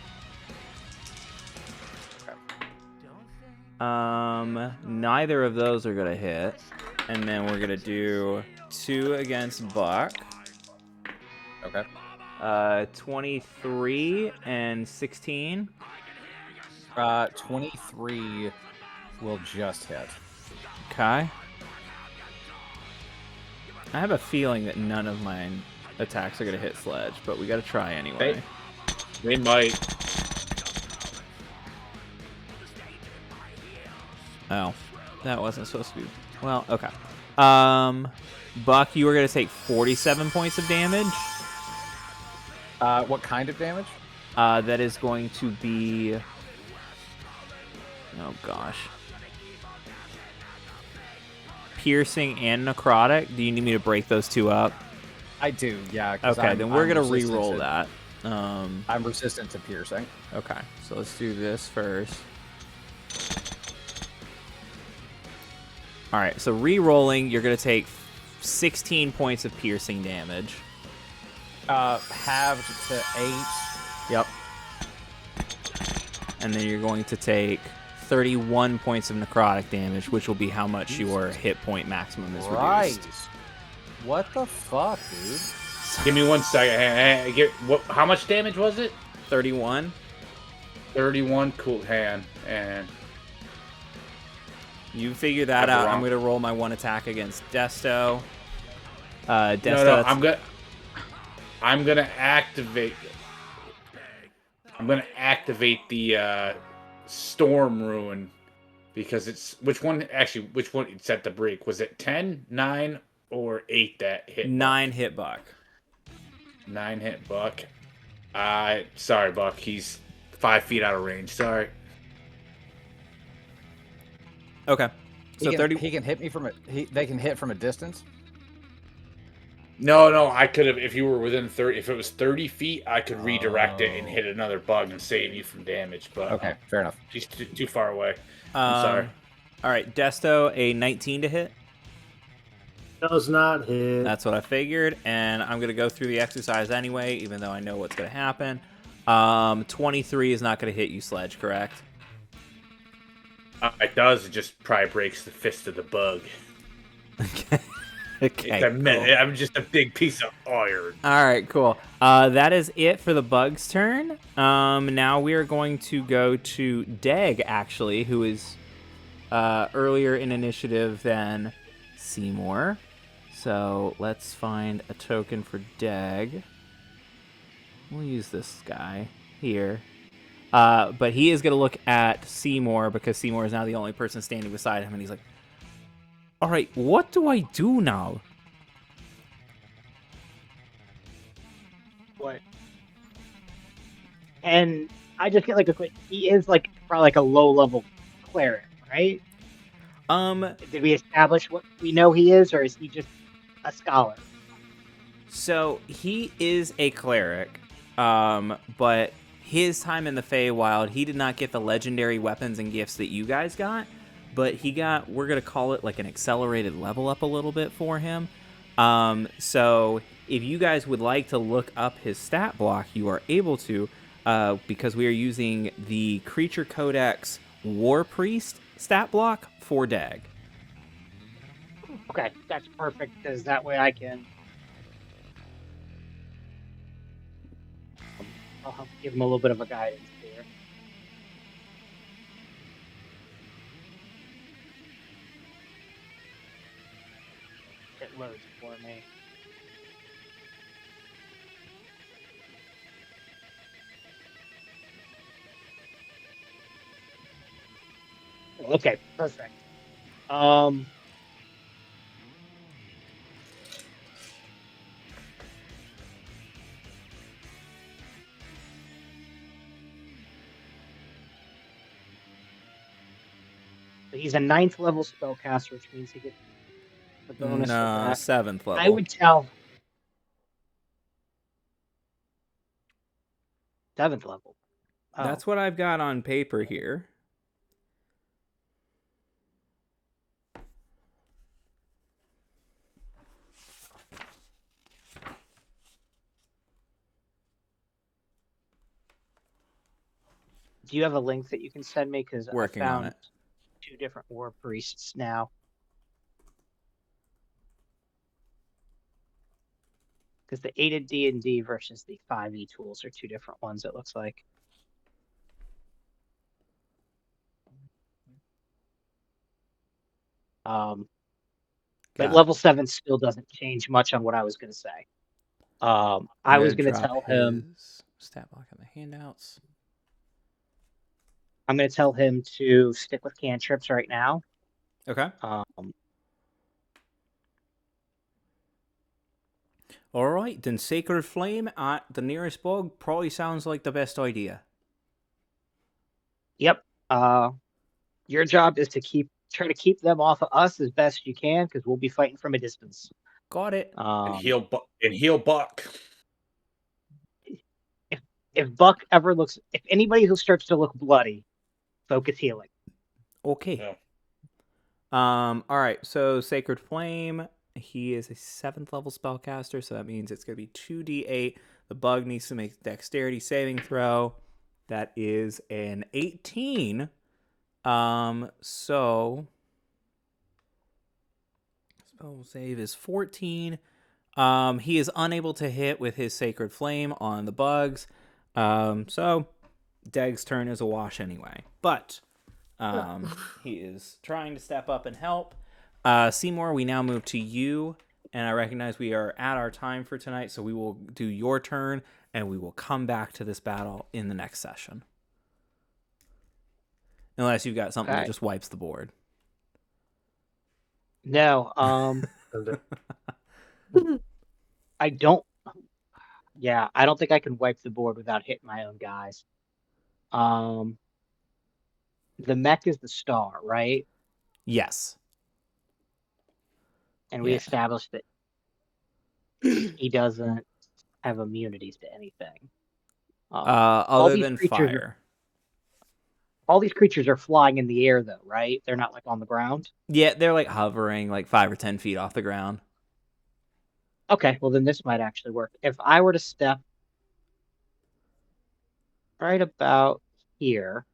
Neither of those are gonna hit. And then we're gonna do 2 against Buck. Okay. 23 and 16. 23 will just hit. Okay. I have a feeling that none of my attacks are gonna hit Sledge, but we gotta try anyway. They might. Oh, that wasn't supposed to be. Well, okay. Buck, you were gonna take 47 points of damage. What kind of damage? That is going to be. Oh gosh. Piercing and necrotic. Do you need me to break those 2 up? I do, yeah. 'Cause Okay, then we're I'm gonna resistant re-roll to- that. I'm resistant to piercing. Okay, so let's do this first. All right, so re-rolling, you're gonna take 16 points of piercing damage. Halved to 8. Yep. And then you're going to take 31 points of necrotic damage, which will be how much your hit point maximum is Right. reduced. What the fuck, dude? Give me 1 second. How much damage was it? 31. 31. Cool. Hand and You figure that That's out. wrong. I'm gonna roll my 1 attack against Desto. Desto. no. that's- I'm gonna activate. I'm gonna activate the storm ruin because it's which one it's at the break? Was it 10, 9, or 8 that hit? 9 hit Buck. 9 hit Buck. Sorry, Buck. He's 5 feet out of range. Sorry. Okay. So He 30. can hit me from they can hit from a distance. No. I could have if you were within 30. If it was 30 feet, I could redirect it and hit another bug and save you from damage. But Okay, fair enough. he's too far away. I'm sorry. All right, Desto, a 19 to hit. Does not hit. That's what I figured, and I'm gonna go through the exercise anyway, even though I know what's gonna happen. 23 is not gonna hit you, Sledge, correct? It does. It just probably breaks the fist of the bug. Okay. I'm just a big piece of iron. All right, cool. That is it for the bug's turn. Now we are going to go to Deg, actually, who is earlier in initiative than Seymour. So let's find a token for Deg. We'll use this guy here. But he is going to look at Seymour because Seymour is now the only person standing beside him, and he's like, all right, what do I do now? What? And I just get like a quick. He is like probably like a low level cleric, right? Did we establish what we know he is, or is he just a scholar? So he is a cleric, but his time in the Feywild, he did not get the legendary weapons and gifts that you guys got, but he got, we're going to call it like an accelerated level up a little bit for him. So if you guys would like to look up his stat block, you are able to, because we are using the Creature Codex War Priest stat block for Dag. Okay, that's perfect because that way I can. I'll help give him a little bit of a guidance here. It loads for me. Okay, perfect. He's a 9th level spellcaster, which means he gets the bonus. No, of that. 7th level. I would tell 7th level. Oh. That's what I've got on paper here. Do you have a link that you can send me? Because I Working on found it. 2 different war priests now. Because the 8 D&D versus the 5e tools are 2 different ones, it looks like. But Got level 7 still doesn't change much on what I was going to say. I was going to tell him... Stat block in the handouts. I'm going to tell him to stick with cantrips right now. Okay. Um, All right, then Sacred Flame at the nearest bug probably sounds like the best idea. Yep. Your job is to try to keep them off of us as best you can, because we'll be fighting from a distance. Got it. And heal Buck. If Buck ever looks, if anybody who starts to look bloody, focus healing. Okay. Yeah. All right. So Sacred Flame. He is a 7th level spellcaster, so that means it's going to be 2d8. The bug needs to make a dexterity saving throw. That is an 18. So spell save is 14. He is unable to hit with his Sacred Flame on the bugs. So Deg's turn is a wash anyway. But he is trying to step up and help. Seymour, we now move to you. And I recognize we are at our time for tonight, so we will do your turn, and we will come back to this battle in the next session. Unless you've got something that just wipes the board. No, I don't. Yeah, I don't think I can wipe the board without hitting my own guys. The mech is the star, right? Yes. And we Yeah. established that he doesn't have immunities to anything. Other than fire. All these creatures are flying in the air, though, right? They're not like on the ground. Yeah, they're like hovering like 5 or 10 feet off the ground. Okay, well then this might actually work. If I were to step right about here.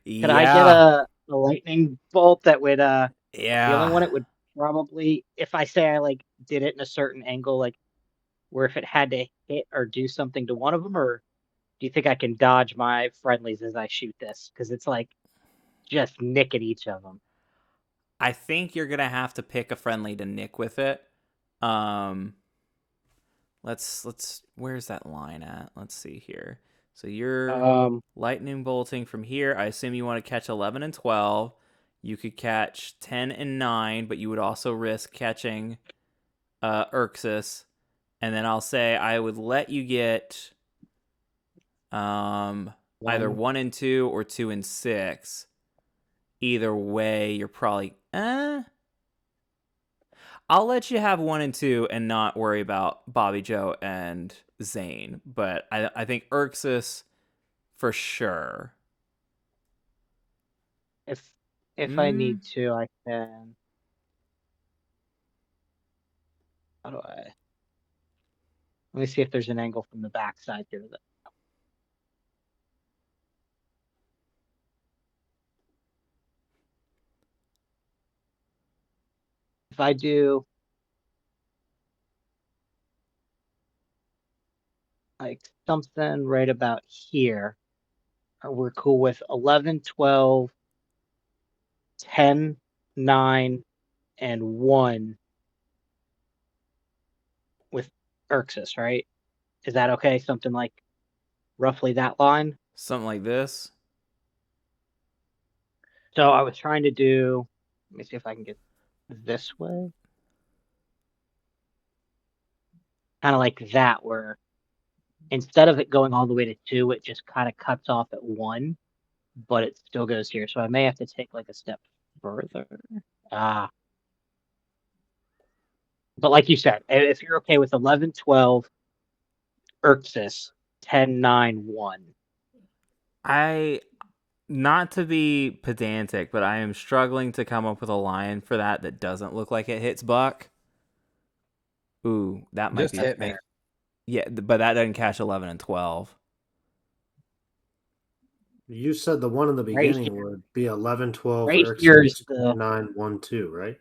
Could I get a lightning bolt that would the only one it would probably, if I say I like did it in a certain angle, like where if it had to hit or do something to one of them, or do you think I can dodge my friendlies as I shoot this? Because it's like just nick at each of them. I think you're gonna have to pick a friendly to nick with it. Let's where's that line at? Let's see here. So you're lightning bolting from here. I assume you want to catch 11 and 12. You could catch 10 and 9, but you would also risk catching Urxus. And then I'll say I would let you get either 1 and 2 or 2 and 6. Either way, you're probably I'll let you have 1 and 2 and not worry about Bobby Joe and Zane, but I think Urxus for sure. If I need to, I can. How do I? Let me see if there's an angle from the backside here. If I do like something right about here, we're cool with 11, 12, 10, 9, and 1 with Urxus, right? Is that okay? Something like roughly that line? Something like this? So I was trying to do, let me see if I can get this way. Kind of like that, where instead of it going all the way to 2, it just kind of cuts off at 1, but it still goes here. So I may have to take like a step further. But like you said, if you're okay with 11, 12, Urxus, 10, 9, 1. Not to be pedantic, but I am struggling to come up with a line for that doesn't look like it hits Buck. Ooh, that might just be hit me. Yeah, but that doesn't catch 11 and 12. You said the one in the beginning would be 11, 12, right Urxus, here's the 9, 1, 2, right?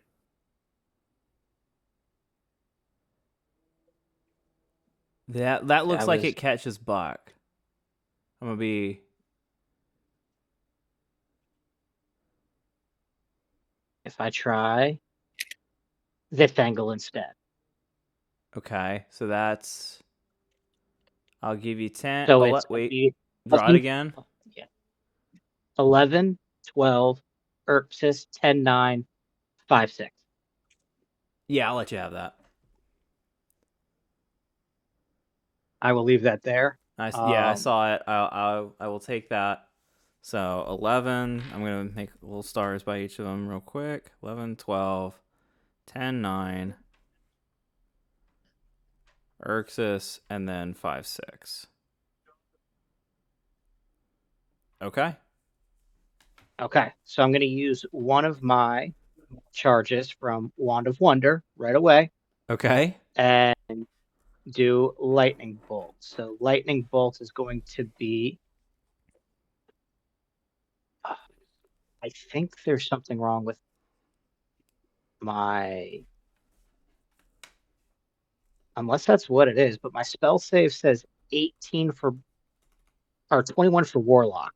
That looks like it catches Buck. I'm gonna be. If I try this angle instead. Okay, so that's. I'll give you 10. So it's wait. Draw it again. Yeah. 11, 12, Urxus, 10, 9, 5, 6. Yeah, I'll let you have that. I will leave that there. I saw it. I will take that. So 11, I'm going to make little stars by each of them real quick. 11, 12, 10, 9, Erxus, and then 5, 6. Okay. Okay, so I'm going to use one of my charges from Wand of Wonder right away Okay. and do Lightning Bolt. So Lightning Bolt is going to be. I think there's something wrong with my. Unless that's what it is, but my spell save says 18 for. Or 21 for Warlock.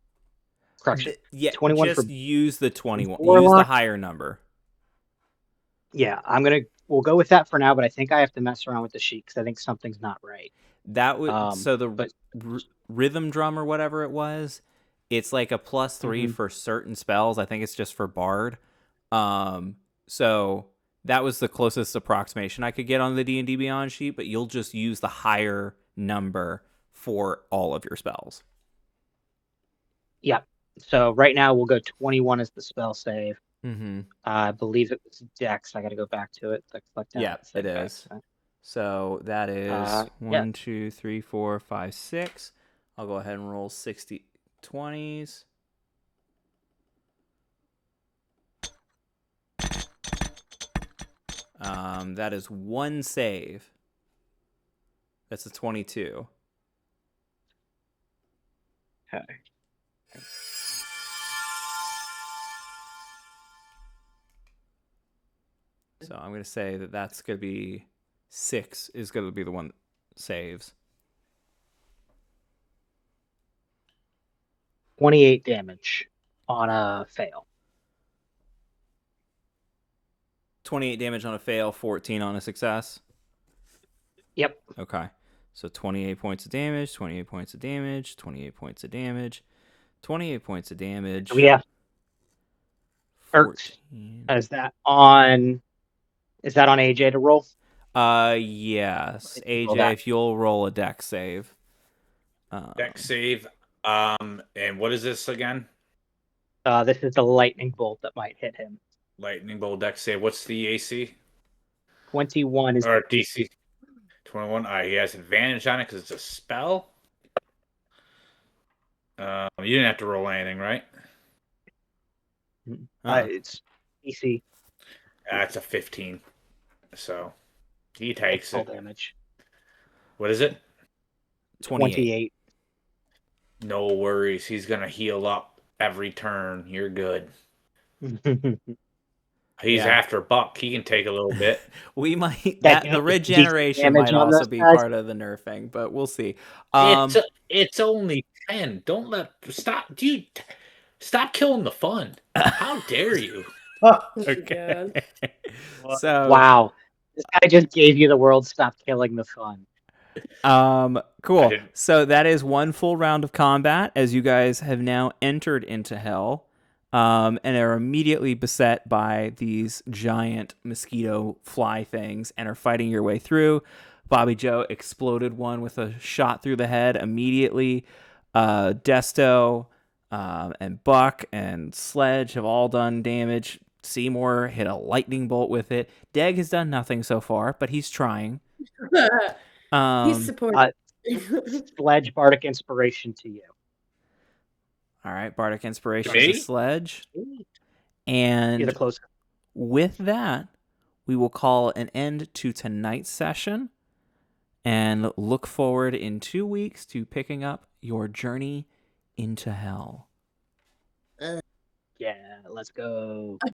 Correction. Yeah, 21 just for use the 21. Use the Warlock. higher number. Yeah, we'll go with that for now, but I think I have to mess around with the sheet because I think something's not right. That would so the but rhythm drum or whatever it was, it's like a +3 for certain spells. I think it's just for Bard. So that was the closest approximation I could get on the D&D Beyond sheet, but you'll just use the higher number for all of your spells. Yeah. So right now we'll go 21 as the spell save. Mm-hmm. I believe it was Dex. I got to go back to it. Yeah, it is. So that is 1, 2, 3, 4, 5, 6. I'll go ahead and roll 60 20s. That is 1 save. That's a 22. Okay. So I'm going to say that that's going to be 6 is going to be the one that saves. 28 damage on a fail. 28 damage on a fail, 14 on a success. Yep. Okay. So 28 points of damage, 28 points of damage, 28 points of damage, 28 points of damage. We have Erx. Is that on AJ to roll? Yes. AJ, if you'll roll a dex save. Dex save. And what is this again? This is the lightning bolt that might hit him. Lightning bolt dex save. What's the AC? 21 is or DC. 21. He has advantage on it because it's a spell. You didn't have to roll anything, right? It's DC. That's a 15. So he takes full it. Damage. What is it? 28. No worries. He's gonna heal up every turn. You're good. He's after Buck. He can take a little bit. We might the regeneration might also be part of the nerfing, but we'll see. It's only 10. Don't stop, dude. Stop killing the fun. How dare you? Okay. So wow, this guy just gave you the world. Stop killing the fun. Cool. So that is one full round of combat as you guys have now entered into hell. And are immediately beset by these giant mosquito fly things and are fighting your way through. Bobby Joe exploded one with a shot through the head immediately. Desto and Buck and Sledge have all done damage. Seymour hit a lightning bolt with it. Deg has done nothing so far, but he's trying. He's supporting. Sledge, Bardic Inspiration to you. All right, Bardic Inspiration to Sledge. And you're the closer. With that, we will call an end to tonight's session and look forward in 2 weeks to picking up your journey into hell. Yeah, let's go.